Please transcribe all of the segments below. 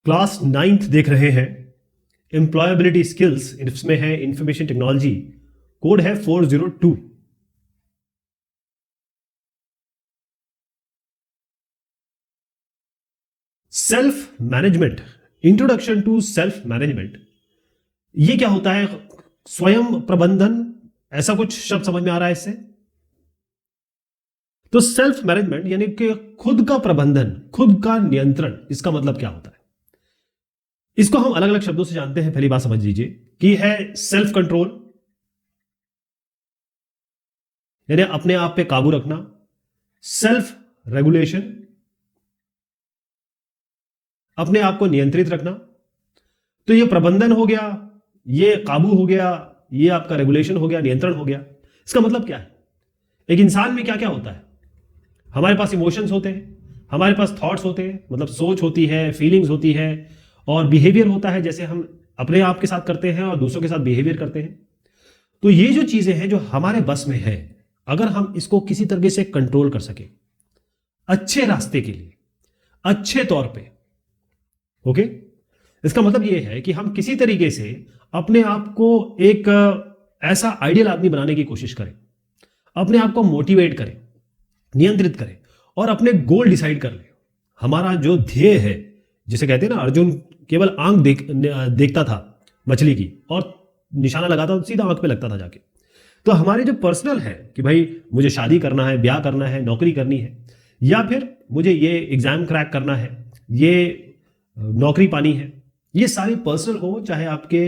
Class 9th देख रहे हैं। एम्प्लॉयबिलिटी स्किल्स, इसमें है इंफॉर्मेशन टेक्नोलॉजी, कोड है 402। Self management, introduction to self management. ये क्या होता है? स्वयं प्रबंधन, ऐसा कुछ शब्द समझ में आ रहा है इससे? तो सेल्फ मैनेजमेंट यानी कि खुद का प्रबंधन, खुद का नियंत्रण, इसका मतलब क्या होता है? इसको हम अलग अलग शब्दों से जानते हैं। पहली बात समझ लीजिए कि है सेल्फ कंट्रोल, यानी अपने आप पे काबू रखना। सेल्फ रेगुलेशन, अपने आप को नियंत्रित रखना। तो ये प्रबंधन हो गया, ये काबू हो गया, ये आपका रेगुलेशन हो गया, नियंत्रण हो गया। इसका मतलब क्या है? एक इंसान में क्या क्या होता है? हमारे पास इमोशंस होते हैं, हमारे पास थॉट्स होते हैं, मतलब सोच होती है, फीलिंग्स होती है, और बिहेवियर होता है, जैसे हम अपने आप के साथ करते हैं और दूसरों के साथ बिहेवियर करते हैं। तो ये जो चीजें हैं जो हमारे बस में है, अगर हम इसको किसी तरीके से कंट्रोल कर सके अच्छे रास्ते के लिए, अच्छे तौर पे, ओके, इसका मतलब ये है कि हम किसी तरीके से अपने आप को एक ऐसा आइडियल आदमी बनाने की कोशिश करें, अपने आप को मोटिवेट करें, नियंत्रित करें और अपने गोल डिसाइड कर लें। हमारा जो ध्येय है, जिसे कहते हैं ना, अर्जुन केवल आंख देखता था मछली की और निशाना लगाता तो सीधा आंख पे लगता था जाके। तो हमारे जो पर्सनल है कि भाई मुझे शादी करना है, ब्याह करना है, नौकरी करनी है, या फिर मुझे ये एग्जाम क्रैक करना है, ये नौकरी पानी है, ये सारे पर्सनल हो, चाहे आपके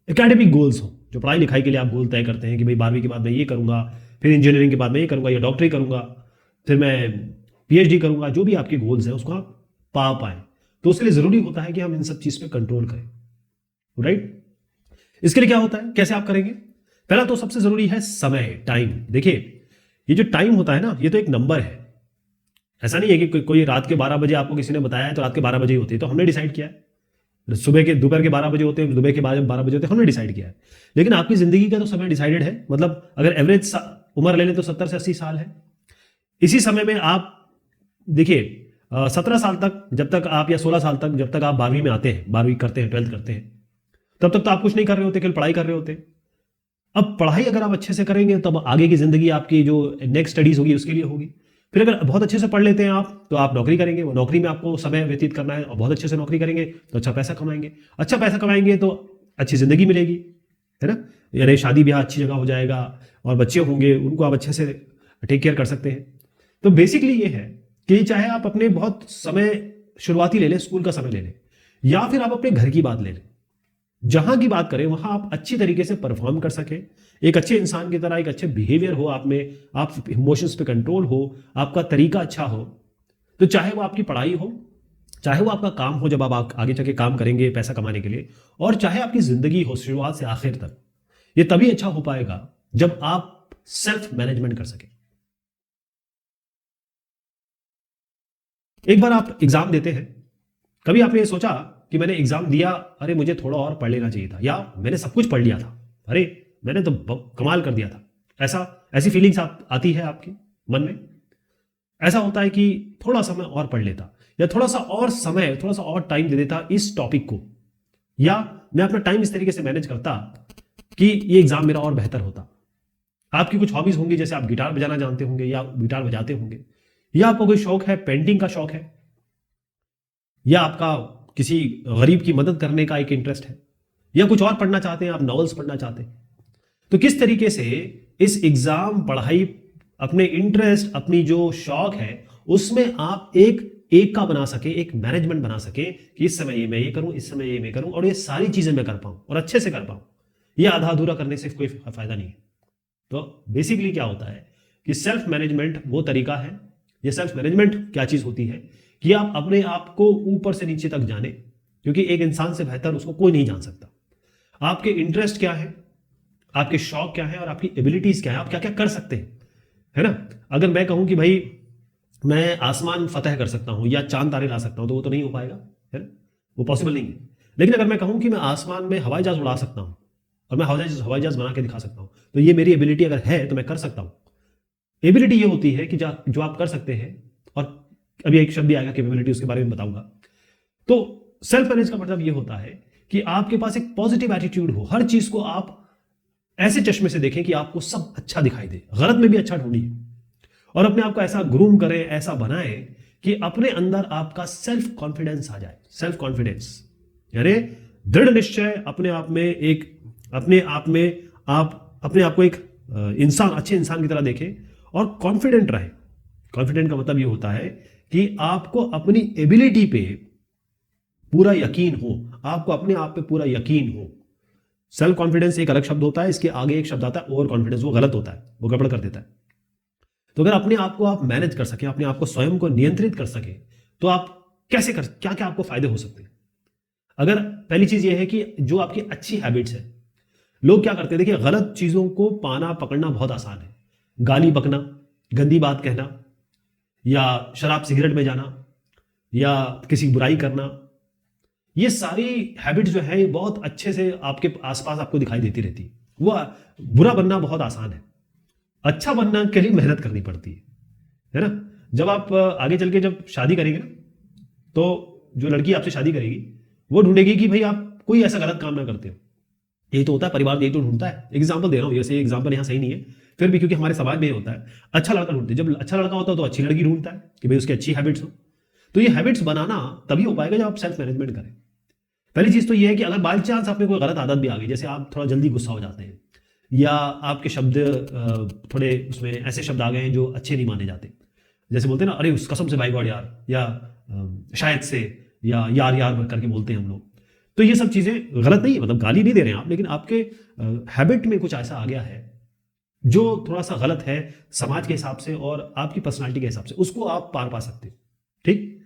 एकेडमिक गोल्स हो, जो पढ़ाई लिखाई के लिए आप गोल तय करते हैं कि भाई 12वीं के बाद मैं ये करूंगा, फिर इंजीनियरिंग के बाद मैं ये करूंगा, या डॉक्टरी करूंगा, फिर मैं पीएचडी करूंगा, जो भी आपके गोल्स हैं उसको आप पा पाए, तो उसके लिए जरूरी होता है कि हम इन सब चीज पे कंट्रोल करें, राइट? इसके लिए क्या होता है, कैसे आप करेंगे? पहला तो सबसे जरूरी है समय, टाइम। देखिए, ये जो टाइम होता है ना, ये तो एक नंबर है। ऐसा नहीं है कि कोई रात के 12 बजे आपको किसी ने बताया है तो रात के 12 बजे ही होती है, तो हमने डिसाइड किया है। सुबह के दोपहर के 12 बजे होते हैं, सुबह के 12 बजे होते हैं, हमने डिसाइड किया है। लेकिन आपकी जिंदगी का तो समय डिसाइडेड है। मतलब अगर एवरेज उम्र ले लें तो 70 से 80 साल है। इसी समय में आप देखिए, 17 साल तक, जब तक आप, या 16 साल तक, जब तक आप 12वीं में आते हैं, 12वीं करते हैं, 12th करते हैं, तब तक तो आप कुछ नहीं कर रहे होते, केवल पढ़ाई कर रहे होते हैं। अब पढ़ाई अगर आप अच्छे से करेंगे तब आगे की जिंदगी आपकी जो नेक्स्ट स्टडीज होगी उसके लिए होगी। फिर अगर बहुत अच्छे से पढ़ लेते हैं आप, तो आप नौकरी करेंगे, वो नौकरी में आपको समय व्यतीत करना है, और बहुत अच्छे से नौकरी करेंगे तो अच्छा पैसा कमाएंगे, अच्छा पैसा कमाएंगे तो अच्छी जिंदगी मिलेगी, है ना? यानी शादी ब्याह अच्छी जगह हो जाएगा, और बच्चे होंगे, उनको आप अच्छे से टेक केयर कर सकते हैं। तो बेसिकली ये है कि चाहे आप अपने बहुत समय शुरुआती ले लें, स्कूल का समय ले लें, या फिर आप अपने घर की बात ले लें, जहां की बात करें वहां आप अच्छी तरीके से परफॉर्म कर सके, एक अच्छे इंसान की तरह, एक अच्छे बिहेवियर हो आप में, आप इमोशंस पे कंट्रोल हो, आपका तरीका अच्छा हो, तो चाहे वो आपकी पढ़ाई हो, चाहे वो आपका काम हो, जब आप आगे चल के काम करेंगे पैसा कमाने के लिए, और चाहे आपकी जिंदगी हो शुरुआत से आखिर तक, ये तभी अच्छा हो पाएगा जब आप सेल्फ मैनेजमेंट कर सके। एक बार आप एग्जाम देते हैं, कभी आपने ये सोचा कि मैंने एग्जाम दिया, अरे मुझे थोड़ा और पढ़ लेना चाहिए था, या मैंने सब कुछ पढ़ लिया था, अरे मैंने तो कमाल कर दिया था? ऐसी फीलिंग्स आती है आपके मन में? ऐसा होता है कि थोड़ा समय और पढ़ लेता, या थोड़ा सा और समय, थोड़ा सा और टाइम दे देता इस टॉपिक को, या मैं अपना टाइम इस तरीके से मैनेज करता कि ये एग्जाम मेरा और बेहतर होता। आपकी कुछ हॉबीज होंगी, जैसे आप गिटार बजाना जानते होंगे या गिटार बजाते होंगे, या आपको कोई शौक है, पेंटिंग का शौक है, या आपका किसी गरीब की मदद करने का एक इंटरेस्ट है, या कुछ और पढ़ना चाहते हैं, आप नॉवेल्स पढ़ना चाहते हैं। तो किस तरीके से इस एग्जाम, पढ़ाई, अपने इंटरेस्ट, अपनी जो शौक है, उसमें आप एक का बना सके, एक मैनेजमेंट बना सके कि इस समय ये मैं ये करूं, इस समय ये मैं करूं, और ये सारी चीजें मैं कर पाऊं और अच्छे से कर पाऊं। ये आधा अधूरा करने से कोई फायदा नहीं है। तो बेसिकली क्या होता है कि सेल्फ मैनेजमेंट वो तरीका है, ये सेल्फ मैनेजमेंट क्या चीज होती है कि आप अपने आप को ऊपर से नीचे तक जाने, क्योंकि एक इंसान से बेहतर उसको कोई नहीं जान सकता। आपके इंटरेस्ट क्या है, आपके शौक क्या है, और आपकी एबिलिटीज क्या है, आप क्या क्या कर सकते हैं, है ना? अगर मैं कहूं कि भाई मैं आसमान फतेह कर सकता हूं या चांद तारे ला सकता हूं, तो वो तो नहीं हो पाएगा, है ना? वो पॉसिबल नहीं है। लेकिन अगर मैं कहूं कि मैं आसमान में हवाई जहाज उड़ा सकता हूं और मैं हवाई जहाज बना के दिखा सकता हूं, तो ये मेरी एबिलिटी अगर है तो मैं कर सकता हूं। एबिलिटी ये होती है कि जो आप कर सकते हैं, और अभी एक शब्द भी आएगा कैपेबिलिटी, उसके बारे में बताऊंगा। तो सेल्फ मैनेज का मतलब ये होता है कि आपके पास एक पॉजिटिव एटीट्यूड हो, हर चीज को आप ऐसे चश्मे से देखें कि आपको सब अच्छा दिखाई दे, गलत में भी अच्छा ढूंढिए और अपने आप को ऐसा ग्रूम करें, ऐसा बनाएं कि अपने अंदर आपका सेल्फ कॉन्फिडेंस आ जाए। सेल्फ कॉन्फिडेंस यानी दृढ़ निश्चय, अपने आप में एक, अपने आप में आप अपने आप को एक इंसान, अच्छे इंसान की तरह देखें और कॉन्फिडेंट रहे। कॉन्फिडेंट का मतलब ये होता है कि आपको अपनी एबिलिटी पे पूरा यकीन हो, आपको अपने आप पे पूरा यकीन हो। सेल्फ कॉन्फिडेंस एक अलग शब्द होता है, इसके आगे एक शब्द आता है ओवर कॉन्फिडेंस, वो गलत होता है, वो गड़बड़ कर देता है। तो अगर अपने आप को आप मैनेज कर सके, अपने आप को स्वयं को नियंत्रित कर सके, तो आप कैसे कर, क्या क्या आपको फायदे हो सकते हैं। अगर पहली चीज ये है कि जो आपकी अच्छी हैबिट्स है, लोग क्या करते हैं, देखिए गलत चीजों को पाना पकड़ना बहुत आसान है। गाली बकना, गंदी बात कहना, या शराब सिगरेट में जाना, या किसी बुराई करना, ये सारी हैबिट्स जो है ये बहुत अच्छे से आपके आसपास आपको दिखाई देती रहती है। वो बुरा बनना बहुत आसान है, अच्छा बनना के लिए मेहनत करनी पड़ती है ना। जब आप आगे चल के जब शादी करेंगे ना, तो जो लड़की आपसे शादी करेगी वो ढूंढेगी कि भाई आप कोई ऐसा गलत काम ना करते हो। यही तो होता है, परिवार यही तो ढूंढता है। एग्जाम्पल दे रहा हूँ, जैसे एग्जाम्पल यहाँ सही नहीं है फिर भी, क्योंकि हमारे समाज में ये होता है, अच्छा लड़का ढूंढते हैं। जब अच्छा लड़का होता है तो अच्छी लड़की ढूंढता है कि भाई उसकी अच्छी हैबिट्स हो। तो ये हैबिट्स बनाना तभी हो पाएगा जब आप सेल्फ मैनेजमेंट करें। पहली चीज तो ये है कि अगर बाई चांस आप में कोई गलत आदत भी आ गई, जैसे आप थोड़ा जल्दी गुस्सा हो जाते हैं, या आपके शब्द थोड़े उसमें ऐसे शब्द आ गए हैं जो अच्छे नहीं माने जाते, जैसे बोलते हैं ना, अरे उस कसम से भाई गॉड यार, या शायद से, या यार यार करके बोलते हैं हम लोग। तो ये सब चीजें गलत नहीं है, मतलब गाली नहीं दे रहे हैं आप, लेकिन आपके हैबिट में कुछ ऐसा आ गया है जो थोड़ा सा गलत है समाज के हिसाब से और आपकी पर्सनालिटी के हिसाब से, उसको आप पार पा सकते हैं। ठीक,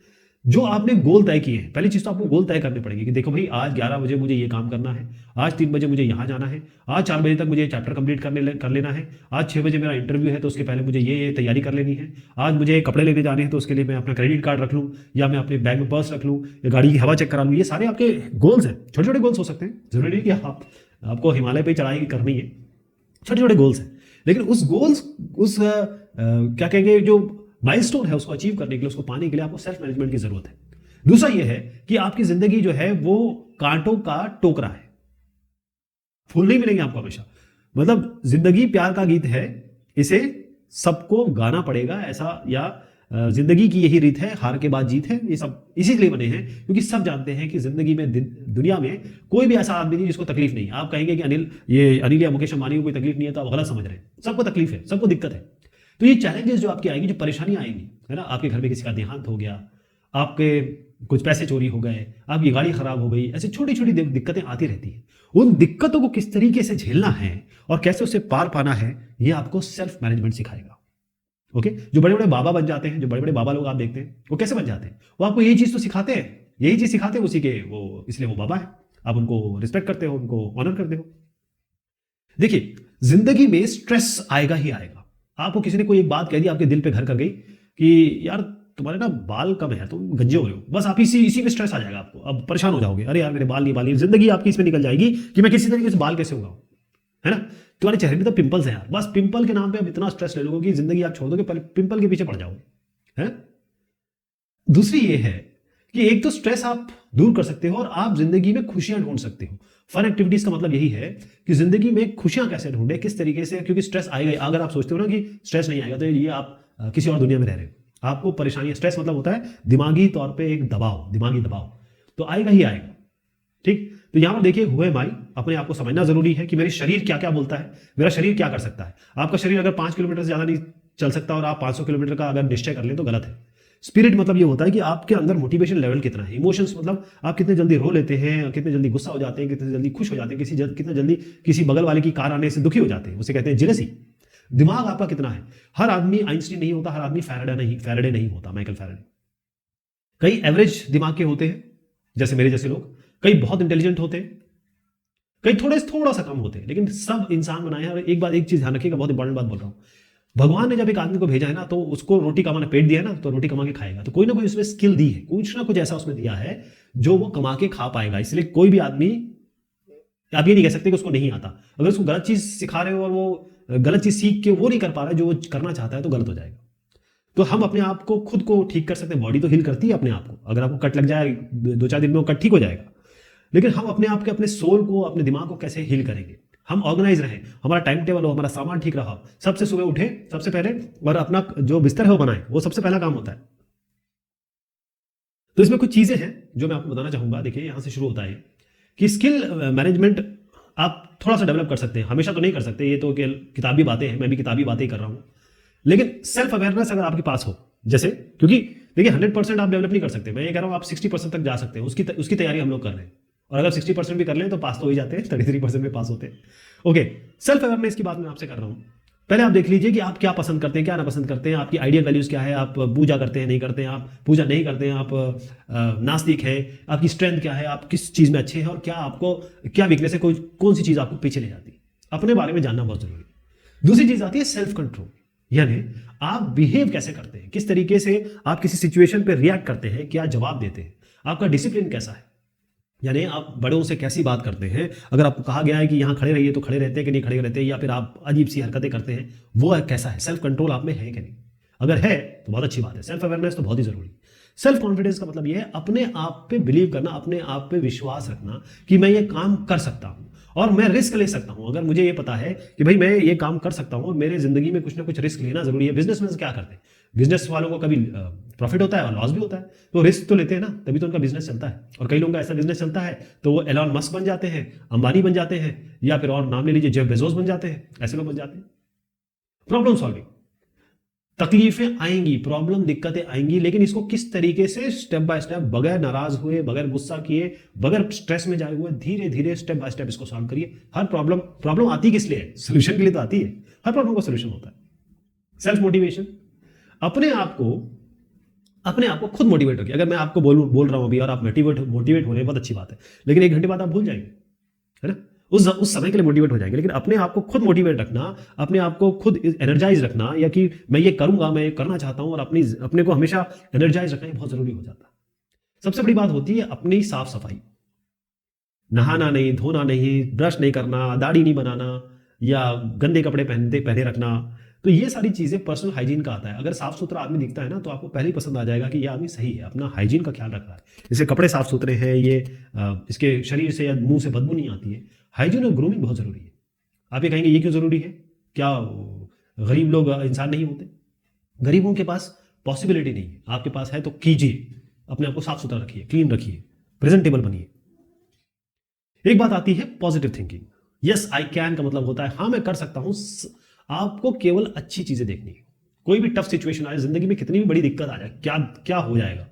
जो आपने गोल तय किए हैं, पहली चीज तो आपको गोल तय करने पड़ेगी कि देखो भाई आज 11 बजे मुझे ये काम करना है, आज 3 बजे मुझे यहाँ जाना है, आज 4 बजे तक मुझे चैप्टर कंप्लीट कर लेना है, आज 6 बजे मेरा इंटरव्यू है तो उसके पहले मुझे ये तैयारी कर लेनी है, आज मुझे कपड़े लेने जाने हैं तो उसके लिए मैं अपना क्रेडिट कार्ड रख लूँ, या मैं अपने बैग में पर्स रख लूँ, या गाड़ी की हवा चेक करा लूँ। ये सारे आपके गोल्स हैं, छोटे छोटे गोल्स हो सकते हैं, जरूरी नहीं कि आपको हिमालय पर चढ़ाई करनी है, छोटे छोटे गोल्स हैं। लेकिन उस गोल्स, उस क्या कहेंगे, जो माइलस्टोन है उसको अचीव करने के लिए, उसको पाने के लिए आपको सेल्फ मैनेजमेंट की जरूरत है। दूसरा यह है कि आपकी जिंदगी जो है वो कांटों का टोकरा है, फूल नहीं मिलेंगे आपको हमेशा। मतलब जिंदगी प्यार का गीत है, इसे सबको गाना पड़ेगा ऐसा, या जिंदगी की यही रीत है, हार के बाद जीत है। ये सब इसीलिए बने हैं क्योंकि सब जानते हैं कि जिंदगी में, दुनिया में कोई भी ऐसा आदमी नहीं जिसको तकलीफ नहीं। आप कहेंगे कि अनिल या मुकेश अंबानी को कोई तकलीफ नहीं है तो आप गलत समझ रहे हैं। सबको तकलीफ है, सबको दिक्कत है। तो ये चैलेंजेस जो आपकी आएंगी, जो परेशानियां आएंगी, है ना, आपके घर में किसी का देहांत हो गया, आपके कुछ पैसे चोरी हो गए, आपकी गाड़ी खराब हो गई, ऐसी छोटी छोटी दिक्कतें आती रहती हैं। उन दिक्कतों को किस तरीके से झेलना है और कैसे उसे पार पाना है, ये आपको सेल्फ मैनेजमेंट सिखाएगा। ओके, जो बड़े बड़े बाबा बन जाते हैं, जो बड़े बड़े बाबा लोग आप देखते हैं, वो कैसे बन जाते हैं? वो आपको यही चीज तो सिखाते हैं, यही चीज सिखाते हैं उसी के, वो इसलिए वो बाबा है, आप उनको रिस्पेक्ट करते हो, उनको ऑनर करते हो। देखिए, जिंदगी में स्ट्रेस आएगा ही आएगा। आपको किसी ने कोई एक बात कह दी, आपके दिल पे घर कर गई कि यार तुम्हारे ना बाल कम है, तुम गंजे हो गए हो, बस आप इसी में स्ट्रेस आ जाएगा आपको, अब परेशान हो जाओगे, अरे यार मेरे बाल नहीं, जिंदगी आपकी इसमें निकल जाएगी कि मैं किसी तरीके से बाल कैसे उगाऊं, है ना। तुम्हारे चेहरे में तो पिंपल्स हैं यार, बस पिंपल के नाम पे आप इतना स्ट्रेस ले लोगे कि जिंदगी आप छोड़ दोगे, पिंपल के पीछे पड़ जाओगे, है। दूसरी ये है कि एक तो स्ट्रेस आप दूर कर सकते हो और आप जिंदगी में खुशियां ढूंढ सकते हो। फन एक्टिविटीज का मतलब यही है कि जिंदगी में खुशियां कैसे ढूंढे, किस तरीके से, क्योंकि स्ट्रेस आएगा। अगर आप सोचते हो ना कि स्ट्रेस नहीं आएगा तो ये आप किसी और दुनिया में रह रहे हो, आपको परेशानी। स्ट्रेस मतलब होता है दिमागी तौर पे एक दबाव, दिमागी दबाव, तो आएगा ही आएगा। ठीक, तो यहां पर देखिए, हुए माई, अपने आप को समझना जरूरी है कि मेरे शरीर क्या क्या बोलता है, मेरा शरीर क्या कर सकता है। आपका शरीर अगर 5 किलोमीटर से ज्यादा नहीं चल सकता और आप 500 किलोमीटर का अगर निश्चय कर लें तो गलत है। स्पिरिट मतलब ये होता है कि आपके अंदर मोटिवेशन लेवल कितना है। इमोशंस मतलब आप कितने जल्दी रो लेते हैं, कितने जल्दी गुस्सा हो जाते हैं, कितने जल्दी खुश हो जाते हैं, कितने जल्दी किसी बगल वाले की कार आने से दुखी हो जाते हैं, उसे कहते हैं जेलसी। दिमाग आपका कितना है। हर आदमी आइंस्टीन नहीं होता, हर आदमी फैराडे नहीं होता, माइकल फैराडे। कई एवरेज दिमाग के होते हैं, जैसे मेरे जैसे लोग, कई बहुत इंटेलिजेंट होते हैं, कई थोड़ा सा कम होते हैं, लेकिन सब इंसान बनाए हैं। और एक चीज ध्यान रखिएगा, बहुत इंपॉर्टेंट बात बोल रहा हूं। भगवान ने जब एक आदमी को भेजा है ना, तो उसको रोटी कमाने पेट दिया है ना, तो रोटी कमा के खाएगा। तो कोई ना कोई उसमें स्किल दी है, कुछ ना कुछ ऐसा उसमें दिया है जो वो कमा के खा पाएगा। इसलिए कोई भी आदमी, आप ये नहीं कह सकते कि उसको नहीं आता। अगर उसको गलत चीज सिखा रहे हो और वो गलत चीज सीख के वो नहीं कर पा रहा है जो वो करना चाहता है, तो गलत हो जाएगा। तो हम अपने आप को खुद को ठीक कर सकते हैं। बॉडी तो हील करती है अपने आप को, अगर आपको कट लग जाए 2-4 दिन में वो कट ठीक हो जाएगा, लेकिन हम अपने आप के अपने सोल को, अपने दिमाग को कैसे हील करेंगे? हम ऑर्गेनाइज रहें, हमारा टाइम टेबल हो, हमारा सामान ठीक रहा, सबसे सुबह उठे सबसे पहले और अपना जो बिस्तर है वो बनाए, वो सबसे पहला काम होता है। तो इसमें कुछ चीजें हैं जो मैं आपको बताना चाहूंगा। देखिए यहां से शुरू होता है कि स्किल मैनेजमेंट आप थोड़ा सा डेवलप कर सकते हैं, हमेशा तो नहीं कर सकते, ये तो किताबी बातें हैं, मैं भी किताबी बातें ही कर रहा हूं, लेकिन सेल्फ अवेयरनेस अगर आपके पास हो, जैसे क्योंकि देखिए 100% आप डेवलप नहीं कर सकते, मैं ये कह रहा हूं आप 60% तक जा सकते हैं, उसकी तैयारी हम लोग कर रहे हैं, और अगर 60% भी कर लें तो पास तो हो ही जाते हैं, 33% में पास होते हैं। ओके, सेल्फ अवेयरनेस की बात मैं आपसे कर रहा हूं। पहले आप देख लीजिए कि आप क्या पसंद करते हैं, क्या ना पसंद करते हैं, आपकी आइडियल वैल्यूज क्या है, आप पूजा करते हैं नहीं करते हैं, आप पूजा नहीं करते हैं, आप नास्तिक हैं, आपकी स्ट्रेंथ क्या है, आप किस चीज़ में अच्छे हैं, और क्या आपको क्या वीकनेस है, कौन सी चीज़ आपको पीछे ले जाती है, अपने बारे में जानना बहुत जरूरी है। दूसरी चीज़ आती है सेल्फ कंट्रोल, यानी आप बिहेव कैसे करते हैं, किस तरीके से आप किसी सिचुएशन पर रिएक्ट करते हैं, क्या जवाब देते हैं, आपका डिसिप्लिन कैसा है, यानी आप बड़ों से कैसी बात करते हैं, अगर आपको कहा गया है कि यहाँ खड़े रहिए तो खड़े रहते हैं कि नहीं खड़े रहते हैं, या फिर आप अजीब सी हरकतें करते हैं, वो कैसा है, सेल्फ कंट्रोल आप में है कि नहीं, अगर है तो बहुत अच्छी बात है। सेल्फ अवेयरनेस तो बहुत ही जरूरी। सेल्फ कॉन्फिडेंस का मतलब यह है अपने आप पे बिलीव करना, अपने आप पे विश्वास रखना कि मैं ये काम कर सकता हूं और मैं रिस्क ले सकता हूं। अगर मुझे ये पता है कि भाई मैं ये काम कर सकता हूं, मेरे जिंदगी में कुछ ना कुछ रिस्क लेना जरूरी है। बिजनेसमैन क्या करते हैं, बिजनेस वालों को कभी प्रॉफिट होता है और लॉस भी होता है, तो रिस्क तो लेते हैं ना, तभी तो उनका बिजनेस चलता है। और कई लोगों का ऐसा बिजनेस चलता है तो वो एलॉन मस्क बन जाते हैं, अंबानी बन जाते हैं, या फिर और नाम ले लीजिए जेफ बेजोस बन जाते हैं, ऐसे लोग बन जाते हैं। प्रॉब्लम सॉल्विंग, तकलीफें आएंगी, प्रॉब्लम दिक्कतें आएंगी, लेकिन इसको किस तरीके से स्टेप बाय स्टेप, बगैर नाराज हुए, बगैर गुस्सा किए, बगैर स्ट्रेस में जाए हुए, धीरे धीरे स्टेप बाय स्टेप इसको सॉल्व करिए। हर प्रॉब्लम आती किस लिए है? सोल्यूशन के लिए तो आती है, हर प्रॉब्लम का सोल्यूशन होता है। सेल्फ मोटिवेशन, अपने आप को खुद मोटिवेट रखिए। अगर मैं आपको बोल रहा हूं अभी और आप मोटिवेट हो रहे हैं, बहुत अच्छी बात है, लेकिन 1 घंटे बाद आप भूल जाएंगे, है ना, उस समय के लिए मोटिवेट हो जाएंगे। लेकिन अपने आप को खुद मोटिवेट रखना, अपने आप को खुद एनर्जाइज रखना, या कि मैं ये करूंगा, मैं ये करना चाहता हूं, और अपने को हमेशा एनर्जाइज रखना बहुत जरूरी हो जाता है। सबसे बड़ी बात होती है अपनी साफ सफाई, नहाना नहीं, धोना नहीं, ब्रश नहीं करना, दाढ़ी नहीं बनाना, या गंदे कपड़े पहने रखना, तो ये सारी चीजें पर्सनल हाइजीन का आता है। अगर साफ सुथरा आदमी दिखता है ना, तो आपको पहले ही पसंद आ जाएगा कि ये आदमी सही है, अपना हाइजीन का ख्याल रख रहा है। जैसे कपड़े साफ सुथरे हैं, ये इसके शरीर से या मुंह से बदबू नहीं आती है। हाइजीन और ग्रूमिंग बहुत जरूरी है। आप ये कहेंगे ये क्यों जरूरी है, क्या गरीब लोग इंसान नहीं होते? गरीबों के पास पॉसिबिलिटी नहीं है, आपके पास है तो कीजिए, अपने आप को साफ सुथरा रखिए, क्लीन रखिए, प्रेजेंटेबल बनिए। एक बात आती है positive thinking. Yes I can का मतलब होता है हाँ मैं कर सकता हूं। आपको केवल अच्छी चीजें देखनी है। कोई भी टफ सिचुएशन आए जिंदगी में, कितनी भी बड़ी दिक्कत आ जाए, क्या क्या हो जाएगा,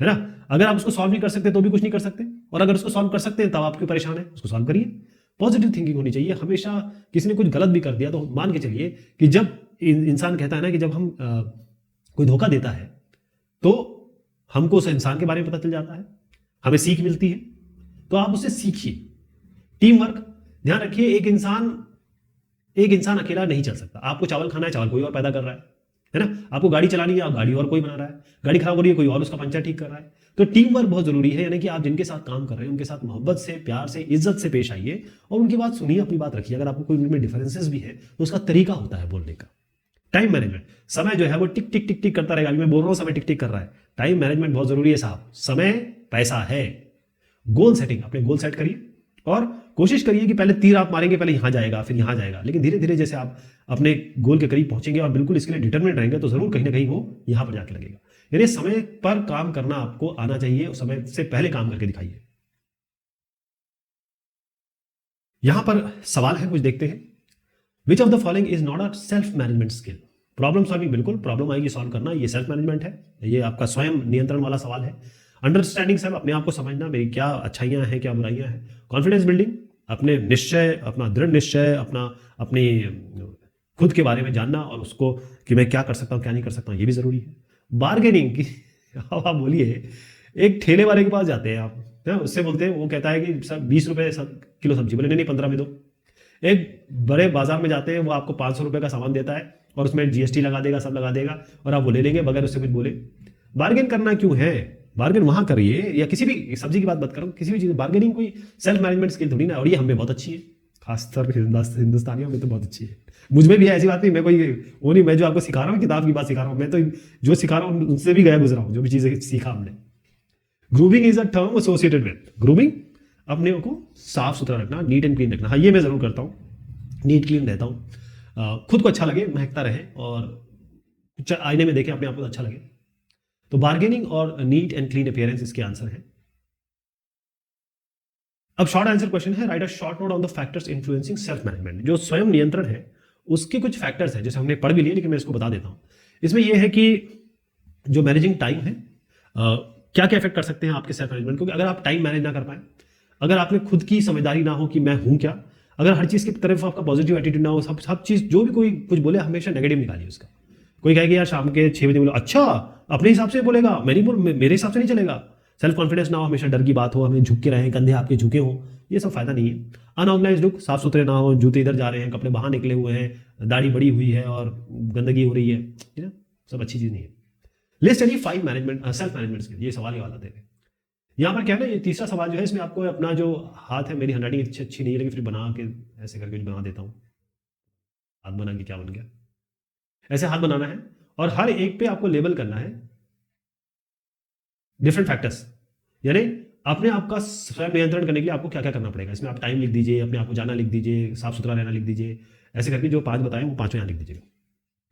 है ना, अगर आप उसको सॉल्व नहीं कर सकते तो भी कुछ नहीं कर सकते, और अगर उसको सॉल्व कर सकते हैं तब आप क्यों परेशान है, उसको सॉल्व करिए। पॉजिटिव थिंकिंग होनी चाहिए हमेशा। किसी ने कुछ गलत भी कर दिया तो मान के चलिए कि जब इंसान कहता है ना कि जब हम कोई धोखा देता है तो हमको उस इंसान के बारे में पता चल जाता है, हमें सीख मिलती है, तो आप उससे सीखिए। टीम वर्क, ध्यान रखिए एक इंसान अकेला नहीं चल सकता। आपको चावल खाना है, चावल कोई और पैदा कर रहा है ना, आपको गाड़ी चलानी है, गाड़ी और कोई बना रहा है, गाड़ी खराब हो रही है, कोई और उसका पंचर ठीक कर रहा है। तो टीम वर्क बहुत जरूरी है, यानी कि आप जिनके साथ काम कर रहे हैं उनके साथ मोहब्बत से, प्यार से, इज्जत से पेश आइए और उनकी बात सुनिए, अपनी बात रखिए। अगर आपको कोई उनमें डिफरेंसेस भी है तो उसका तरीका होता है बोलने का। टाइम मैनेजमेंट, समय जो है वो टिक टिक टिक टिक करता रहेगा। अभी मैं बोल रहा हूं समय टिक टिक कर रहा है, टाइम मैनेजमेंट बहुत जरूरी है साहब। समय पैसा है। गोल सेटिंग, अपने गोल सेट करिए और कोशिश करिए कि पहले तीर आप मारेंगे, पहले यहां जाएगा फिर यहां जाएगा, लेकिन धीरे धीरे जैसे आप अपने गोल के करीब पहुंचेंगे और बिल्कुल इसके लिए डिटरमिनेट रहेंगे तो जरूर कहीं ना कहीं वो यहां पर जाके लगेगा। यानी समय पर काम करना आपको आना चाहिए और समय से पहले काम करके दिखाइए। यहां पर सवाल है, कुछ देखते हैं। Which of the following is not a self management skill? Problem solving, बिल्कुल प्रॉब्लम आएगी सॉल्व करना, ये सेल्फ मैनेजमेंट है, ये आपका स्वयं नियंत्रण वाला सवाल है। अंडरस्टैंडिंग सेल्फ, अपने आप को समझना, मेरी क्या अच्छाइयां हैं क्या बुराइयां हैं। कॉन्फिडेंस बिल्डिंग, अपने निश्चय, अपना दृढ़ निश्चय, अपनी खुद के बारे में जानना और उसको कि मैं क्या कर सकता हूँ क्या नहीं कर सकता हूँ, ये भी जरूरी है। बार्गेनिंग की, अब आप बोलिए एक ठेले वाले के पास जाते हैं आप, है उससे बोलते हैं, वो कहता है कि सर 20 रुपए किलो सब्जी, बोले नहीं 15 में दो। एक बड़े बाजार में जाते हैं, वो आपको 500 रुपए का सामान देता है और उसमें जीएसटी लगा देगा, सब लगा देगा और आप वो ले लेंगे बगैर उससे कुछ बोले। बार्गेन करना क्यों है? बार्गेन वहां करिए, या किसी भी सब्जी की बात करो, किसी भी चीज बार्गेनिंग कोई सेल्फ मैनेजमेंट स्किल थोड़ी ना, और ये हमें बहुत अच्छी है। खासतौर हिंदुस्तानियों में तो बहुत अच्छी है। मुझ में भी है, ऐसी बात नहीं, मैं कोई वो नहीं, मैं जो आपको सिखा रहा हूँ किताब की बात सिखा रहा हूँ, मैं तो जो सिखा रहा हूँ उनसे भी गया गुजरा हूँ, जो भी चीजें सीखा हमने। Grooming is a term associated with, grooming अपने को साफ सुथरा रखना, नीट एंड क्लीन रखना। हाँ, ये मैं जरूर करता हूँ, नीट क्लीन रहता हूँ, खुद को अच्छा लगे, महकता रहे, और आईने में देखें अपने आप को अच्छा लगे। तो बार्गेनिंग और नीट एंड क्लीन अपीयरेंस इसके आंसर है। अब शॉर्ट आंसर क्वेश्चन है, right a short note on the factors influencing self management. जो स्वयं नियंत्रण है उसके कुछ फैक्टर्स हैं, जैसे हमने पढ़ भी लिए, लेकिन मैं इसको बता देता हूं। इसमें यह है कि जो मैनेजिंग टाइम है, क्या क्या इफेक्ट कर सकते हैं आपके सेल्फ मैनेजमेंट, क्योंकि अगर आप टाइम मैनेज ना कर पाए, अगर आप में खुद की समझदारी ना हो कि मैं हूं क्या, अगर हर चीज की तरफ आपका पॉजिटिव एटीट्यूड ना हो, सब चीज जो भी कोई कुछ बोले हमेशा नेगेटिव निकालिए उसका। कोई कहेगा यार शाम के 6 बजे बोलो, अच्छा अपने हिसाब से बोलेगा, मैं नहीं बोल, मेरे हिसाब से नहीं चलेगा। सेल्फ कॉन्फिडेंस ना हो, हमेशा डर की बात हो, हमें झुक के रहें, कंधे आपके झुके हों, ये सब फायदा नहीं है। अनऑर्गेनाइज लुक, साफ सुथरे ना हो, जूते इधर जा रहे हैं, कपड़े बाहर निकले हुए हैं, दाढ़ी बड़ी हुई है और गंदगी हो रही है, ना, सब अच्छी चीज नहीं है। List any 5 management self management skill, ये सवाल ही वाला थे। यहाँ पर क्या है ना, ये तीसरा सवाल जो है, इसमें आपको अपना जो हाथ है, मेरी हैंडराइटिंग अच्छी नहीं है, लेकिन फिर बना के ऐसे करके बना देता हूँ। हाथ बना के क्या बन गया, ऐसे हाथ बनाना है और हर एक पे आपको लेबल करना है डिफरेंट फैक्टर्स, यानी अपने आप का स्वयं नियंत्रण करने के लिए आपको क्या क्या करना पड़ेगा। इसमें आप टाइम लिख दीजिए, अपने आप को जाना लिख दीजिए, साफ सुथरा रहना लिख दीजिए, ऐसे करके जो 5 बताएं वो 5 यहाँ लिख दीजिएगा।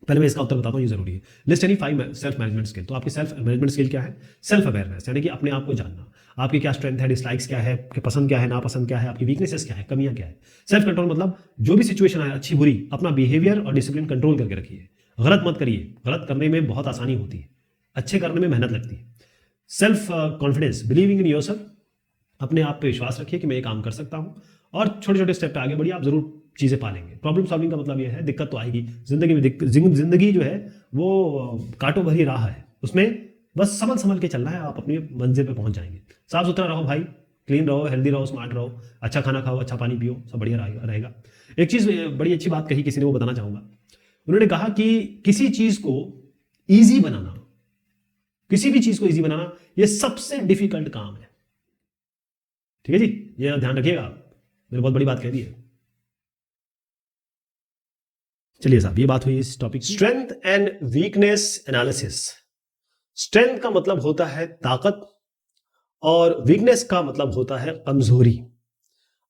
पहले मैं इसका उत्तर बताता हूँ, ये जरूरी है। List any 5 self management skill. तो आपकी सेल्फ मैनेजमेंट स्किल क्या है? सेल्फ अवेयरनेस, यानी कि अपने आप को जानना, आपकी क्या स्ट्रेंथ है, डिसलाइक्स क्या है, आपकी पसंद क्या है, नापसंद क्या है, आपकी वीकनेसेस क्या है, कमियां क्या है। सेल्फ कंट्रोल मतलब जो भी सिचुएशन आए, अच्छी बुरी, अपना बिहेवियर और डिसिप्लिन कंट्रोल करके रखिए। गलत मत करिए, गलत करने में बहुत आसानी होती है, अच्छे करने में मेहनत लगती है। Self confidence, believing in yourself, अपने आप पे विश्वास रखिए कि मैं ये काम कर सकता हूँ, और छोटे छोटे स्टेप पे आगे बढ़िए, आप जरूर चीजें पालेंगे। प्रॉब्लम सॉल्विंग का मतलब ये है, दिक्कत तो आएगी जिंदगी में, जिंदगी जो है वो कांटों भरी राह है, उसमें बस संभल संभल के चलना है, आप अपनी मंजिल पे पहुंच जाएंगे। साफ सुथरा रहो भाई, क्लीन रहो, हेल्दी रहो, स्मार्ट रहो, अच्छा खाना खाओ, अच्छा पानी पियो, सब बढ़िया रहेगा। एक चीज बड़ी अच्छी बात कही किसी ने, वो बताना चाहूंगा। उन्होंने कहा कि किसी चीज को ईजी बनाना, किसी भी चीज को ईजी बनाना, ये सबसे डिफिकल्ट काम है। ठीक है जी, ये ध्यान रखिएगा, मैंने बहुत बड़ी बात कह दी है। चलिए साहब, ये बात हुई इस topic. Strength and weakness analysis. Strength का मतलब होता है ताकत, और वीकनेस का मतलब होता है कमजोरी।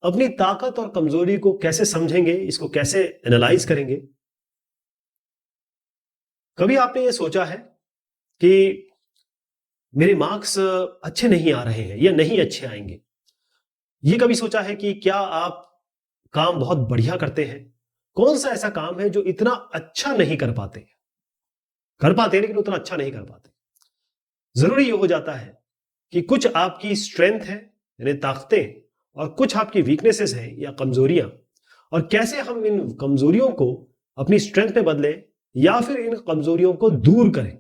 अपनी ताकत और कमजोरी को कैसे समझेंगे, इसको कैसे एनालाइज करेंगे। कभी आपने ये सोचा है कि मेरे मार्क्स अच्छे नहीं आ रहे हैं या नहीं अच्छे आएंगे? ये कभी सोचा है कि क्या आप काम बहुत बढ़िया करते हैं? कौन सा ऐसा काम है जो इतना अच्छा नहीं कर पाते, लेकिन उतना अच्छा नहीं कर पाते? जरूरी ये हो जाता है कि कुछ आपकी स्ट्रेंथ है यानी ताकतें, और कुछ आपकी वीकनेसेस हैं या कमजोरियां, और कैसे हम इन कमजोरियों को अपनी स्ट्रेंथ में बदलें या फिर इन कमजोरियों को दूर करें।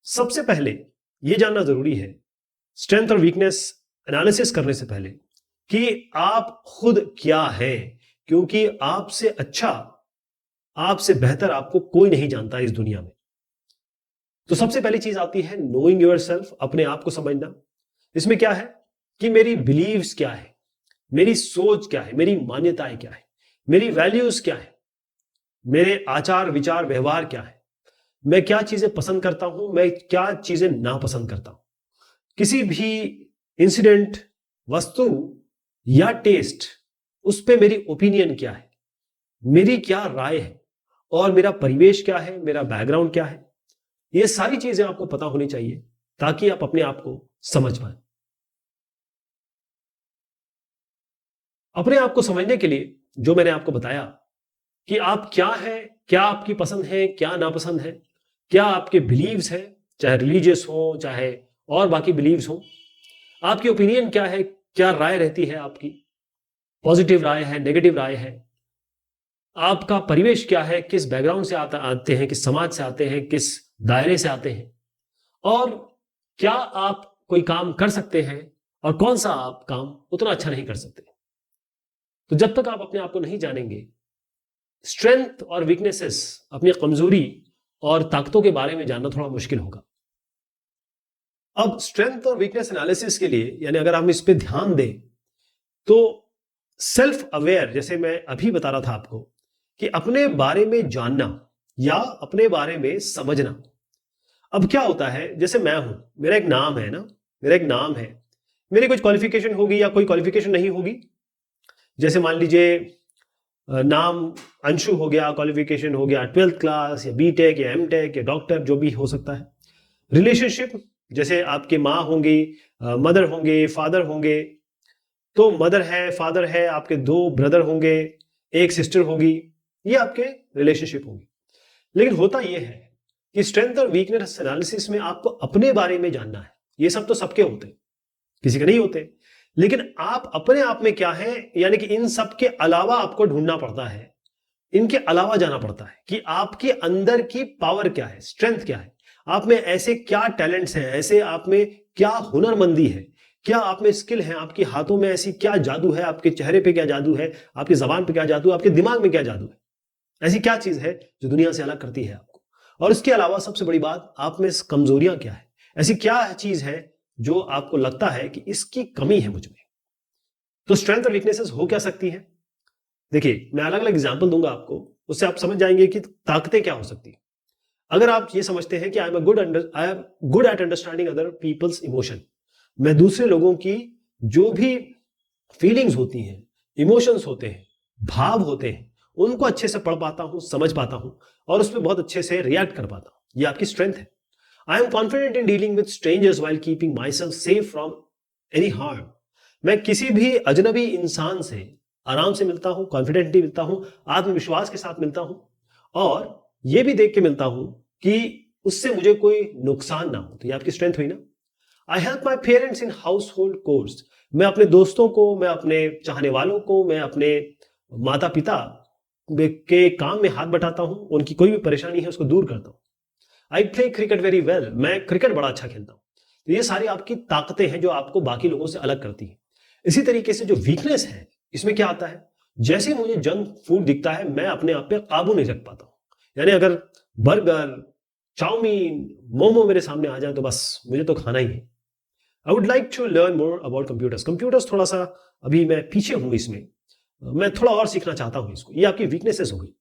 सबसे पहले यह जानना जरूरी है, स्ट्रेंथ और वीकनेस एनालिसिस करने से पहले, कि आप खुद क्या है, क्योंकि आपसे अच्छा, आपसे बेहतर आपको कोई नहीं जानता इस दुनिया में। तो सबसे पहली चीज आती है नोइंग योरसेल्फ, अपने आप को समझना। इसमें क्या है कि मेरी बिलीव्स क्या है, मेरी सोच क्या है, मेरी मान्यताएं क्या है, मेरी वैल्यूज क्या है, मेरे आचार विचार व्यवहार क्या है, मैं क्या चीजें पसंद करता हूं, मैं क्या चीजें नापसंद करता हूं, किसी भी इंसिडेंट, वस्तु या टेस्ट, उस पे मेरी ओपिनियन क्या है, मेरी क्या राय है, और मेरा परिवेश क्या है, मेरा बैकग्राउंड क्या है। ये सारी चीजें आपको पता होनी चाहिए ताकि आप अपने आप को समझ पाए। अपने आप को समझने के लिए जो मैंने आपको बताया कि आप क्या है, क्या आपकी पसंद है, क्या नापसंद है, क्या आपके बिलीव्स हैं, चाहे रिलीजियस हो चाहे और बाकी बिलीव्स हो, आपकी ओपिनियन क्या है, क्या राय रहती है आपकी, पॉजिटिव राय है, नेगेटिव राय है, आपका परिवेश क्या है, किस बैकग्राउंड से आते हैं, किस समाज से आते हैं, किस दायरे से आते हैं, और क्या आप कोई काम कर सकते हैं और कौन सा आप काम उतना अच्छा नहीं कर सकते। तो जब तक आप अपने आप को नहीं जानेंगे, स्ट्रेंथ और वीकनेसेस, अपनी कमजोरी और ताकतों के बारे में जानना थोड़ा मुश्किल होगा। अब स्ट्रेंथ और वीकनेस एनालिसिस के लिए, यानी अगर हम इस पे ध्यान दें, तो सेल्फ अवेयर, जैसे मैं अभी बता रहा था आपको कि अपने बारे में जानना या अपने बारे में समझना। अब क्या होता है, जैसे मैं हूं, मेरा एक नाम है ना, मेरा एक नाम है, मेरी कुछ क्वालिफिकेशन होगी या कोई क्वालिफिकेशन नहीं होगी। जैसे मान लीजिए नाम अंशु हो गया, क्वालिफिकेशन हो गया 12th क्लास या बीटेक या एमटेक या डॉक्टर, जो भी हो सकता है। रिलेशनशिप, जैसे आपके माँ होंगी, मदर होंगे, फादर होंगे, तो मदर है, फादर है, आपके 2 ब्रदर होंगे, एक सिस्टर होगी, ये आपके रिलेशनशिप होंगे। लेकिन होता यह है कि स्ट्रेंथ और वीकनेस एनालिसिस में आपको अपने बारे में जानना है। ये सब तो सबके होते हैं, किसी के नहीं होते, लेकिन आप अपने आप में क्या है, यानी कि इन सब के अलावा आपको ढूंढना पड़ता है, इनके अलावा जाना पड़ता है कि आपके अंदर की पावर क्या है, स्ट्रेंथ क्या है, आप में ऐसे क्या टैलेंट्स हैं, ऐसे आप में क्या हुनरमंदी है, क्या आप में स्किल है, आपके हाथों में ऐसी क्या जादू है, आपके चेहरे पे क्या जादू है, आपकी जबान पे क्या जादू है, आपके दिमाग में क्या जादू है, ऐसी क्या चीज है जो दुनिया से अलग करती है आपको। और इसके अलावा सबसे बड़ी बात, आप में कमजोरियां क्या है, ऐसी क्या चीज है जो आपको लगता है कि इसकी कमी है मुझ में। तो स्ट्रेंथ और वीकनेसेस हो क्या सकती है, देखिए मैं अलग अलग एग्जांपल दूंगा आपको, उससे आप समझ जाएंगे कि ताकतें क्या हो सकती है। अगर आप ये समझते हैं कि I am good at understanding other people's emotion, मैं दूसरे लोगों की जो भी फीलिंग्स होती हैं, इमोशंस होते हैं, भाव होते हैं, उनको अच्छे से पढ़ पाता हूं, समझ पाता हूं और उस पर बहुत अच्छे से रिएक्ट कर पाता हूं, ये आपकी स्ट्रेंथ है। I am confident in dealing with strangers while keeping my self safe from any harm, मैं किसी भी अजनबी इंसान से आराम से मिलता हूं, कॉन्फिडेंटली मिलता हूं, आत्मविश्वास के साथ मिलता हूं और यह भी देख के मिलता हूं कि उससे मुझे कोई नुकसान ना हो। तो ये आपकी स्ट्रेंथ हुई ना। I help my parents in house hold course, मैं अपने दोस्तों को, मैं अपने चाहने वालों को, मैं अपने माता पिता के काम में हाथ बटाता हूं, उनकी कोई भी परेशानी है उसको दूर करता हूं। I play cricket very well, मैं क्रिकेट बड़ा अच्छा खेलता हूं। तो ये सारी आपकी ताकतें हैं जो आपको बाकी लोगों से अलग करती हैं। इसी तरीके से जो वीकनेस है, इसमें क्या आता है, जैसे मुझे जंक फूड दिखता है मैं अपने आप पे काबू नहीं रख पाता हूं। यानी अगर बर्गर, चाउमीन, मोमो मेरे सामने आ जाए तो बस मुझे तो खाना ही है। I would like to learn more about computers, computers थोड़ा सा अभी मैं पीछे हूं इसमें, मैं थोड़ा और सीखना चाहता हूं इसको। ये आपकी वीकनेसेस हो गई।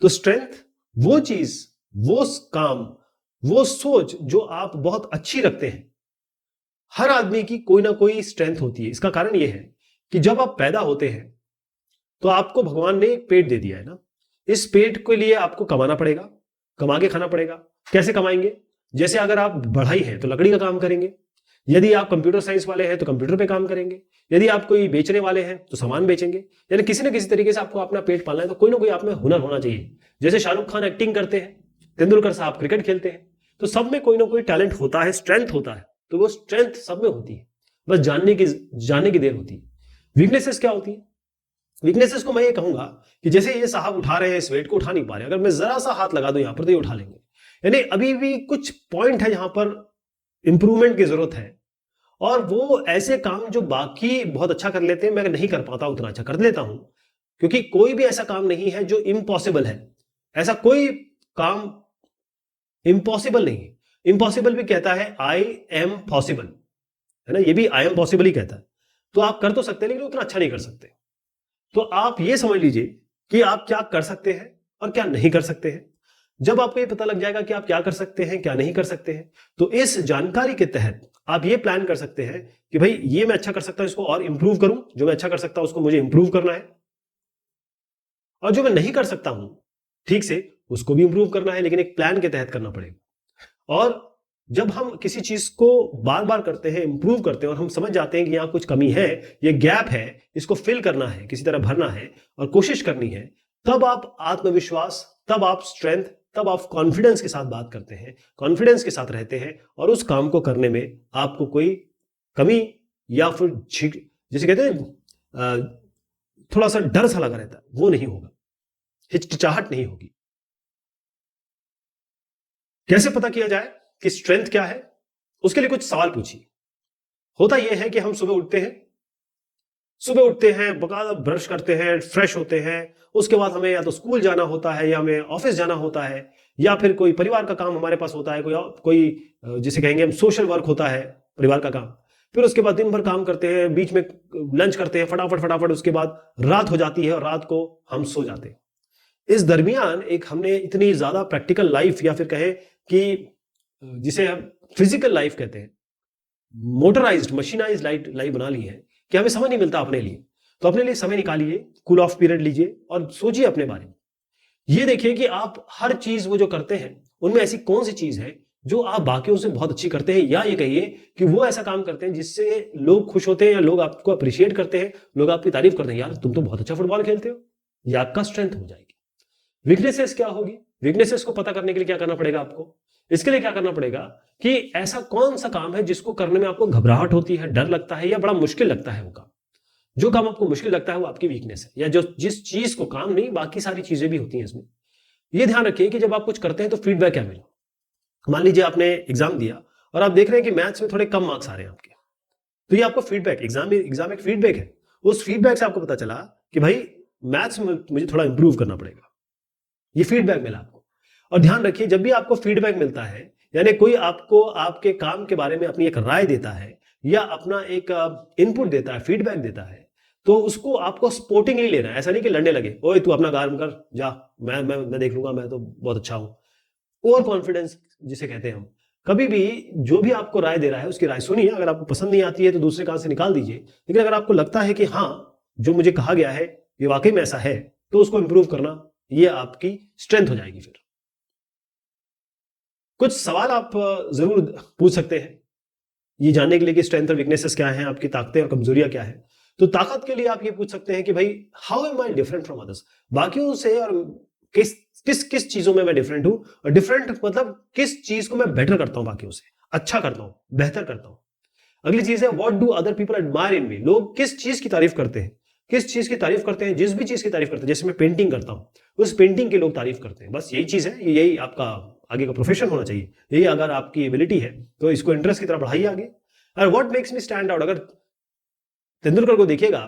तो स्ट्रेंथ वो चीज, वो काम, वो सोच जो आप बहुत अच्छी रखते हैं। हर आदमी की कोई ना कोई स्ट्रेंथ होती है। इसका कारण यह है कि जब आप पैदा होते हैं तो आपको भगवान ने एक पेट दे दिया है ना, इस पेट के लिए आपको कमाना पड़ेगा, कमा के खाना पड़ेगा। कैसे कमाएंगे, जैसे अगर आप बढ़ई हैं तो लकड़ी का काम करेंगे, यदि आप कंप्यूटर साइंस वाले हैं तो कंप्यूटर पे काम करेंगे, यदि आप कोई बेचने वाले हैं तो सामान बेचेंगे। यानी किसी न किसी तरीके से आपको अपना पेट पालना है तो कोई ना कोई आप में हुनर होना चाहिए। जैसे शाहरुख खान एक्टिंग करते हैं, तेंदुलकर साहब क्रिकेट खेलते हैं, तो सब में कोई ना कोई टैलेंट होता है, स्ट्रेंथ होता है। तो वो स्ट्रेंथ सब में होती है, बस जानने की देर होती है। वीकनेसेस क्या होती है, वीकनेसेस को मैं ये कहूंगा कि जैसे ये साहब उठा रहे हैं, इस वेट को उठा नहीं पा रहे, अगर मैं जरा सा हाथ लगा दूं यहां पर तो ये उठा लेंगे। यानी अभी भी कुछ पॉइंट है जहां पर इंप्रूवमेंट की जरूरत है। और वो ऐसे काम जो बाकी बहुत अच्छा कर लेते हैं, मैं नहीं कर पाता उतना अच्छा कर लेता हूं, क्योंकि कोई भी ऐसा काम नहीं है जो इम्पॉसिबल है। ऐसा कोई काम इम्पॉसिबल नहीं है। इम्पॉसिबल भी कहता है आई एम पॉसिबल, है ना, ये भी आई एम पॉसिबल ही कहता है। तो आप कर तो सकते हैं लेकिन उतना अच्छा नहीं कर सकते। तो आप ये समझ लीजिए कि आप क्या कर सकते हैं और क्या नहीं कर सकते हैं। जब आपको ये पता लग जाएगा कि आप क्या कर सकते हैं, क्या नहीं कर सकते हैं, तो इस जानकारी के तहत आप ये प्लान कर सकते हैं कि भाई ये मैं अच्छा कर सकता हूं, इसको और इंप्रूव करूं, जो मैं अच्छा कर सकता हूं उसको मुझे इंप्रूव करना है, और जो मैं नहीं कर सकता हूं ठीक से उसको भी इंप्रूव करना है, लेकिन एक प्लान के तहत करना पड़ेगा। और जब हम किसी चीज को बार बार करते हैं, इंप्रूव करते हैं और हम समझ जाते हैं कि यहां कुछ कमी है, ये गैप है, इसको फिल करना है, किसी तरह भरना है और कोशिश करनी है, तब आप आत्मविश्वास, तब आप स्ट्रेंथ, तब आप कॉन्फिडेंस के साथ बात करते हैं, कॉन्फिडेंस के साथ रहते हैं और उस काम को करने में आपको कोई कमी या फिर जैसे कहते हैं थोड़ा सा डर सा लगा रहता है, वो नहीं होगा, हिचकिचाहट नहीं होगी। कैसे पता किया जाए कि स्ट्रेंथ क्या है, उसके लिए कुछ सवाल पूछिए। होता यह है कि हम सुबह उठते हैं, बकायदा ब्रश करते हैं, फ्रेश होते हैं, उसके बाद हमें या तो स्कूल जाना होता है या हमें ऑफिस जाना होता है, या फिर कोई परिवार का काम हमारे पास होता है, कोई जिसे कहेंगे हम सोशल वर्क होता है, परिवार का काम। फिर उसके बाद दिन भर काम करते हैं, बीच में लंच करते हैं फटाफट फटाफट, उसके बाद रात हो जाती है और रात को हम सो जाते हैं। इस दरमियान एक हमने इतनी ज्यादा प्रैक्टिकल लाइफ या फिर कहे कि जिसे हम फिजिकल लाइफ कहते हैं, मोटराइज्ड मशीनाइज्ड लाइफ बना ली है कि हमें समय नहीं मिलता अपने लिए। तो अपने लिए समय निकालिए, कूल ऑफ पीरियड लीजिए और सोचिए अपने बारे में। ये देखिए कि आप हर चीज वो जो करते हैं उनमें ऐसी कौन सी चीज है जो आप बाकियों से बहुत अच्छी करते हैं, या ये कहिए कि वो ऐसा काम करते हैं जिससे लोग खुश होते हैं या लोग आपको अप्रिशिएट करते हैं, लोग आपकी तारीफ करते हैं, यार तुम तो बहुत अच्छा फुटबॉल खेलते हो। ये आपका स्ट्रेंथ हो जाएगी। वीकनेसेस क्या होगी? वीकनेसेस को पता करने के लिए क्या करना पड़ेगा आपको? इसके लिए क्या करना पड़ेगा कि ऐसा कौन सा काम है जिसको करने में आपको घबराहट होती है, डर लगता है या बड़ा मुश्किल लगता है वो काम। जो काम आपको मुश्किल लगता है वो आपकी वीकनेस है, या जो जिस चीज को काम नहीं, बाकी सारी चीजें भी होती हैं इसमें। ये ध्यान रखिए कि जब आप कुछ करते हैं तो फीडबैक क्या मिला। मान लीजिए आपने एग्जाम दिया और आप देख रहे हैं कि मैथ्स में थोड़े कम मार्क्स आ रहे हैं आपके, तो ये आपको फीडबैक, एग्जाम एक फीडबैक है। उस फीडबैक से आपको पता चला कि भाई मैथ्स में मुझे थोड़ा इंप्रूव करना पड़ेगा, ये फीडबैक मिला आपको। और ध्यान रखिए जब भी आपको फीडबैक मिलता है, यानी कोई आपको आपके काम के बारे में अपनी एक राय देता है या अपना एक इनपुट देता है, फीडबैक देता है, तो उसको आपको स्पोर्टिंगली लेना है। ऐसा नहीं कि लड़ने लगे, ओए तू अपना काम कर जा, मैं देख लूंगा, मैं तो बहुत अच्छा हूं। ओवर कॉन्फिडेंस जिसे कहते हैं हम। कभी भी जो भी आपको राय दे रहा है उसकी राय सुनिए, अगर आपको पसंद नहीं आती है तो दूसरे कान से निकाल दीजिए, लेकिन अगर आपको लगता है कि हाँ जो मुझे कहा गया है ये वाकई में ऐसा है, तो उसको इंप्रूव करना, ये आपकी स्ट्रेंथ हो जाएगी। फिर कुछ सवाल आप जरूर पूछ सकते हैं ये जानने के लिए कि स्ट्रेंथ और वीकनेसेस क्या है, आपकी ताकतें और कमजोरियां क्या है। तो ताकत के लिए आप ये पूछ सकते हैं कि भाई how am I different from others, बाकियों से, और किस किस किस चीजों में मैं डिफरेंट हूं। और डिफरेंट मतलब किस चीज को मैं बेटर करता हूं, बाकियों से अच्छा करता हूं, बेहतर करता हूं। अगली चीज है what do other people admire in me, लोग किस चीज की तारीफ करते हैं, किस चीज की तारीफ करते हैं, जिस भी चीज की तारीफ करते हैं। जैसे मैं पेंटिंग करता हूं, उस पेंटिंग की लोग तारीफ करते हैं, बस यही चीज है, यही आपका आगे का प्रोफेशन होना चाहिए, यही अगर आपकी एबिलिटी है तो इसको इंटरेस्ट की तरफ बढ़ाइए आगे। और what makes me stand out, अगर तेंदुलकर को देखिएगा,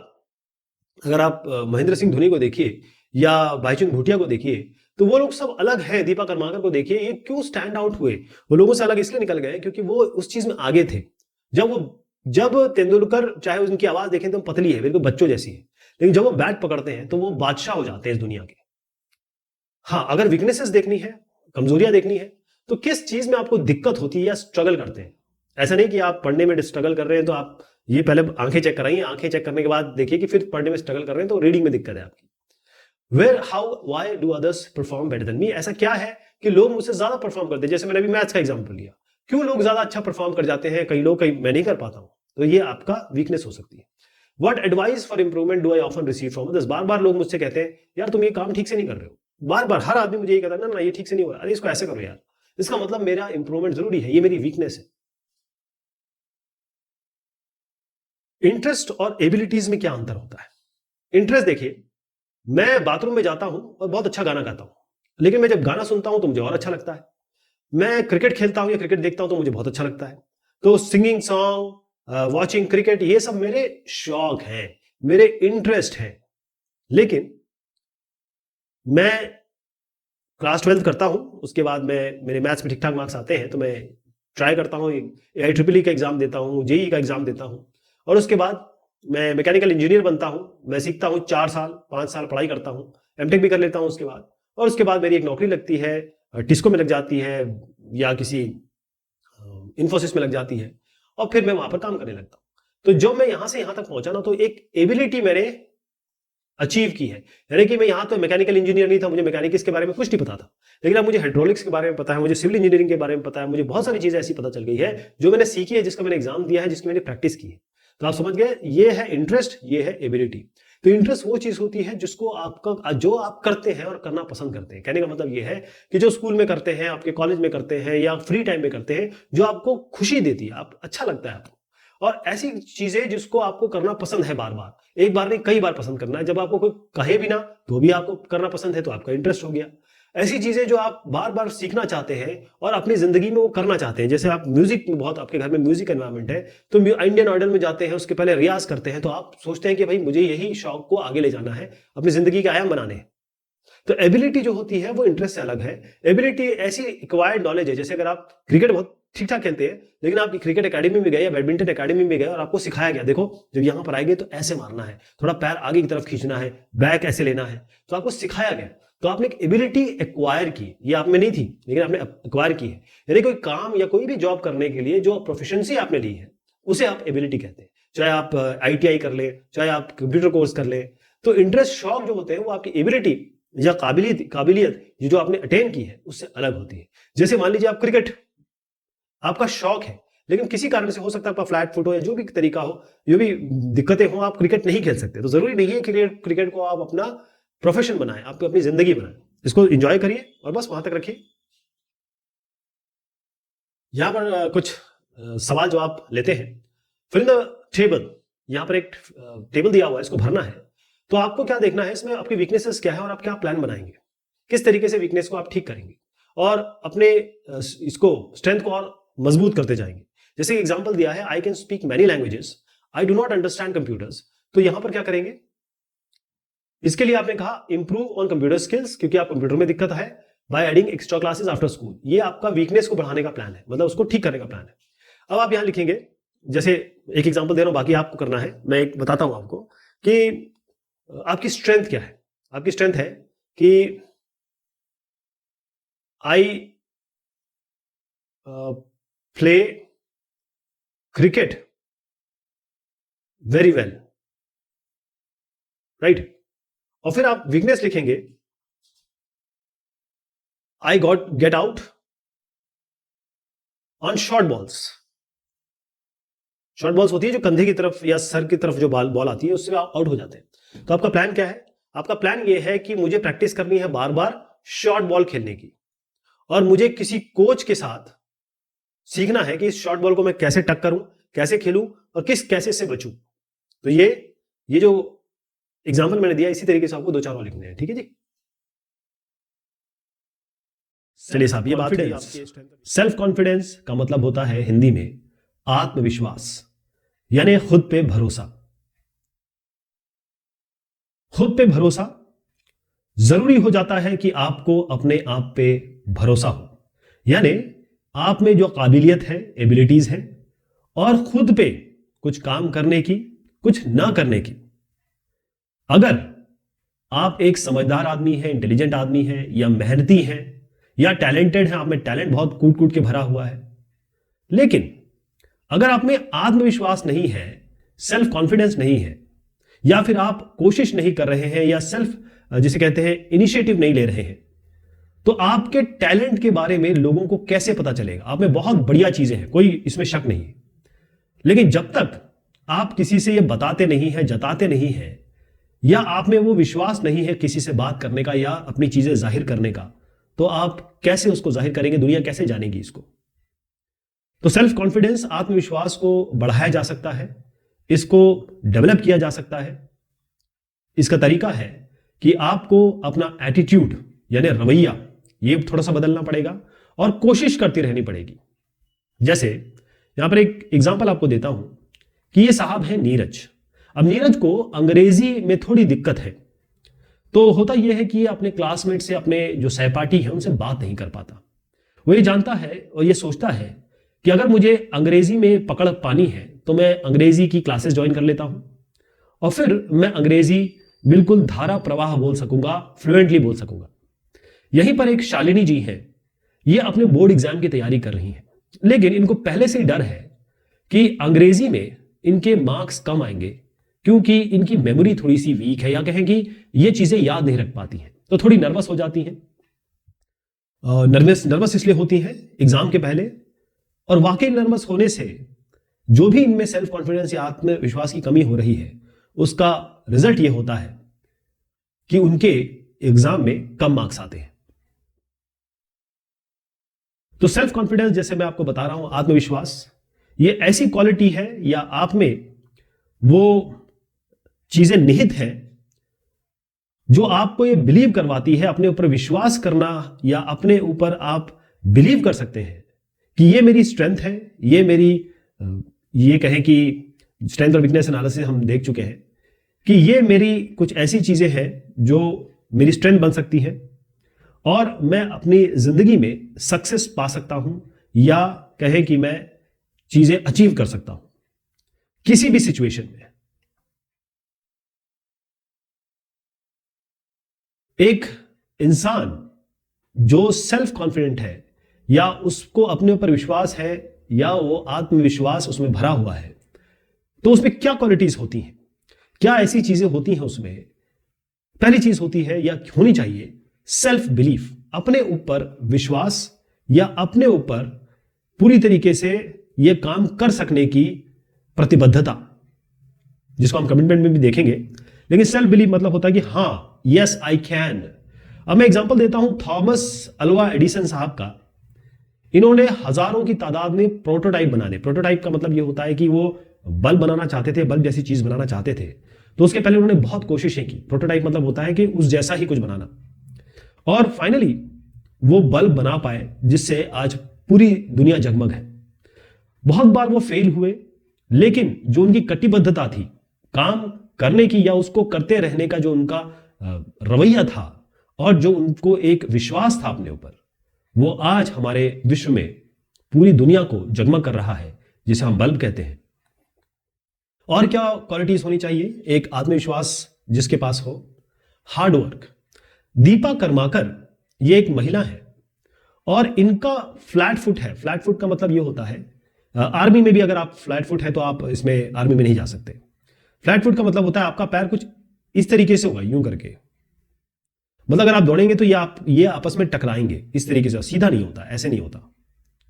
अगर आप महेंद्र सिंह धोनी को देखिए या भाईचुंग भूटिया को देखिए, तो वो लोग सब अलग हैं। दीपा कर्माकर को देखिए, ये क्यों स्टैंड आउट हुए, वो लोगों से अलग इसलिए निकल गए क्योंकि वो उस चीज में आगे थे। जब तेंदुलकर, चाहे उनकी आवाज देखें तो पतली है, बिल्कुल बच्चों जैसी है, लेकिन जब वो बैट पकड़ते हैं तो वो बादशाह हो जाते हैं इस दुनिया के। हाँ, अगर वीकनेसेस देखनी है, कमजोरियां देखनी है, तो किस चीज में आपको दिक्कत होती है या स्ट्रगल करते हैं। ऐसा नहीं कि आप पढ़ने में स्ट्रगल कर रहे हैं तो आप ये पहले आंखें चेक कराइए, आंखें चेक करने के बाद देखिए कि फिर पढ़ने में स्ट्रगल कर रहे हैं तो रीडिंग में दिक्कत है आपकी। Where how why do others perform better than me, ऐसा क्या है कि लोग मुझसे ज्यादा परफॉर्म करते हैं। जैसे मैंने अभी मैथ्स का एग्जांपल लिया, क्यों लोग ज्यादा अच्छा परफॉर्म कर जाते हैं, कई लोग, कई मैं नहीं कर पाता हूं, तो ये आपका वीकनेस हो सकती है। What advice for improvement do I often receive from others, बार बार लोग मुझसे कहते हैं यार तुम ये काम ठीक से नहीं कर रहे हो, बार बार हर आदमी मुझे ये कहता है ना ये ठीक से नहीं हो रहा, अरे इसको ऐसे करो यार, इसका मतलब मेरा इंप्रूवमेंट जरूरी है, ये मेरी वीकनेस है। इंटरेस्ट और एबिलिटीज में क्या अंतर होता है? इंटरेस्ट देखिए, मैं बाथरूम में जाता हूं और बहुत अच्छा गाना गाता हूं, लेकिन मैं जब गाना सुनता हूं तो मुझे और अच्छा लगता है। मैं क्रिकेट खेलता हूं या क्रिकेट देखता हूं तो मुझे बहुत अच्छा लगता है। तो सिंगिंग सॉन्ग, वॉचिंग क्रिकेट, ये सब मेरे शौक हैं, मेरे इंटरेस्ट हैं। लेकिन मैं क्लास 12 करता हूं, उसके बाद मेरे मैथ्स में ठीक ठाक मार्क्स आते हैं तो मैं ट्राई करता हूं, AIEEE का एग्जाम देता हूं, JEE का एग्जाम देता हूं, और उसके बाद मैं मैकेनिकल इंजीनियर बनता हूं। मैं सीखता हूं, 4 साल 5 साल पढ़ाई करता हूं, MTech भी कर लेता हूं उसके बाद, और उसके बाद मेरी एक नौकरी लगती है, टिस्को में लग जाती है या किसी इन्फोसिस में लग जाती है, और फिर मैं वहां पर काम करने लगता हूं। तो जब मैं यहां से यहां तक पहुंचा ना, तो एक एबिलिटी मैंने अचीव की है। यानी कि मैं यहां तो मैकेनिकल इंजीनियर नहीं था, मुझे मैकेनिक्स के बारे में कुछ नहीं पता था, लेकिन अब मुझे हाइड्रोलिक्स के बारे में पता है, मुझे सिविल इंजीनियरिंग के बारे में पता है, मुझे बहुत सारी चीजें ऐसी पता चल गई है जो मैंने सीखी है, जिसका मैंने एग्जाम दिया है, जिसकी मैंने प्रैक्टिस की है। तो आप समझ गए, ये है इंटरेस्ट, ये है एबिलिटी। तो इंटरेस्ट वो चीज होती है जिसको आपका, जो आप करते हैं और करना पसंद करते हैं। कहने का मतलब ये है कि जो स्कूल में करते हैं, आपके कॉलेज में करते हैं या फ्री टाइम में करते हैं, जो आपको खुशी देती है, आप अच्छा लगता है आपको, और ऐसी चीजें जिसको आपको करना पसंद है, बार बार, एक बार नहीं कई बार पसंद करना है। जब आपको कोई कहे भी ना तो भी आपको करना पसंद है, तो आपका इंटरेस्ट हो गया। ऐसी चीजें जो आप बार बार सीखना चाहते हैं और अपनी जिंदगी में वो करना चाहते हैं। जैसे आप म्यूजिक में, बहुत आपके घर में म्यूजिक एनवायरनमेंट है, तो इंडियन आइडल में जाते हैं, उसके पहले रियाज करते हैं, तो आप सोचते हैं कि भाई मुझे यही शौक को आगे ले जाना है, अपनी जिंदगी का आयाम बनाने हैं। तो एबिलिटी जो होती है वो इंटरेस्ट से अलग है। एबिलिटी ऐसी एक्वायर्ड नॉलेज है, जैसे अगर आप क्रिकेट बहुत ठीक ठाक खेलते हैं, लेकिन आप क्रिकेट एकेडमी में गए या बैडमिंटन एकेडमी में गए और आपको सिखाया गया, देखो जब यहाँ पर आएंगे तो ऐसे मारना है, थोड़ा पैर आगे की तरफ खींचना है, बैक ऐसे लेना है, तो आपको सिखाया गया, तो आपने एक एबिलिटी एक्वायर की, ये आप में नहीं थी लेकिन आपने एक्वायर की है। यानी कोई काम या कोई भी जॉब करने के लिए जो प्रोफिशिएंसी आपने ली है उसे आप एबिलिटी कहते हैं। चाहे आप ITI कर ले, चाहे आप कंप्यूटर कोर्स कर ले, तो इंटरेस्ट शौक जो होते हैं वो आपकी एबिलिटी या काबिलियत ये जो आपने अटेन की है उससे अलग होती है। जैसे मान लीजिए आप क्रिकेट आपका शौक है, लेकिन किसी कारण से हो सकता है आपका फ्लैट फुट हो या जो भी तरीका हो, जो भी दिक्कतें हो, आप क्रिकेट नहीं खेल सकते, तो जरूरी नहीं है क्रिकेट को आप अपना प्रोफेशन बनाएं, आप अपनी जिंदगी बनाएं, इसको एंजॉय करिए और बस वहां तक रखिए। यहां पर कुछ सवाल जवाब लेते हैं। फिल इन द टेबल, यहां पर एक टेबल दिया हुआ है, इसको भरना है। तो आपको क्या देखना है इसमें, आपकी वीकनेसेस क्या है और आप क्या प्लान बनाएंगे, किस तरीके से वीकनेस को आप ठीक करेंगे और अपने इसको स्ट्रेंथ को और मजबूत करते जाएंगे। जैसे एग्जांपल दिया है, I can speak many languages, I do not understand computers, तो यहां पर क्या करेंगे, इसके लिए आपने कहा इंप्रूव ऑन कंप्यूटर स्किल्स, क्योंकि आप कंप्यूटर में दिक्कत है, by adding extra classes after school, ये आपका वीकनेस को बढ़ाने का प्लान है, मतलब उसको ठीक करने का प्लान है। अब आप यहां लिखेंगे, जैसे एक एग्जांपल दे रहा हूं, बाकी आपको करना है, मैं एक बताता हूं आपको कि आपकी स्ट्रेंथ क्या है। आपकी स्ट्रेंथ है कि I play cricket very well, right. और फिर आप वीकनेस लिखेंगे, I get out on short balls. Short balls होती है जो कंधे की तरफ या सर की तरफ जो बॉल आती है उससे आप आउट हो जाते हैं। तो आपका प्लान क्या है, आपका प्लान ये है कि मुझे प्रैक्टिस करनी है बार बार शॉर्ट बॉल खेलने की, और मुझे किसी कोच के साथ सीखना है कि इस शॉर्ट बॉल को मैं कैसे टक करूं, कैसे खेलूं और कैसे से बचूं। तो ये जो एग्जाम्पल मैंने दिया, इसी तरीके से आपको 2-4 और लिखने हैं, ठीक है जी। चलिए साहब, ये बात है सेल्फ कॉन्फिडेंस का मतलब होता है हिंदी में आत्मविश्वास, यानी खुद पे भरोसा। खुद पे भरोसा जरूरी हो जाता है कि आपको अपने आप पे भरोसा हो, यानी आप में जो काबिलियत है, एबिलिटीज है, और खुद पे कुछ काम करने की, कुछ ना करने की। अगर आप एक समझदार आदमी है, इंटेलिजेंट आदमी है, या मेहनती है, या टैलेंटेड है, आप में टैलेंट बहुत कूट कूट के भरा हुआ है, लेकिन अगर आप में आत्मविश्वास नहीं है, सेल्फ कॉन्फिडेंस नहीं है, या फिर आप कोशिश नहीं कर रहे हैं, या सेल्फ जिसे कहते हैं इनिशिएटिव नहीं ले रहे हैं, तो आपके टैलेंट के बारे में लोगों को कैसे पता चलेगा। आप में बहुत बढ़िया चीजें हैं, कोई इसमें शक नहीं है, लेकिन जब तक आप किसी से ये बताते नहीं हैं, जताते नहीं हैं, या आप में वो विश्वास नहीं है किसी से बात करने का या अपनी चीजें जाहिर करने का, तो आप कैसे उसको जाहिर करेंगे, दुनिया कैसे जानेगी इसको। तो सेल्फ कॉन्फिडेंस, आत्मविश्वास को बढ़ाया जा सकता है, इसको डेवलप किया जा सकता है। इसका तरीका है कि आपको अपना एटीट्यूड यानी रवैया ये थोड़ा सा बदलना पड़ेगा और कोशिश करती रहनी पड़ेगी। जैसे यहां पर एक एग्जांपल आपको देता हूं कि ये साहब है नीरज। अब नीरज को अंग्रेजी में थोड़ी दिक्कत है, तो होता यह है कि अपने क्लासमेट से, अपने जो सहपाठी हैं उनसे बात नहीं कर पाता। वो ये जानता है और ये सोचता है कि अगर मुझे अंग्रेजी में पकड़ पानी है तो मैं अंग्रेजी की क्लासेस ज्वाइन कर लेता हूं और फिर मैं अंग्रेजी बिल्कुल धारा प्रवाह बोल सकूंगा, फ्लुएंटली बोल सकूंगा। यहीं पर एक शालिनी जी है, ये अपने बोर्ड एग्जाम की तैयारी कर रही हैं, लेकिन इनको पहले से ही डर है कि अंग्रेजी में इनके मार्क्स कम आएंगे क्योंकि इनकी मेमोरी थोड़ी सी वीक है, या कहें कि ये चीजें याद नहीं रख पाती हैं, तो थोड़ी नर्वस हो जाती हैं। नर्वस इसलिए होती हैं एग्जाम के पहले, और वाकई नर्वस होने से जो भी इनमें सेल्फ कॉन्फिडेंस या आत्मविश्वास की कमी हो रही है उसका रिजल्ट ये होता है कि उनके एग्जाम में कम मार्क्स आते हैं। तो सेल्फ कॉन्फिडेंस, जैसे मैं आपको बता रहा हूं, आत्मविश्वास, ये ऐसी क्वालिटी है या आप में वो चीजें निहित हैं जो आपको ये बिलीव करवाती है, अपने ऊपर विश्वास करना या अपने ऊपर आप बिलीव कर सकते हैं कि ये मेरी स्ट्रेंथ है, ये मेरी, ये कहें कि स्ट्रेंथ और वीकनेस एनालिसिस हम देख चुके हैं कि ये मेरी कुछ ऐसी चीजें हैं जो मेरी स्ट्रेंथ बन सकती है और मैं अपनी जिंदगी में सक्सेस पा सकता हूं या कहें कि मैं चीजें अचीव कर सकता हूं किसी भी सिचुएशन में। एक इंसान जो सेल्फ कॉन्फिडेंट है या उसको अपने ऊपर विश्वास है या वो आत्मविश्वास उसमें भरा हुआ है, तो उसमें क्या क्वालिटीज होती हैं, क्या ऐसी चीजें होती हैं उसमें? पहली चीज होती है या होनी चाहिए सेल्फ बिलीफ, अपने ऊपर विश्वास या अपने ऊपर पूरी तरीके से यह काम कर सकने की प्रतिबद्धता, जिसको हम कमिटमेंट में भी देखेंगे। लेकिन सेल्फ बिलीफ मतलब होता है कि हां, यस आई कैन। अब मैं एग्जांपल देता हूं थॉमस अल्वा एडिसन साहब का। इन्होंने हजारों की तादाद में प्रोटोटाइप बनाने, प्रोटोटाइप का मतलब यह होता है कि वो बल्ब बनाना चाहते थे, बल्ब जैसी चीज बनाना चाहते थे, तो उसके पहले उन्होंने बहुत कोशिशें की। प्रोटोटाइप मतलब होता है कि उस जैसा ही कुछ बनाना, और फाइनली वो बल्ब बना पाए जिससे आज पूरी दुनिया जगमग है। बहुत बार वो फेल हुए, लेकिन जो उनकी कटिबद्धता थी काम करने की या उसको करते रहने का, जो उनका रवैया था और जो उनको एक विश्वास था अपने ऊपर, वो आज हमारे विश्व में पूरी दुनिया को जगमग कर रहा है, जिसे हम बल्ब कहते हैं। और क्या क्वालिटीज होनी चाहिए? एक आत्मविश्वास जिसके पास हो, हार्डवर्क। दीपा कर्माकर ये एक महिला है और इनका फ्लैट फुट है। फ्लैट फुट का मतलब ये होता है, आर्मी में भी अगर आप फ्लैट फुट है तो आप इसमें आर्मी में नहीं जा सकते। फ्लैट फुट का मतलब होता है आपका पैर कुछ इस तरीके से होगा, यूं करके, मतलब अगर आप दौड़ेंगे तो ये आपस में टकराएंगे इस तरीके से, सीधा नहीं होता, ऐसे नहीं होता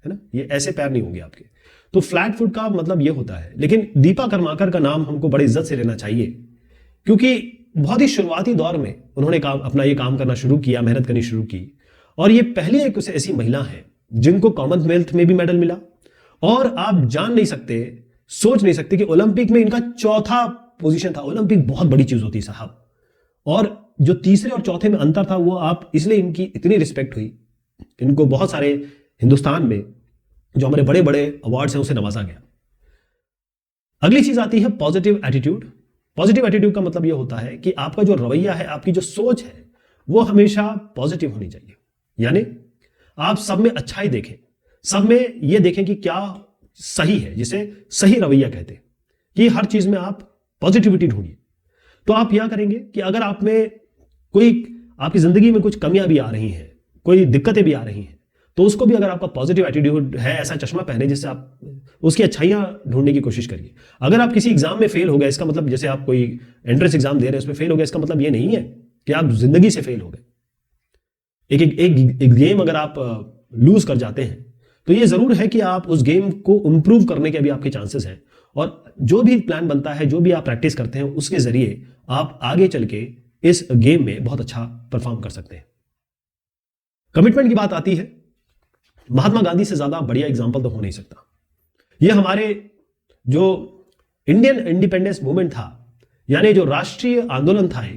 है ना, ये ऐसे पैर नहीं होंगे आपके। तो फ्लैट फुट का मतलब ये होता है। लेकिन दीपा कर्माकर का नाम हमको बड़े इज्जत से लेना चाहिए, क्योंकि बहुत ही शुरुआती दौर में उन्होंने अपना ये काम करना शुरू किया, मेहनत करनी शुरू की, और ये पहली एक ऐसी महिला है जिनको कॉमनवेल्थ में भी मेडल मिला। और आप जान नहीं सकते, सोच नहीं सकते कि ओलंपिक में इनका चौथा पोजीशन था। ओलंपिक बहुत बड़ी चीज होती है साहब, और जो तीसरे और चौथे में अंतर था वो आप, इसलिए इनकी इतनी रिस्पेक्ट हुई। इनको बहुत सारे हिंदुस्तान में जो हमारे बड़े बड़े अवार्ड्स हैं उसे नवाजा गया। अगली चीज आती है पॉजिटिव एटीट्यूड। पॉजिटिव एटीट्यूड का मतलब यह होता है कि आपका जो रवैया है, आपकी जो सोच है, वो हमेशा पॉजिटिव होनी चाहिए। यानी आप सब में अच्छाई देखें, सब में यह देखें कि क्या सही है, जिसे सही रवैया कहते हैं, कि हर चीज में आप पॉजिटिविटी ढूंढिए। तो आप यह करेंगे कि अगर आप में कोई, आपकी जिंदगी में कुछ कमियां भी आ रही हैं, कोई दिक्कतें भी आ रही हैं, तो उसको भी अगर आपका पॉजिटिव एटीट्यूड है, ऐसा चश्मा पहने जिससे आप उसकी अच्छाइयां ढूंढने की कोशिश करिए। अगर आप किसी एग्जाम में फेल हो गए, इसका मतलब, जैसे आप कोई एंट्रेंस एग्जाम दे रहे हैं उसमें फेल हो गए, इसका मतलब ये नहीं है कि आप जिंदगी से फेल हो गए। एक गेम अगर आप लूज कर जाते हैं तो ये जरूर है कि आप उस गेम को इंप्रूव करने के भी आपके चांसेस हैं, और जो भी प्लान बनता है, जो भी आप प्रैक्टिस करते हैं, उसके जरिए आप आगे चल के इस गेम में बहुत अच्छा परफॉर्म कर सकते हैं। कमिटमेंट की बात आती है, महात्मा गांधी से ज्यादा बढ़िया एग्जाम्पल तो हो नहीं सकता। यह हमारे जो इंडियन इंडिपेंडेंस मूवमेंट था, यानी जो राष्ट्रीय आंदोलन था,